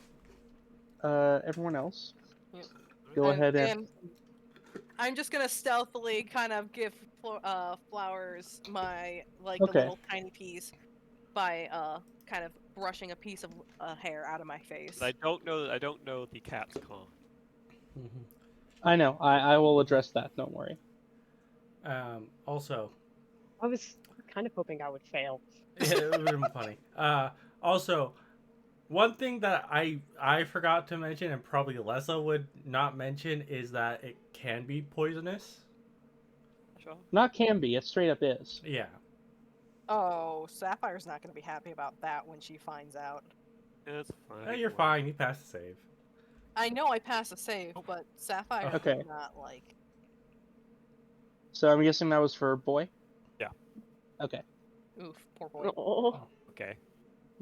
Everyone else, Yep. go ahead and... I'm just gonna stealthily kind of give Flowers my, the Okay. little tiny piece by kind of brushing a piece of hair out of my face. I don't know the cat's con. I know, I will address that, don't worry. Also... I was kind of hoping I would fail. Yeah, it would have been funny. Also, one thing that I forgot to mention, and probably Lessla would not mention, is that it can be poisonous. Sure. Not can be, it straight up is. Yeah. Oh, Sapphire's not gonna be happy about that when she finds out. Yeah, that's fine. No, you're fine. You passed the save. I know I passed a save, but Sapphire Okay. did not like. So I'm guessing that was for boy? Yeah. Okay. Oof, poor boy. Oh, Okay.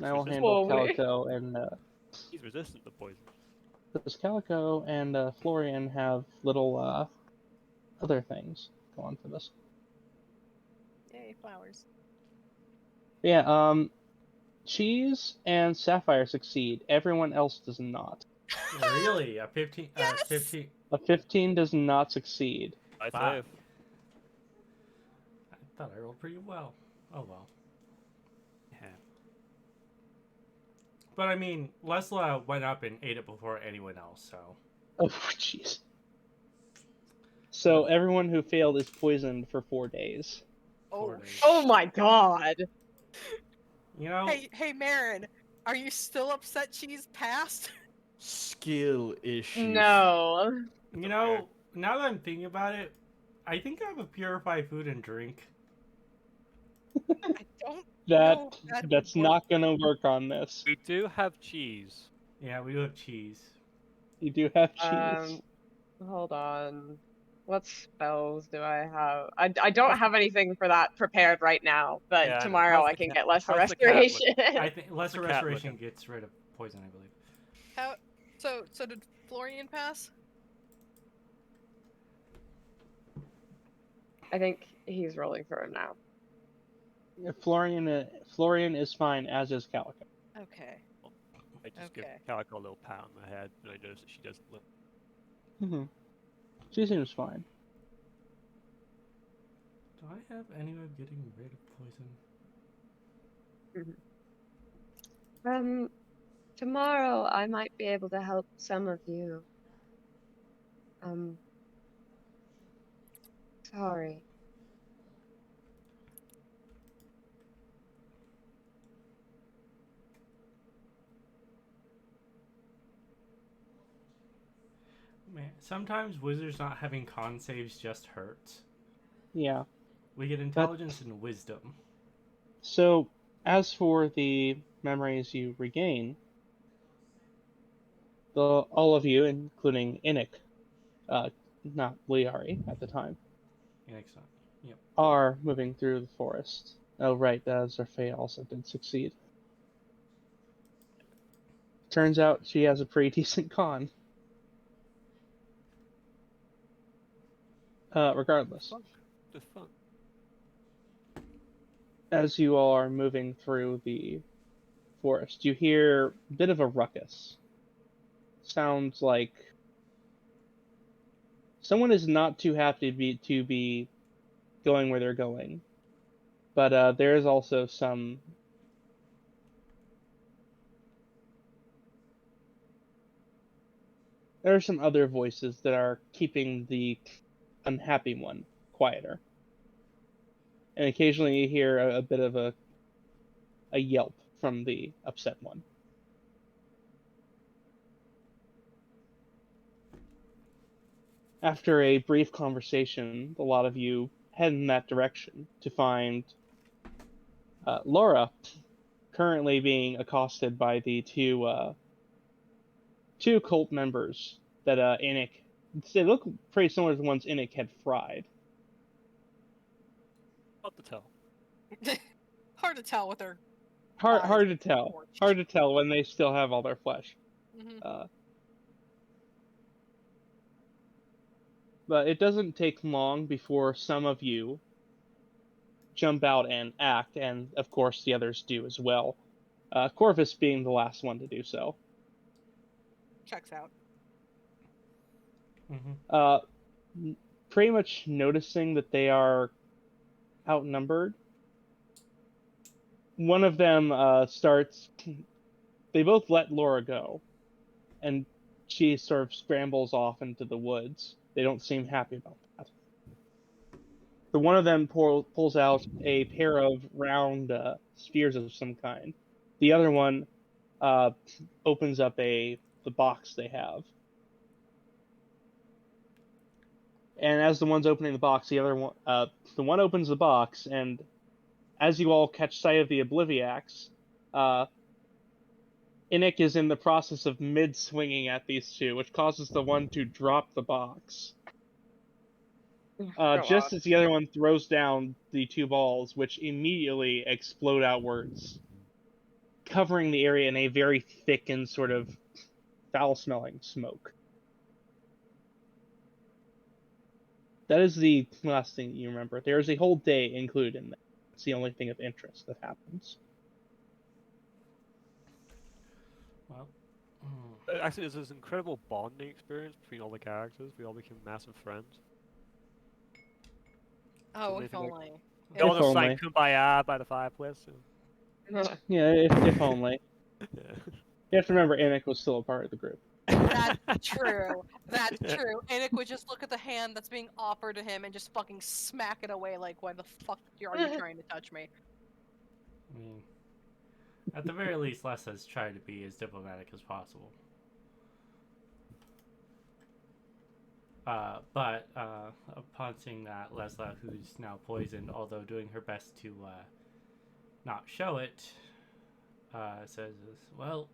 I will Resistant- handle Boy. Calico and He's resistant to poison. does Calico and Florian have little other things go on for this? Yay, Flowers. Yeah, Cheese and Sapphire succeed. Everyone else does not. Really? A 15? Yes! 15? A 15 does not succeed. I Wow. save. I thought I rolled pretty well. Oh well. Yeah. But I mean, Lessla went up and ate it before anyone else, so... Oh, jeez. So everyone who failed is poisoned for 4 days. Oh, 4 days. Oh my god. You know, hey, Marin, are you still upset she's passed? Skill issues. No. you know, now that I'm thinking about it, I think I have a purified food and drink. I don't That know if that that's would work. not gonna work on this. We do have cheese. Yeah, we do have cheese. You do have cheese. Hold on. What spells do I have? I don't have anything for that prepared right now, but Yeah, I know. tomorrow How's I the can cat- get lesser how's the cat look? restoration. I think lesser the cat restoration looking? gets rid of poison, I believe. How? So did Florian pass? I think he's rolling for it now. Florian is fine, as is Calico. Okay. I just give Okay. Calico a little pat on the head, and I notice that she doesn't look. Mm-hmm. She seems fine. Do I have any way of getting rid of poison? Tomorrow I might be able to help some of you. Sorry. Man, sometimes wizards not having con saves just hurts. Yeah. We get intelligence and wisdom. So, as for the memories you regain, all of you, including Innick, not Lyari at the time, Yeah, next time. Yep. are moving through the forest. Oh, right, Zerfea also did succeed. Turns out she has a pretty decent con. Regardless, The fuck? as you all are moving through the forest, you hear a bit of a ruckus. Sounds like someone is not too happy to be going where they're going, but there is also some. There are some other voices that are keeping the unhappy one quieter. And occasionally you hear a bit of a yelp from the upset one. After a brief conversation, a lot of you head in that direction to find Laura currently being accosted by the two cult members that Innick. They look pretty similar to the ones Innick had fried. Hard to tell. Hard to tell with her. Hard to tell. Torch. Hard to tell when they still have all their flesh. Mhm. But it doesn't take long before some of you jump out and act, and of course the others do as well. Corvus being the last one to do so. Checks out. Pretty much noticing that they are outnumbered. One of them starts. They both let Laura go, and she sort of scrambles off into the woods. They don't seem happy about that. The one of them pulls out a pair of round spears of some kind. The other one opens up the box they have. And as the one's opening the box, the one opens the box, and as you all catch sight of the Obliviacs, Innick is in the process of mid-swinging at these two, which causes the one to drop the box. Just as the other one throws down the two balls, which immediately explode outwards, covering the area in a very thick and sort of foul-smelling smoke. That is the last thing you remember. There is a whole day included in that. It's the only thing of interest that happens. Well, Actually, there's this incredible bonding experience between all the characters. We all became massive friends. Oh, Something if like- only. They all If just sang only. Kumbaya by the fireplace. Yeah, if only. Yeah. You have to remember Innick was still a part of the group. That's true. That's true. Anik would just look at the hand that's being offered to him and just fucking smack it away like, why the fuck are you trying to touch me? I mean, at the very least, Lesla's tried to be as diplomatic as possible. But upon seeing that, Lessla, who's now poisoned, although doing her best to not show it, says, well,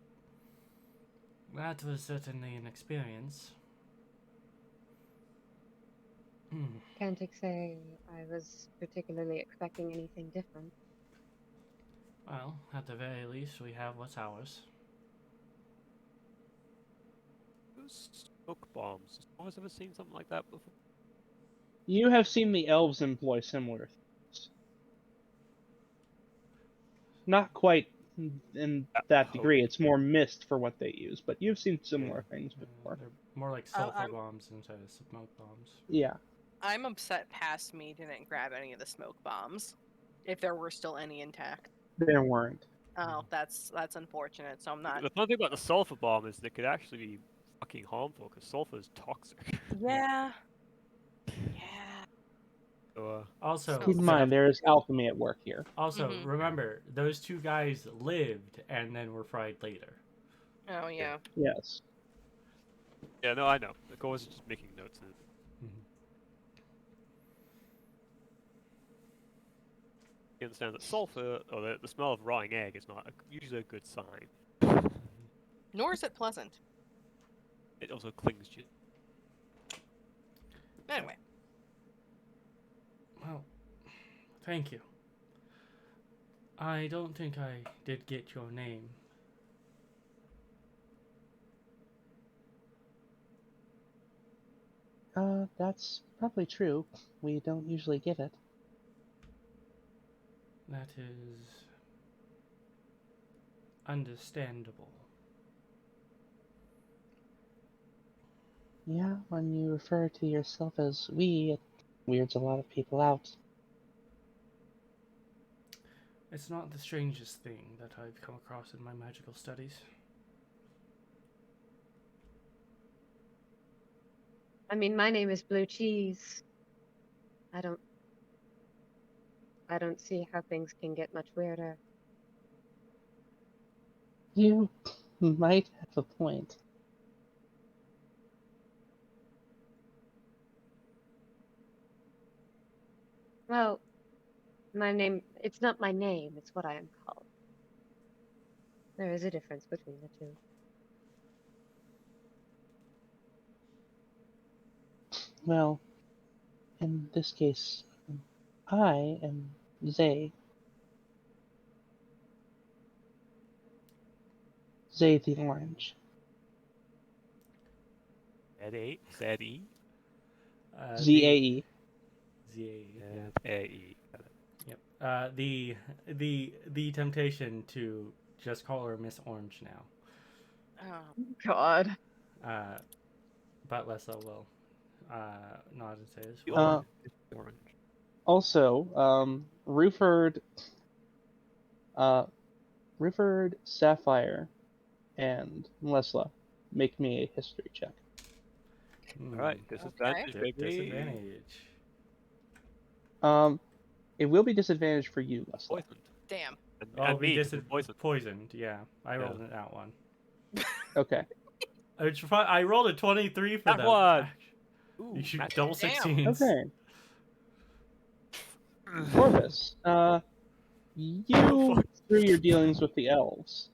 that was certainly an experience. Can't say I was particularly expecting anything different. Well, at the very least, we have what's ours. Smoke bombs. Has ever seen something like that before? You have seen the elves employ similar things. Not quite in that degree. It's more mist for what they use, but you've seen similar things before. They're more like sulfur bombs instead of smoke bombs. Yeah. I'm upset past me didn't grab any of the smoke bombs, if there were still any intact. There weren't. Oh, that's unfortunate. So I'm not. The fun thing about the sulfur bomb is they could actually be fucking harmful because sulfur is toxic. Yeah. Yeah. So, Also, Keep in mind, there is alchemy at work here. Also, remember, those two guys lived and then were fried later. Oh yeah. Yes. yeah, no, I know. The goal is just making notes. You understand that sulfur, or the smell of rotting egg, is not usually a good sign. Nor is it pleasant. It also clings to you. Anyway. Well, thank you. I don't think I did get your name. That's probably true. We don't usually give it. That is understandable. Yeah, when you refer to yourself as we, it weirds a lot of people out. It's not the strangest thing that I've come across in my magical studies. I mean, my name is Bleu Cheese. I don't see how things can get much weirder. You might have a point. Well, it's not my name, it's what I am called. There is a difference between the two. Well, in this case, I am Zay. Zay the Orange. Z-A-E? Z-E? Z-A-E. Z-A-E. Yep. The temptation to just call her Miss Orange now. Oh God. But Lessla will nod and say as well. Orange. Also, Ruford, Sapphire, and Lessla, make me a history check. Alright, disadvantage, Okay. Disadvantage. It will be disadvantage for you, Lessla. Poisoned. Damn. And me, poisoned. Yeah, I rolled it out one. Okay. I rolled a 23 for that. One. You should that's double damn. 16s. Okay. Corvus, you, through your dealings with the elves,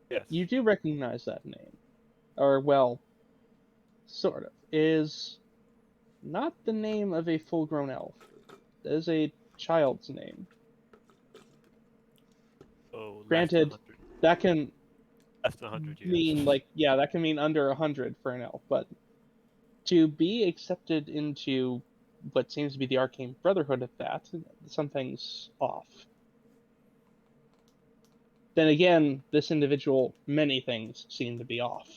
Yes. you do recognize that name. Or, well, sort of. Is not the name of a full-grown elf. It is a child's name. Oh, Granted, that can less than 100 years. mean, that can mean under 100 for an elf, but to be accepted into what seems to be the Arcane Brotherhood of that, something's off. Then again, this individual, many things seem to be off.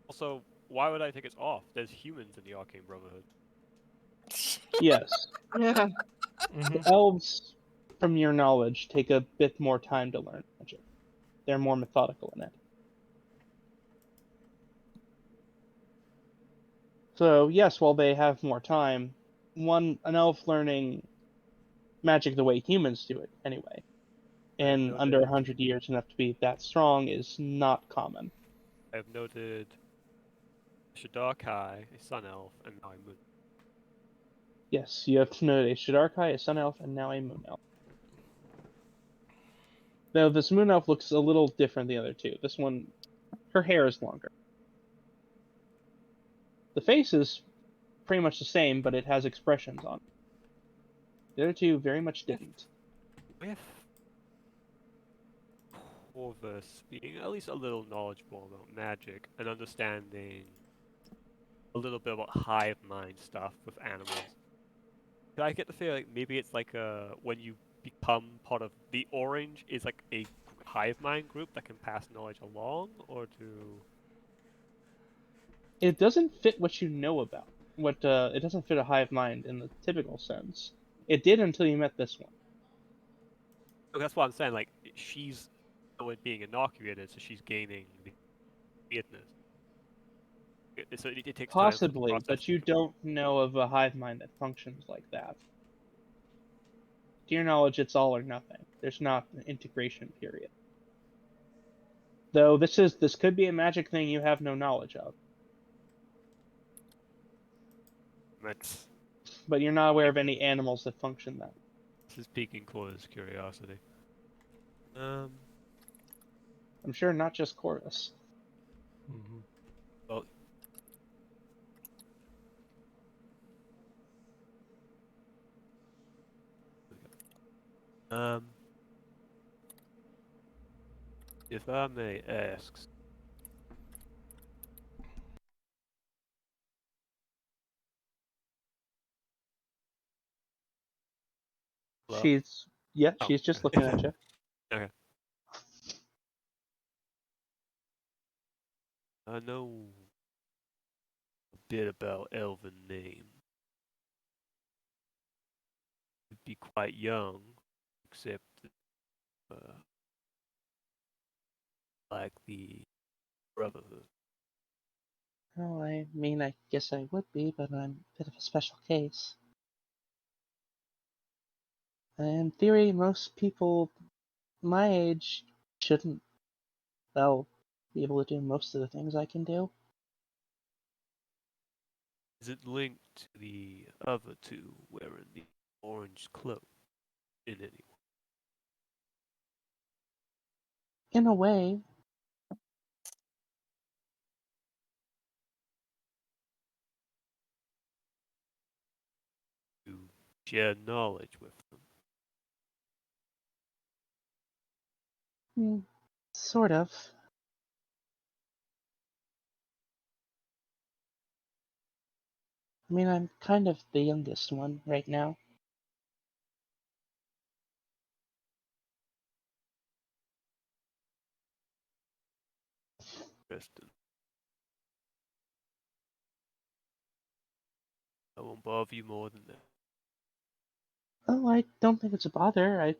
Also, why would I think it's off? There's humans in the Arcane Brotherhood. Yes. Yeah. The elves, from your knowledge, take a bit more time to learn magic. They're more methodical in it. So yes, while they have more time, an elf learning magic the way humans do it anyway, I've in under noted 100 years enough to be that strong is not common. I've noted Shadarkai, a sun elf, and now a moon. Yes, you have noted a Shadarkai, a sun elf, and now a moon elf. Now this moon elf looks a little different than the other two. This one, her hair is longer. The face is pretty much the same, but it has expressions on it. The other two very much didn't. With Corvus being at least a little knowledgeable about magic and understanding a little bit about hive mind stuff with animals, do I get the feeling like maybe it's like when you become part of the Orange is like a hive mind group that can pass knowledge along, or do It doesn't fit what you know about. It doesn't fit a hive mind in the typical sense. It did until you met this one. oh, that's what I'm saying. Like she's being inoculated, so she's gaining the weirdness. So it takes time for the Possibly, process but you to. don't know of a hive mind that functions like that. To your knowledge, it's all or nothing. There's not an integration period. Though this could be a magic thing you have no knowledge of. That's But you're not aware of any animals that function that. this is piquing Cora's curiosity. I'm sure not just Corvus. Mm-hmm. Well, if I may ask, hello? She's Oh. she's just looking at you. Okay. I know a bit about elven names. It'd be quite young, except uh, like the Brotherhood. Oh, I mean, I guess I would be, but I'm a bit of a special case. In theory, most people my age shouldn't, well, be able to do most of the things I can do. Is it linked to the other two wearing the orange cloak in any way? In a way, To share knowledge with them? sort of. I mean, I'm kind of the youngest one right now. Interesting. I won't bother you more than that. Oh, I don't think it's a bother. I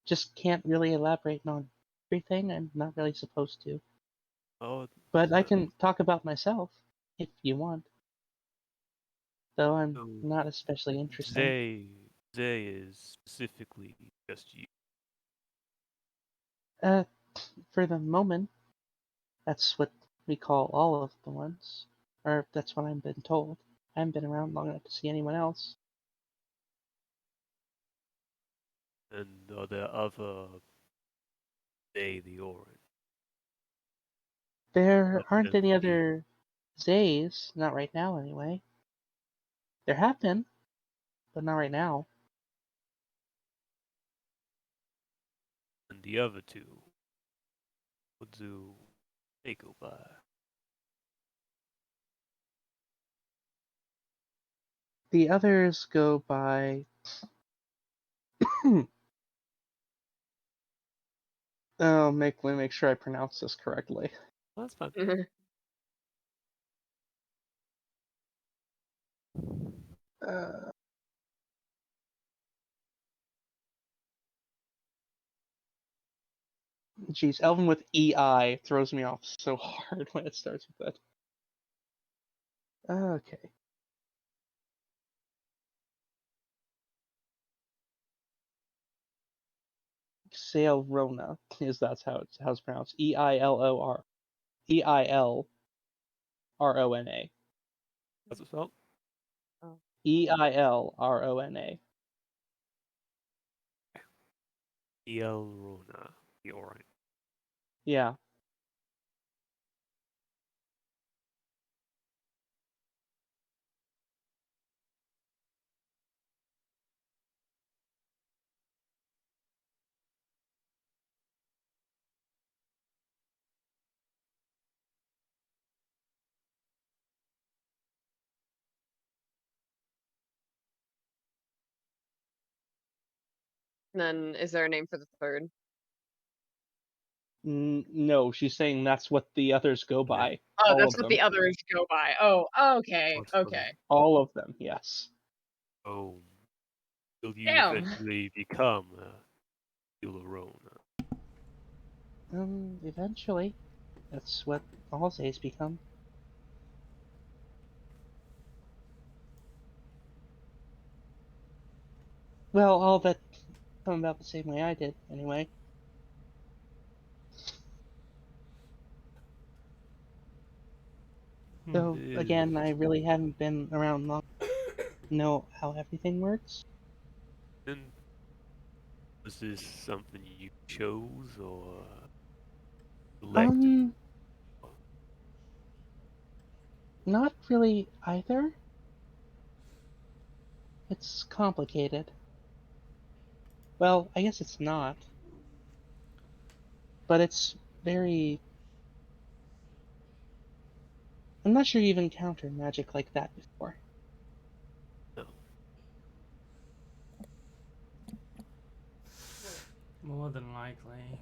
just can't really elaborate on everything. I'm not really supposed to. Oh, But I can talk about myself, if you want. Though I'm so not especially interesting. Zay is specifically just you. Uh, for the moment, that's what we call all of the ones. Or that's what I've been told. I haven't been around long enough to see anyone else. And are there other Zay the Orange? There Other aren't than any you? other Zays, not right now anyway. There have been, but not right now. And the other two? What do they go by? The others go by. Oh, let me make sure I pronounce this correctly. Well, that's fine. Uh, Geez, Elven with EI throws me off so hard when it starts with that. Okay. Sailrona is that's how it's pronounced. Eilrona. What's it spelled? Eilrona. Elrona. Alright. Yeah. And then, is there a name for the third? No, she's saying that's what the others go by. Oh, All that's of what them. the others go by. Oh, okay, okay. All of them, yes. Oh. Will you Damn. eventually become Elrona? Eventually. That's what all Zays become. Well, all that come about the same way I did, anyway. So, again, I really haven't been around long to know how everything works. And was this something you chose or selected? Not really either. It's complicated. Well, I guess it's not. But it's very... I'm not sure you've encountered magic like that before. No. More than likely,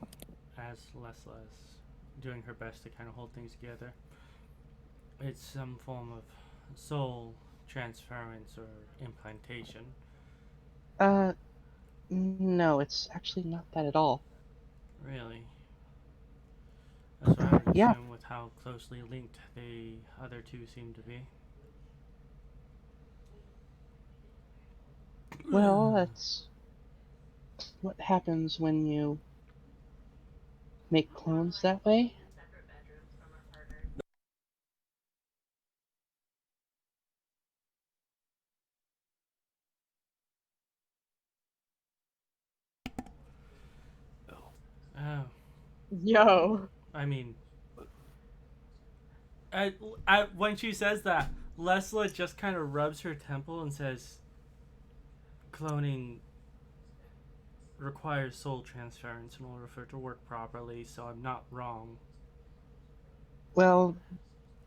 as Lessla is doing her best to kind of hold things together, it's some form of soul transference or implantation. No, it's actually not that at all. Really? That's what I would Yeah. assume with how closely linked the other two seem to be. Well, that's what happens when you make clones that way. Oh, Yo. I mean, when she says that, Lessla just kind of rubs her temple and says, cloning requires soul transference in order for it to work properly, so I'm not wrong. Well,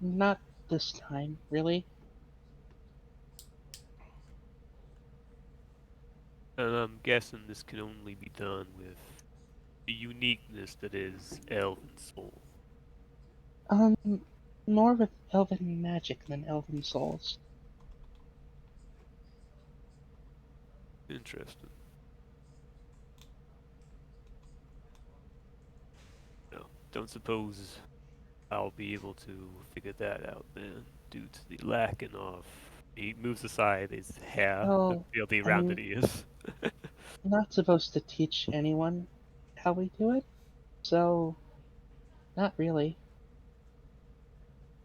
not this time, really. And I'm guessing this can only be done with the uniqueness that is Elven Soul. More with elven magic than elven souls. Interesting. No, don't suppose I'll be able to figure that out then, due to the lacking of. He moves aside his hair, the Oh, filthy I rounded mean, ears. I'm not supposed to teach anyone how we do it, so not really.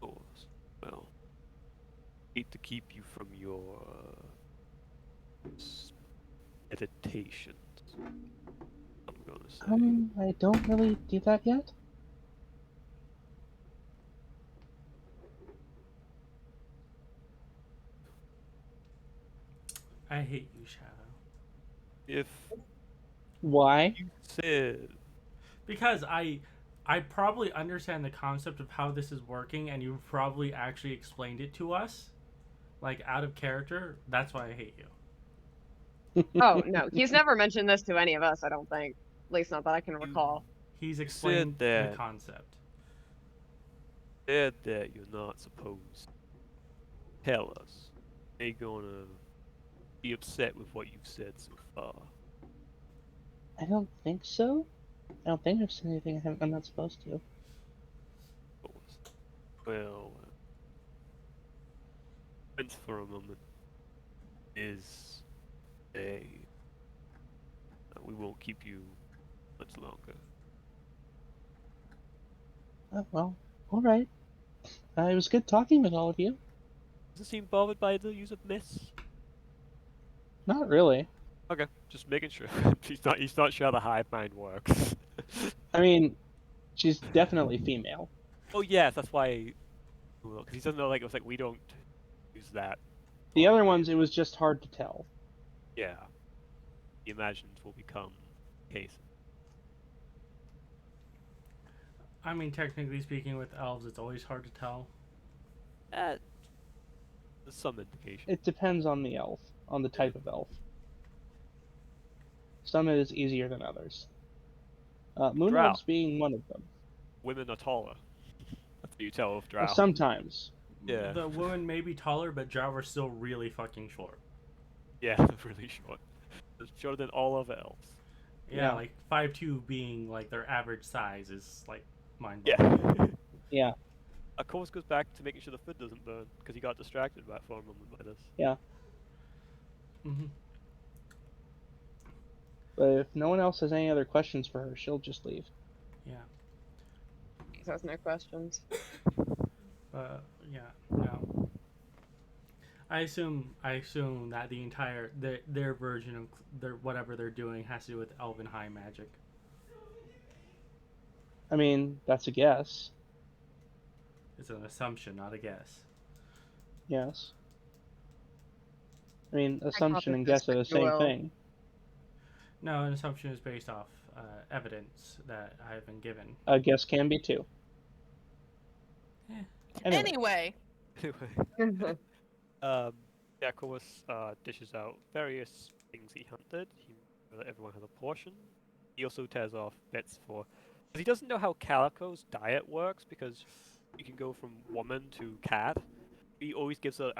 Of course. Well, hate to keep you from your meditations. I'm gonna say. I don't really do that yet. I hate you, Shadow. If Why? you said Because I probably understand the concept of how this is working, and you've probably actually explained it to us, like out of character. That's why I hate you. Oh, no. He's never mentioned this to any of us, I don't think. At least not that I can you recall. He's said explained the that concept. you're not supposed to tell us, they gonna be upset with what you've said so far. I don't think so. I don't think I've said anything I'm not supposed to. Of course. Well, Prince for a moment is a. We won't keep you much longer. Well, all right. It was good talking with all of you. Doesn't seem bothered by the use of miss. Not really. Okay, just making sure. He's not sure how the hive mind works. I mean, she's definitely female. Oh yes, that's why. Because he doesn't know. Like it was like we don't use that. The on other you. ones, it was just hard to tell. Yeah. He imagines will become case. I mean, technically speaking, with elves, it's always hard to tell. There's some indication. It depends on the elf, on the type of elf. Some is easier than others. Moon Drow. elves being one of them. Women are taller. That's what you tell with drow. Sometimes. Yeah. The woman may be taller, but drow are still really fucking short. Yeah, they're really short. They're shorter than all other elves. Yeah, Yeah. like 5'2" being like their average size is like mind Yeah. blowing. Yeah. Of course, goes back to making sure the food doesn't burn because he got distracted by for a moment by this. Yeah. Mhm. But if no one else has any other questions for her, she'll just leave. Yeah. He has no questions. Yeah. No. I assume that the entire their version of their whatever they're doing has to do with elven high magic. I mean, that's a guess. It's an assumption, not a guess. Yes. I mean, assumption and Hypothesis, guess are the if you same will. thing. No, an assumption is based off evidence that I've been given. A guess can be too. Anyway, Anyway. Yeah, Corvus dishes out various things he hunted. He let everyone has a portion. He also tears off bits for. Because he doesn't know how Calico's diet works, because you can go from woman to cat. He always gives a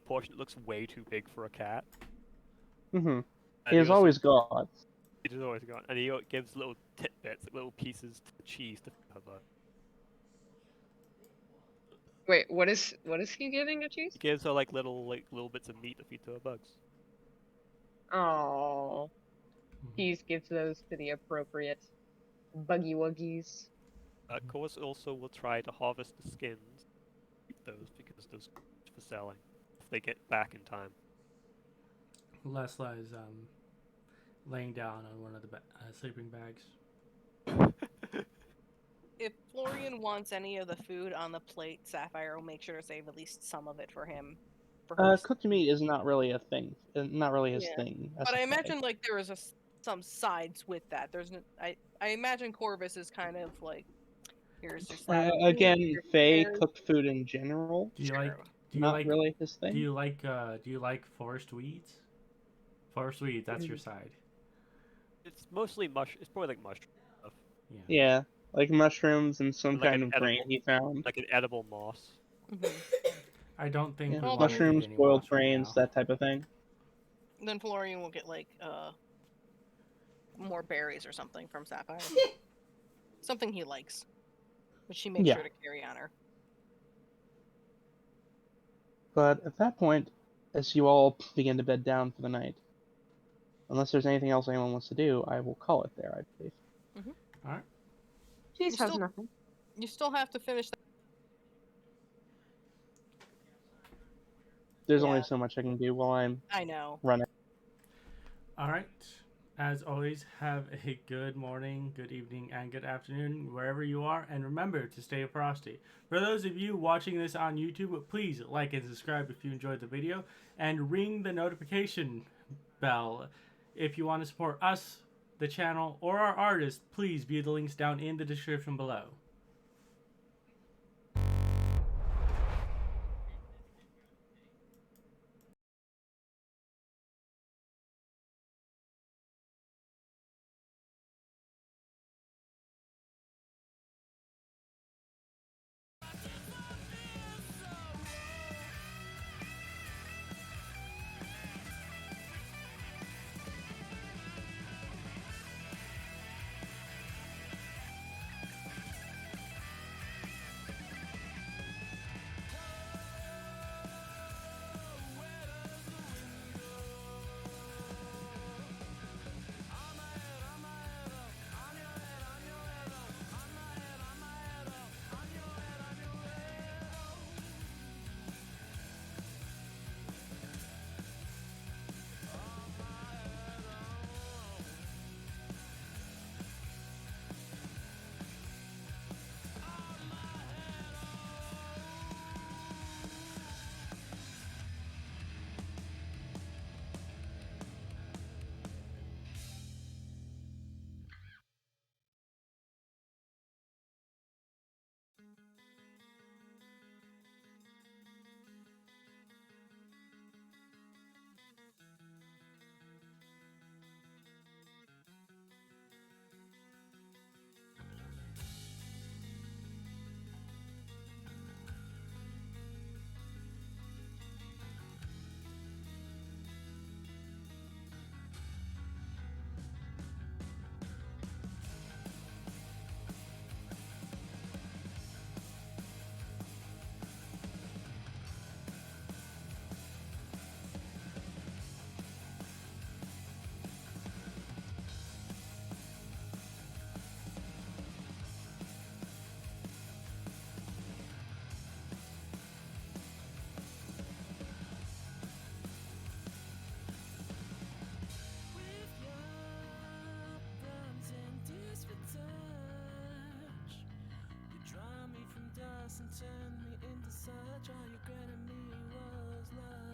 portion that looks way too big for a cat. Mm-hmm. And He has also- always got. It has always gone. And he gives little tidbits, little pieces to the cheese to cover. Wait, what is he giving to cheese? He gives her like little bits of meat to feed to her bugs. Oh, Cheese gives those to the appropriate buggy wuggies. Corvus also will try to harvest the skins, keep those because those are for selling if they get back in time. Lessla is laying down on one of the sleeping bags. if Florian wants any of the food on the plate, Sapphire will make sure to save at least some of it for him. For her to Cooked meat is not really a thing. Not really his Yeah. thing. as But a I play. imagine like there was some sides with that. There's no, I imagine Corvus is kind of like, here's your slab of meat, Again, here's Faye your- cooked food in general. Do you Sure. like? Do you Not like? really his thing. Do you like forest weeds? Forest weeds. That's your side. It's mostly It's probably like mushroom stuff, Yeah, like mushrooms and some Like kind an of grain edible- he found. like an edible moss. Mhm. I don't think Yeah, we Well, want to eat mushrooms, any boiled moss right grains, now. that type of thing. Then Florian will get like more berries or something from Sapphire. Something he likes, which she makes Yeah. sure to carry on her. But at that point, as you all begin to bed down for the night, unless there's anything else anyone wants to do, I will call it there, I believe. All right. Cheese You has still- nothing. You still have to finish that. There's only Yeah. so much I can do while I'm I know. running. All right. As always, have a good morning, good evening, and good afternoon wherever you are, and remember to stay frosty. For those of you watching this on YouTube, please like and subscribe if you enjoyed the video, and ring the notification bell if you want to support us, the channel, or our artist. Please view the links down in the description below. us and turned me into such. All you granted me was love.